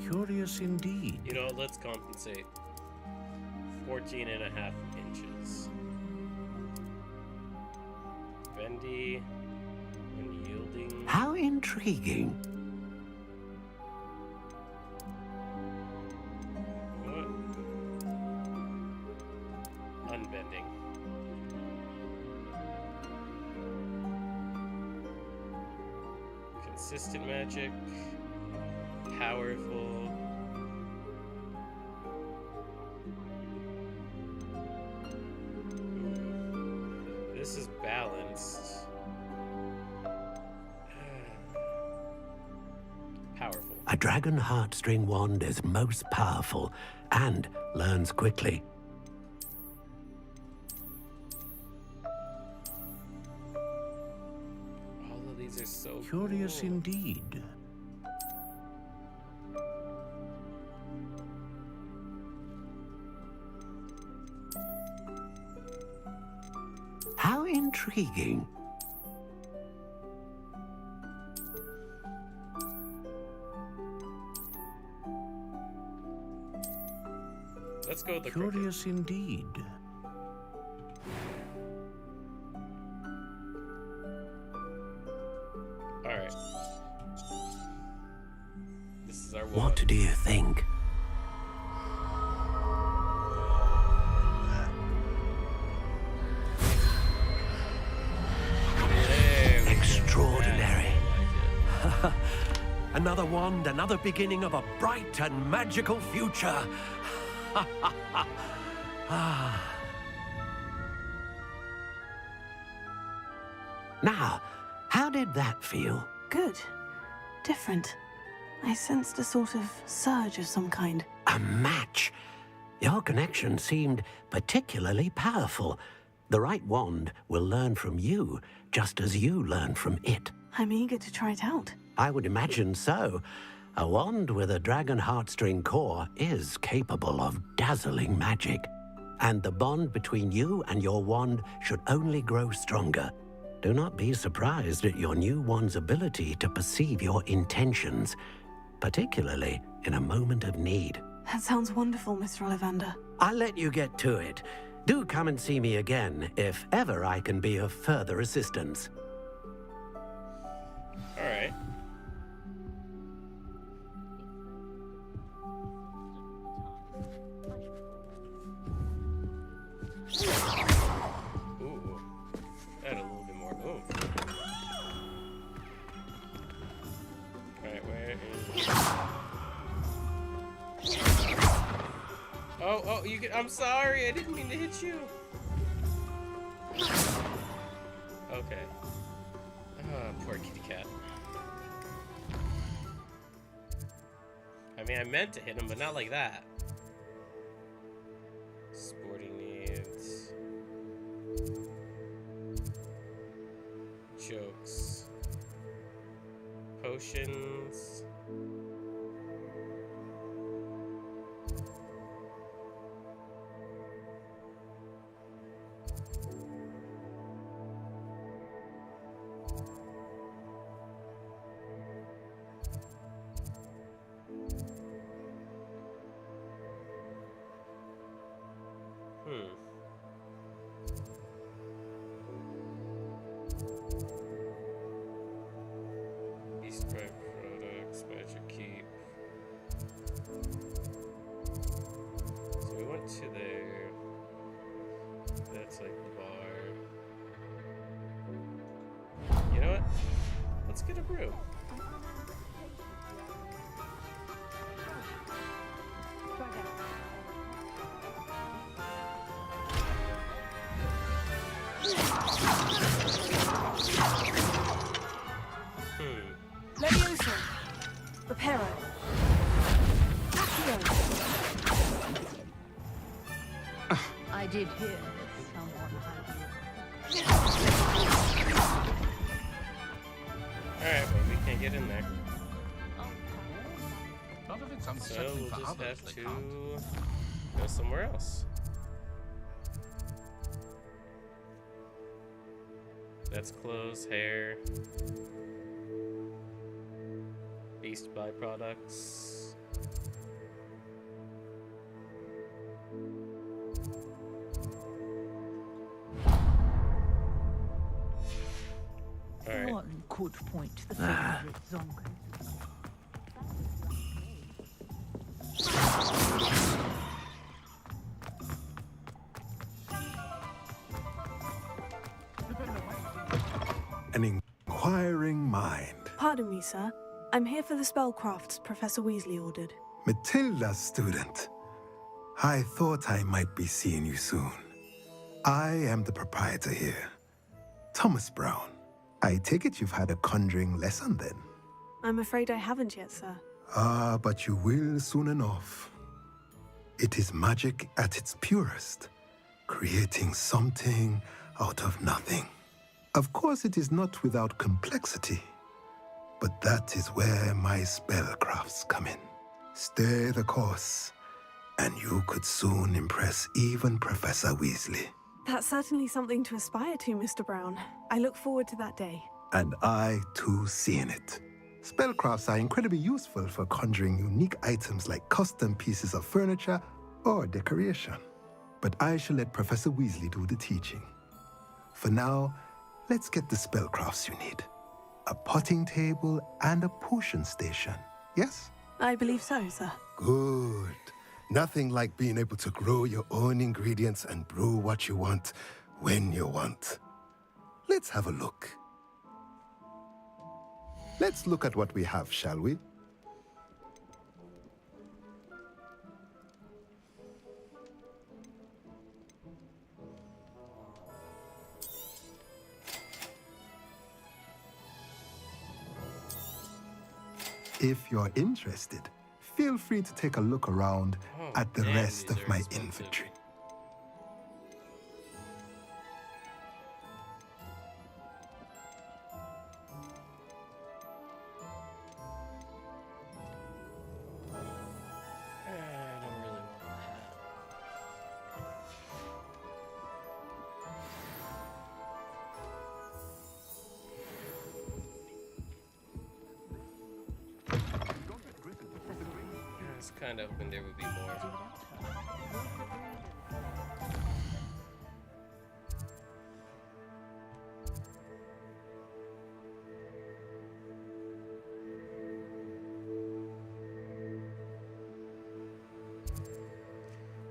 Curious indeed. You know, let's compensate. 14.5 inches. Bendy, unyielding. How intriguing. What? Unbending. Consistent magic. Powerful. This is balanced. Powerful. A dragon heartstring wand is most powerful and learns quickly. All of these are so Curious cool. indeed. Intriguing. Let's go with the crooked. Curious indeed. Alright. This is our What do you think? Extraordinary. Another wand, another beginning of a bright and magical future. Now, how did that feel? Good. Different. I sensed a sort of surge of some kind. A match. Your connection seemed particularly powerful. The right wand will learn from you, just as you learn from it. I'm eager to try it out. I would imagine so. A wand with a dragon heartstring core is capable of dazzling magic. And the bond between you and your wand should only grow stronger. Do not be surprised at your new wand's ability to perceive your intentions, particularly in a moment of need. That sounds wonderful, Mr. Ollivander. I'll let you get to it. Do come and see me again if ever I can be of further assistance. All right. Ooh, add a little bit more oomph. All right, where is? Oh, you can. I'm sorry, I didn't mean to hit you. Okay. Poor kitty cat. I mean, I meant to hit him, but not like that. Sporting needs. Jokes. Potions. Beast by products, magic keep. So we went to there. That's like the bar. You know what? Let's get a brew. Levioso. Reparo. Accio. I did hear that someone had Alright, well, we can't get in there. None of it's So unsettling we'll for just others, have they to can't. go somewhere else. That's clothes, hair, beast byproducts. All right. One could point to the favorite zombie. An inquiring mind. Pardon me, sir. I'm here for the spellcrafts Professor Weasley ordered. Matilda's student. I thought I might be seeing you soon. I am the proprietor here, Thomas Brown. I take it you've had a conjuring lesson then? I'm afraid I haven't yet, sir. Ah, but you will soon enough. It is magic at its purest, creating something out of nothing. Of course, it is not without complexity, but that is where my spellcrafts come in. Stay the course, and you could soon impress even Professor Weasley. That's certainly something to aspire to, Mr. Brown. I look forward to that day. And I, too, seeing it. Spellcrafts are incredibly useful for conjuring unique items like custom pieces of furniture or decoration. But I shall let Professor Weasley do the teaching. For now, let's get the spellcrafts you need. A potting table and a potion station, yes? I believe so, sir. Good. Nothing like being able to grow your own ingredients and brew what you want when you want. Let's have a look. Let's look at what we have, shall we? If you're interested, feel free to take a look around at the rest of my inventory. Kind of hoping there would be more.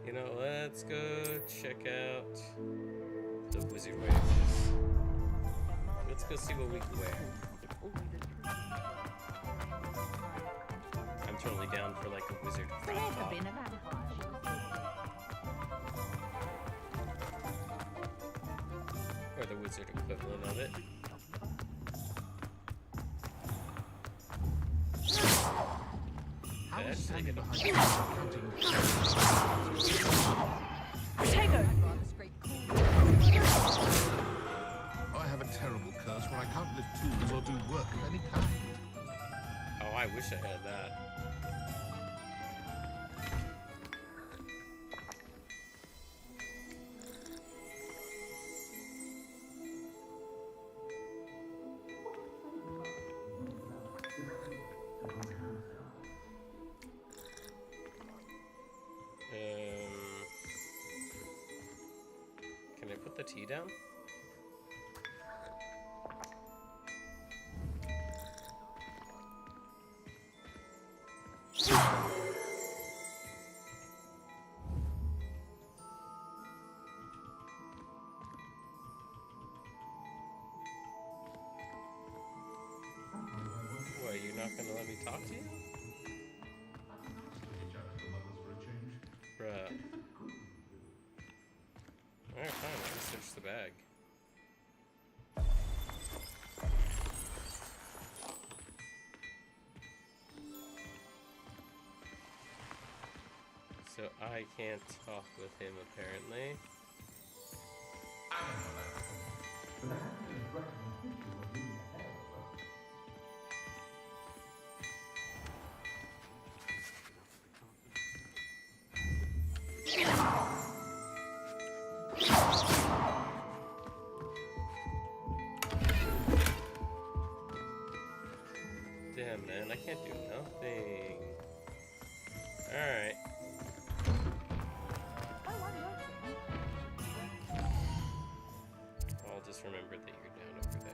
You know, let's go check out the wizard wares. Let's go see what we can wear. I'm totally down for like a wizard crop top. Or the wizard equivalent of it. That's like I have a terrible curse where I can't lift tools or do work of any kind. Oh, I wish I had that. Can I put the tea down? What, you're not gonna let me talk to you? Bruh. Alright, fine, let me search the bag. So I can't talk with him, apparently. Damn, man, I can't do nothing. Alright. I'll just remember that you're down over there.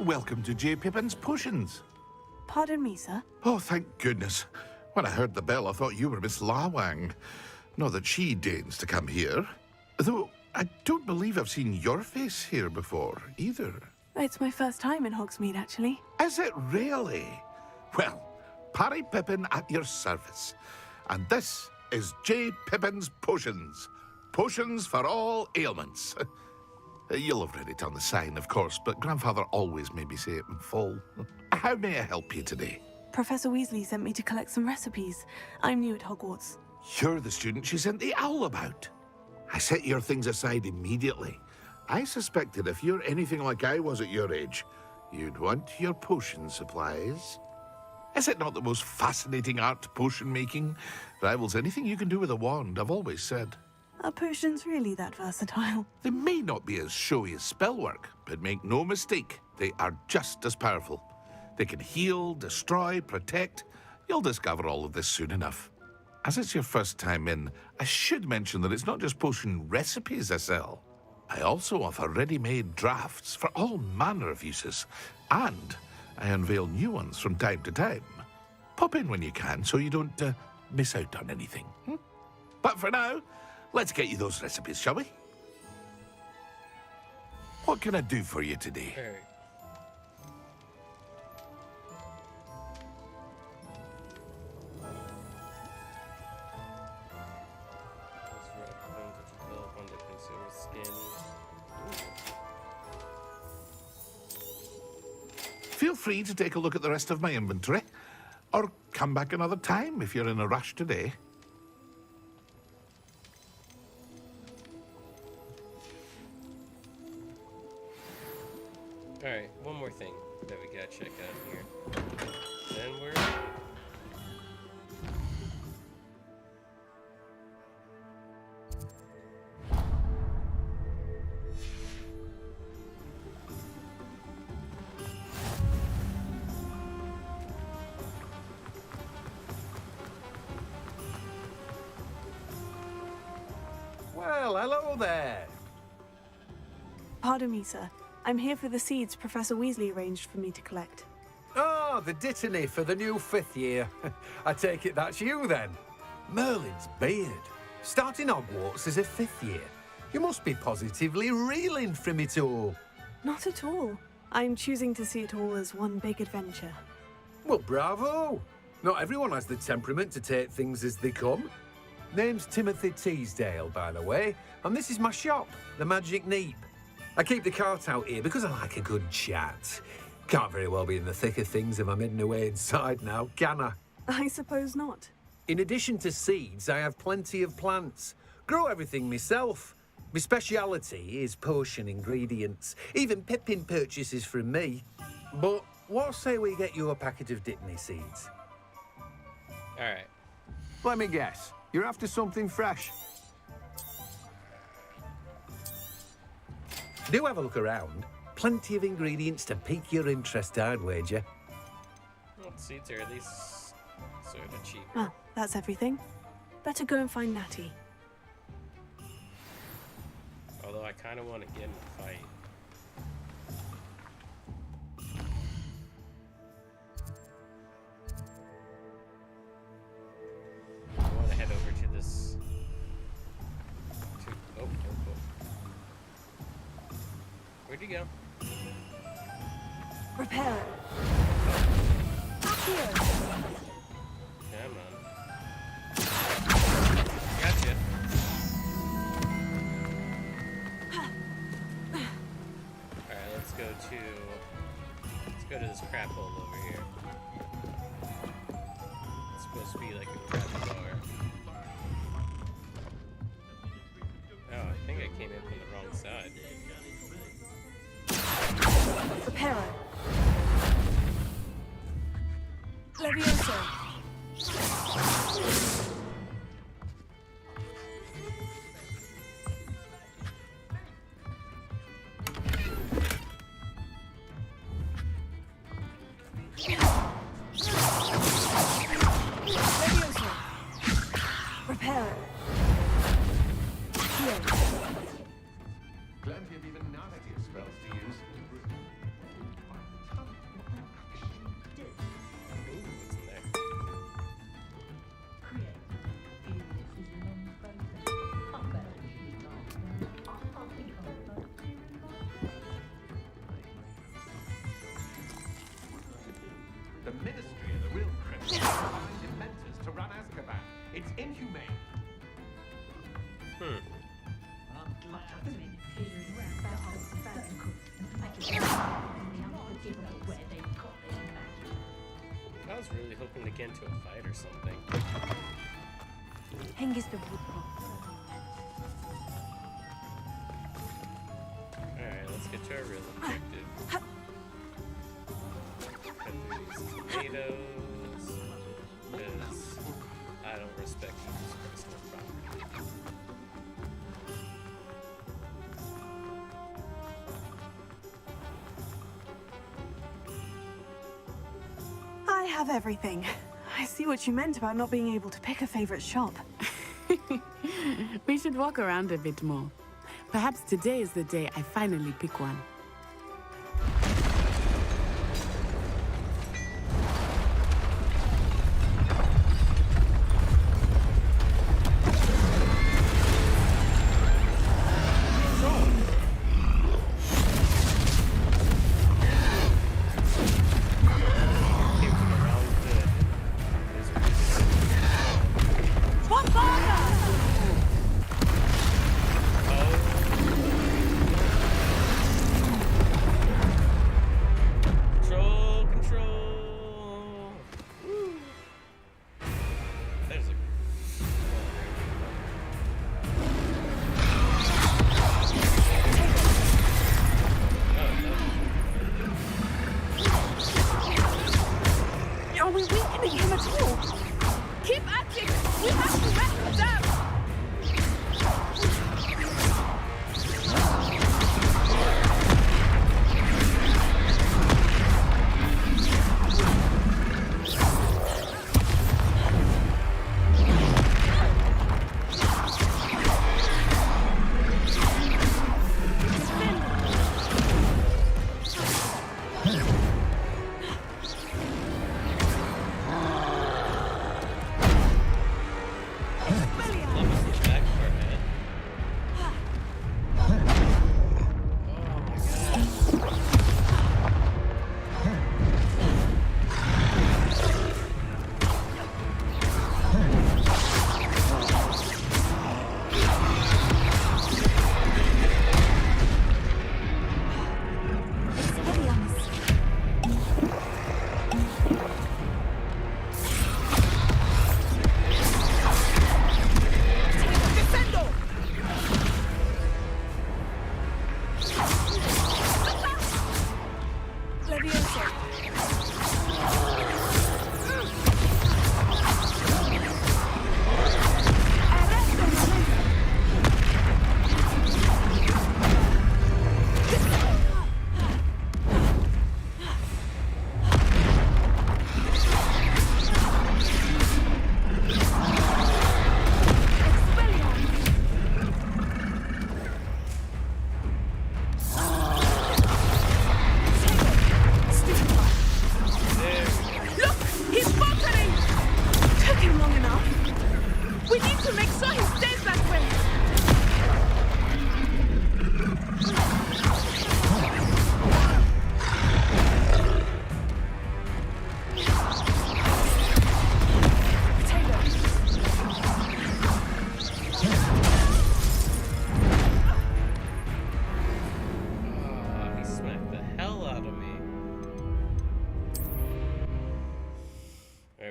Welcome to J. Pippin's Potions. Pardon me, sir. Oh, thank goodness. When I heard the bell, I thought you were Miss Lawang. Not that she deigns to come here. Though, I don't believe I've seen your face here before, either. It's my first time in Hogsmeade, actually. Is it really? Well, Parry Pippin at your service. And this is J. Pippin's Potions. Potions for all ailments. You'll have read it on the sign, of course, but Grandfather always made me say it in full. How may I help you today? Professor Weasley sent me to collect some recipes. I'm new at Hogwarts. You're the student she sent the owl about. I set your things aside immediately. I suspected if you're anything like I was at your age, you'd want your potion supplies. Is it not the most fascinating art, potion making? Rivals anything you can do with a wand, I've always said. Are potions really that versatile? They may not be as showy as spellwork, but make no mistake, they are just as powerful. They can heal, destroy, protect. You'll discover all of this soon enough. As it's your first time in, I should mention that it's not just potion recipes I sell. I also offer ready-made drafts for all manner of uses, and I unveil new ones from time to time. Pop in when you can so you don't miss out on anything. But for now, let's get you those recipes, shall we? What can I do for you today? Feel free to take a look at the rest of my inventory, or come back another time if you're in a rush today. Alright, one more thing that we gotta check out here. Then we're... Well, hello there. Pardon me, sir. I'm here for the seeds Professor Weasley arranged for me to collect. Oh, the dittany for the new 5th year. I take it that's you, then. Merlin's beard. Starting Hogwarts as a 5th year. You must be positively reeling from it all. Not at all. I'm choosing to see it all as one big adventure. Well, bravo. Not everyone has the temperament to take things as they come. Name's Timothy Teasdale, by the way, and this is my shop, the Magic Neep. I keep the cart out here because I like a good chat. Can't very well be in the thick of things if I'm hidden away inside now, can I? I suppose not. In addition to seeds, I have plenty of plants. Grow everything myself. My speciality is potion ingredients. Even Pippin purchases from me. But what say we get you a packet of Dittany seeds? Alright. Let me guess. You're after something fresh. Do have a look around. Plenty of ingredients to pique your interest, I'd wager. Well, seeds are at least sort of cheap. Well, that's everything. Better go and find Natty. Although I kind of want to get in a fight. I want to head over to this... Oh. Where'd you go? Repair. Come on. Gotcha. Alright, let's go to this crap hole over here. It's supposed to be like a crap bar. Oh, I think I came in from the wrong side. Reparo. Levioso. Levioso. Reparo. Here. Plenty of even nastier spells to use. The Ministry of the Real Crypt allowing dementors to run Azkaban. It's inhumane. I'm I was really hoping to get into a fight or something. Alright, let's get to our real objective. Cut through these tomatoes, because I don't respect people's personal property. I have everything. I see what you meant about not being able to pick a favorite shop. We should walk around a bit more. Perhaps today is the day I finally pick one. Are we weakening him at all? Keep at it! We have to wrap him down!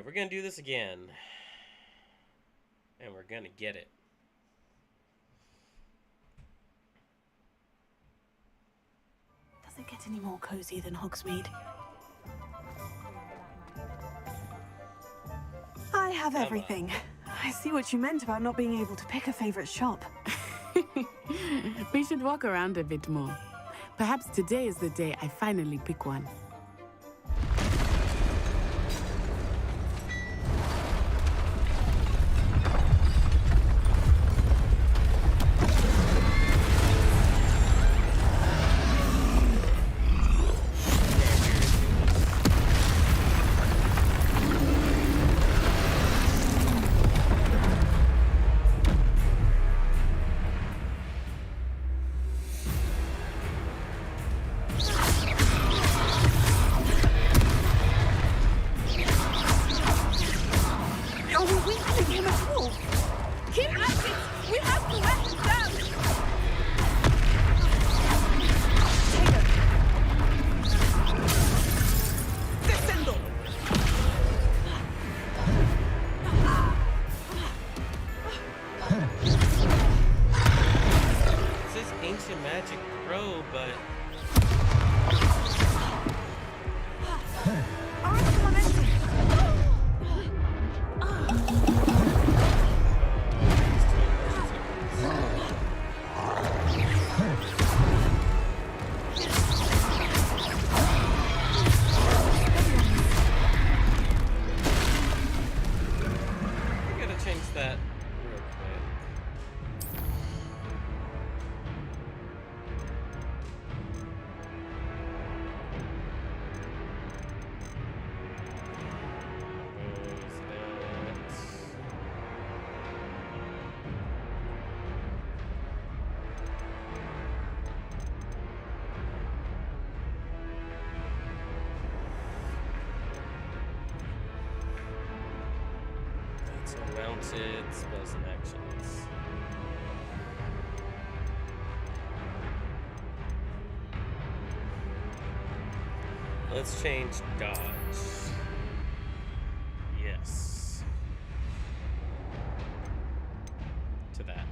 We're gonna do this again. And we're gonna get it. Does it get any more cozy than Hogsmeade? I have everything. I see what you meant about not being able to pick a favorite shop. We should walk around a bit more. Perhaps today is the day I finally pick one. throw, but we gotta change that real quick. So mounted spells and actions. Let's change dodge. Yes. To that.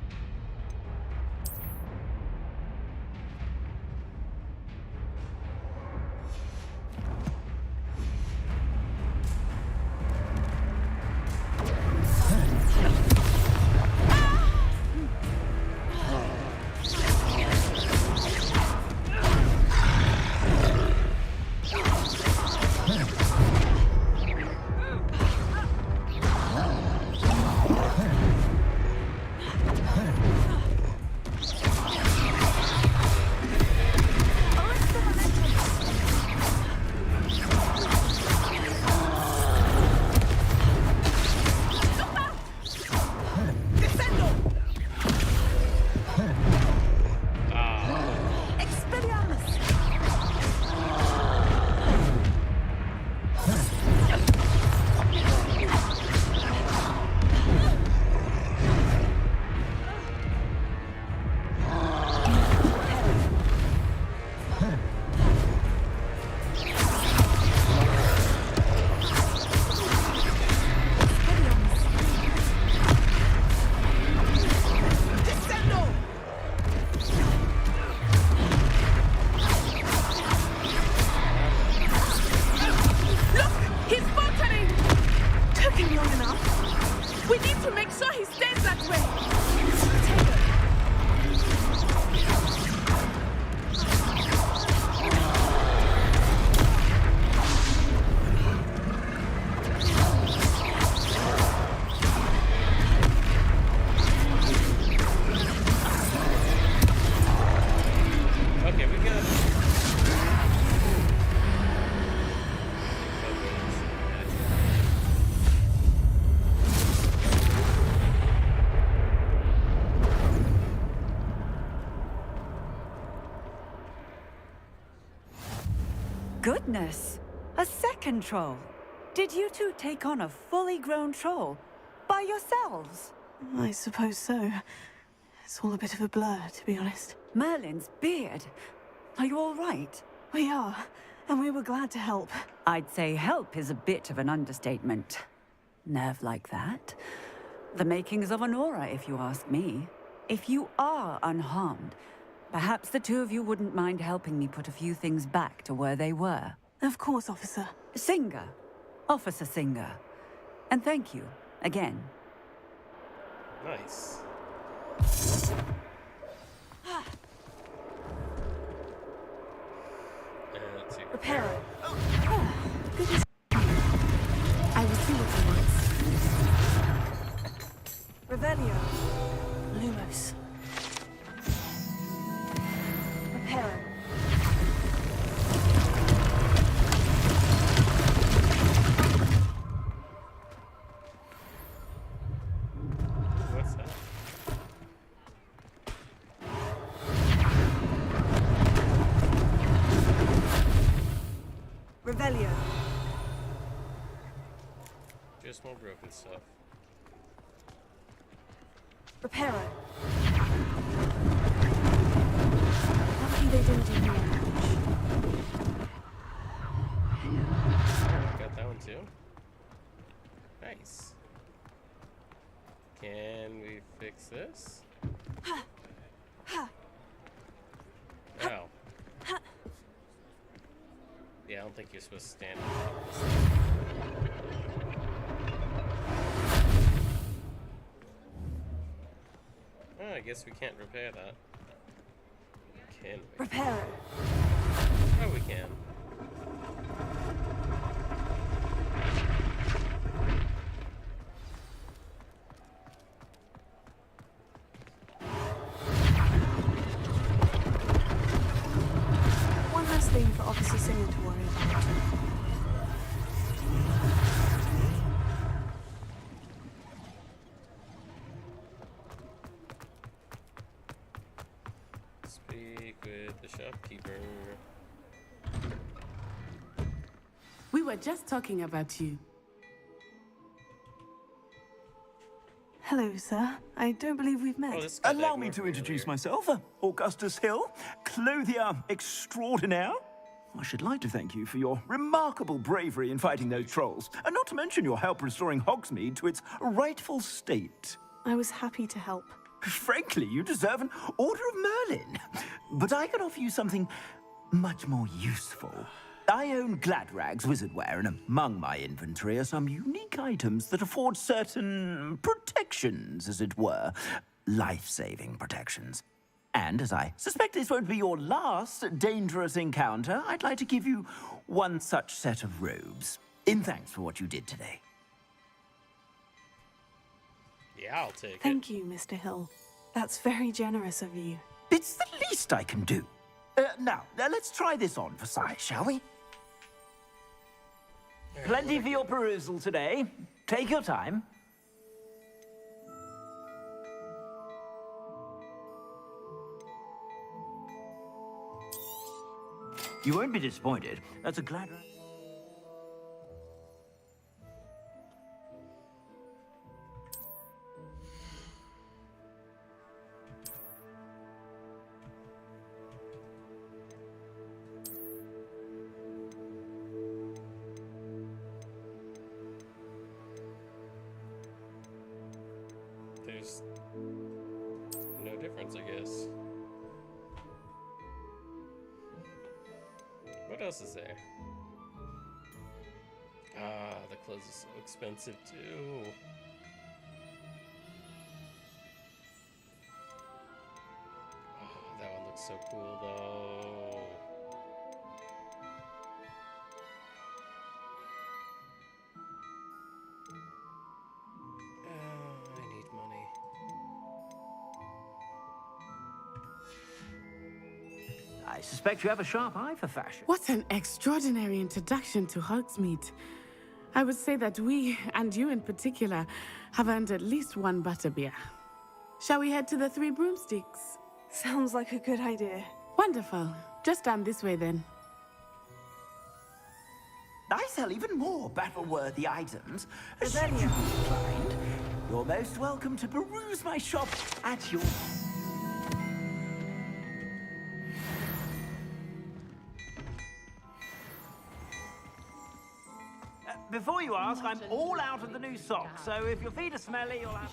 Goodness! A second troll! Did you two take on a fully grown troll? By yourselves? I suppose so. It's all a bit of a blur, to be honest. Merlin's beard. Are you all right? We are, and we were glad to help. I'd say help is a bit of an understatement. Nerve like that. The makings of an aura, if you ask me. If you are unharmed, perhaps the two of you wouldn't mind helping me put a few things back to where they were. Of course, officer. Singer. Officer Singer. And thank you, again. Nice. Let's see. Reparo. Goodness. I will see what he wants. Revelio. Lumos. Reparo. What's that? Revelio. Just more broken stuff. Reparo. Lucky they didn't do damage. Got that one too. Nice. Can we fix this? Ow. don't think you're supposed to stand. Oh, I guess we can't repair that. Can we? Repair it. Oh, we can. One less thing for Officer Singer to worry about. Speak with the shopkeeper. We were just talking about you. Hello, sir. I don't believe we've met. Allow me to introduce myself, Augustus Hill, clothier extraordinaire. I should like to thank you for your remarkable bravery in fighting those trolls, and not to mention your help restoring Hogsmeade to its rightful state. I was happy to help. Frankly, you deserve an Order of Merlin. But I can offer you something much more useful. I own Gladrag's wizardware, and among my inventory are some unique items that afford certain protections, as it were. Life-saving protections. And as I suspect this won't be your last dangerous encounter, I'd like to give you one such set of robes, in thanks for what you did today. Yeah, I'll take it. Thank you, Mr. Hill. That's very generous of you. It's the least I can do. Now, let's try this on for size, shall we? Plenty for your perusal today. Take your time. You won't be disappointed. That's a glad... There's no difference, I guess. What else is there? Ah, the clothes are so expensive too. Oh, that one looks so cool though. I need money. I suspect you have a sharp eye for fashion. What an extraordinary introduction to Hogsmeade. I would say that we, and you in particular, have earned at least one butterbeer. Shall we head to the Three Broomsticks? Sounds like a good idea. Wonderful. Just down this way then. I sell even more battle-worthy items. Should you be inclined, you're most welcome to peruse my shop at your... Before you ask, I'm all out of the new socks, so if your feet are smelly, you'll have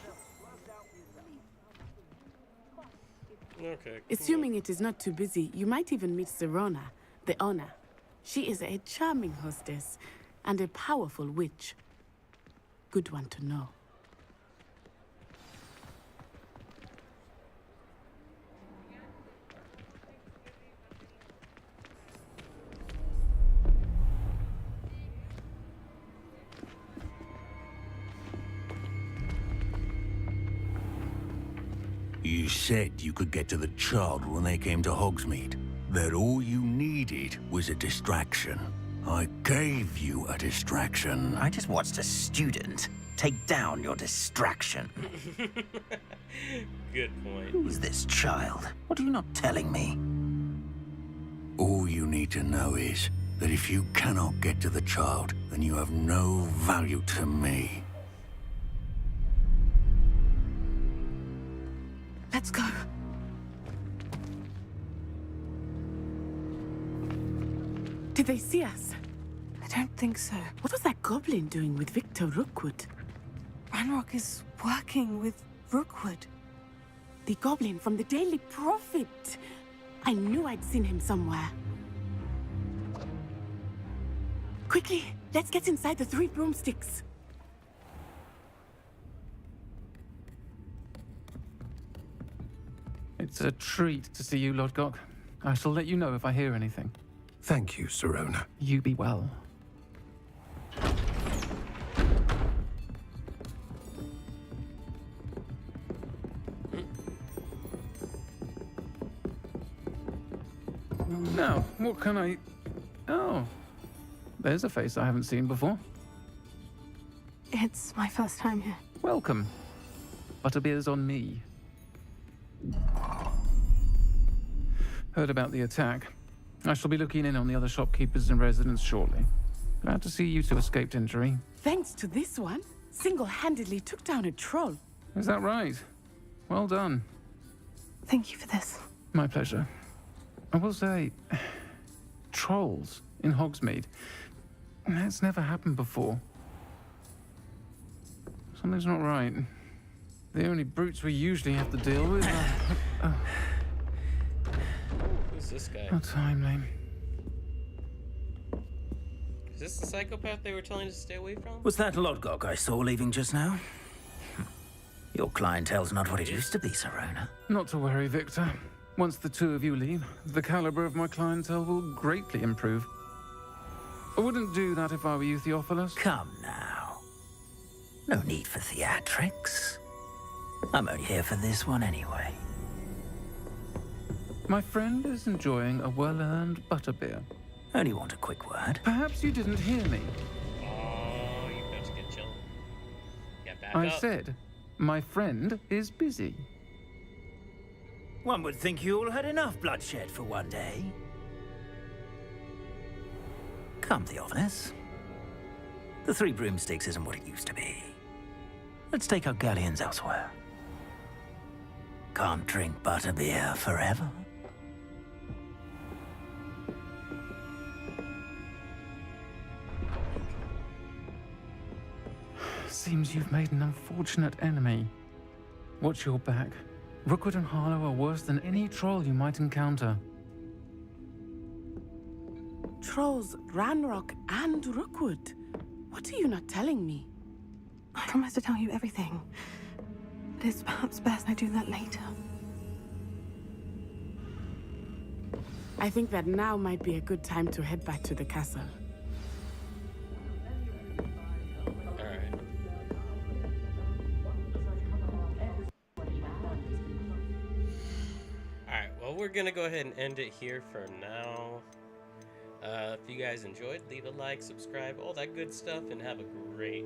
to... Okay. Assuming it is not too busy, you might even meet Serona, the owner. She is a charming hostess and a powerful witch. Good one to know. You said you could get to the child when they came to Hogsmeade. That all you needed was a distraction. I gave you a distraction. I just watched a student take down your distraction. Good point. Who's this child? What are you not telling me? All you need to know is that if you cannot get to the child, then you have no value to me. Let's go. Did they see us? I don't think so. What was that goblin doing with Victor Rookwood? Ranrock is working with Rookwood. The goblin from the Daily Prophet. I knew I'd seen him somewhere. Quickly, let's get inside the 3 broomsticks. It's a treat to see you, Lodgok. I shall let you know if I hear anything. Thank you, Serona. You be well. Now, what can I... Oh, there's a face I haven't seen before. It's my first time here. Welcome. Butterbeer's on me. Heard about the attack. I shall be looking in on the other shopkeepers and residents shortly. Glad to see you two escaped injury. Thanks to this one, single-handedly took down a troll. Is that right? Well done. Thank you for this. My pleasure. I will say, trolls in Hogsmeade. That's never happened before. Something's not right. The only brutes we usually have to deal with are... Who's this guy? How timely. Is this the psychopath they were telling us to stay away from? Was that Lodgok I saw leaving just now? Your clientele's not what it used to be, Serona. Not to worry, Victor. Once the two of you leave, the caliber of my clientele will greatly improve. I wouldn't do that if I were you, Theophilus. Come now. No need for theatrics. I'm only here for this one anyway. My friend is enjoying a well-earned butterbeer. Only want a quick word. Perhaps you didn't hear me. Oh, you about to get chilled. Yeah, back I up. said, my friend is busy. One would think you all had enough bloodshed for one day. Come, Theophilus. The 3 broomsticks isn't what it used to be. Let's take our galleons elsewhere. Can't drink butterbeer forever. Seems you've made an unfortunate enemy. Watch your back. Rookwood and Harlow are worse than any troll you might encounter. Trolls, Ranrock, and Rookwood. What are you not telling me? I promised to tell you everything. But it's perhaps best I do that later. I think that now might be a good time to head back to the castle. Alright. Alright, well, we're gonna go ahead and end it here for now. If you guys enjoyed, leave a like, subscribe, all that good stuff, and have a great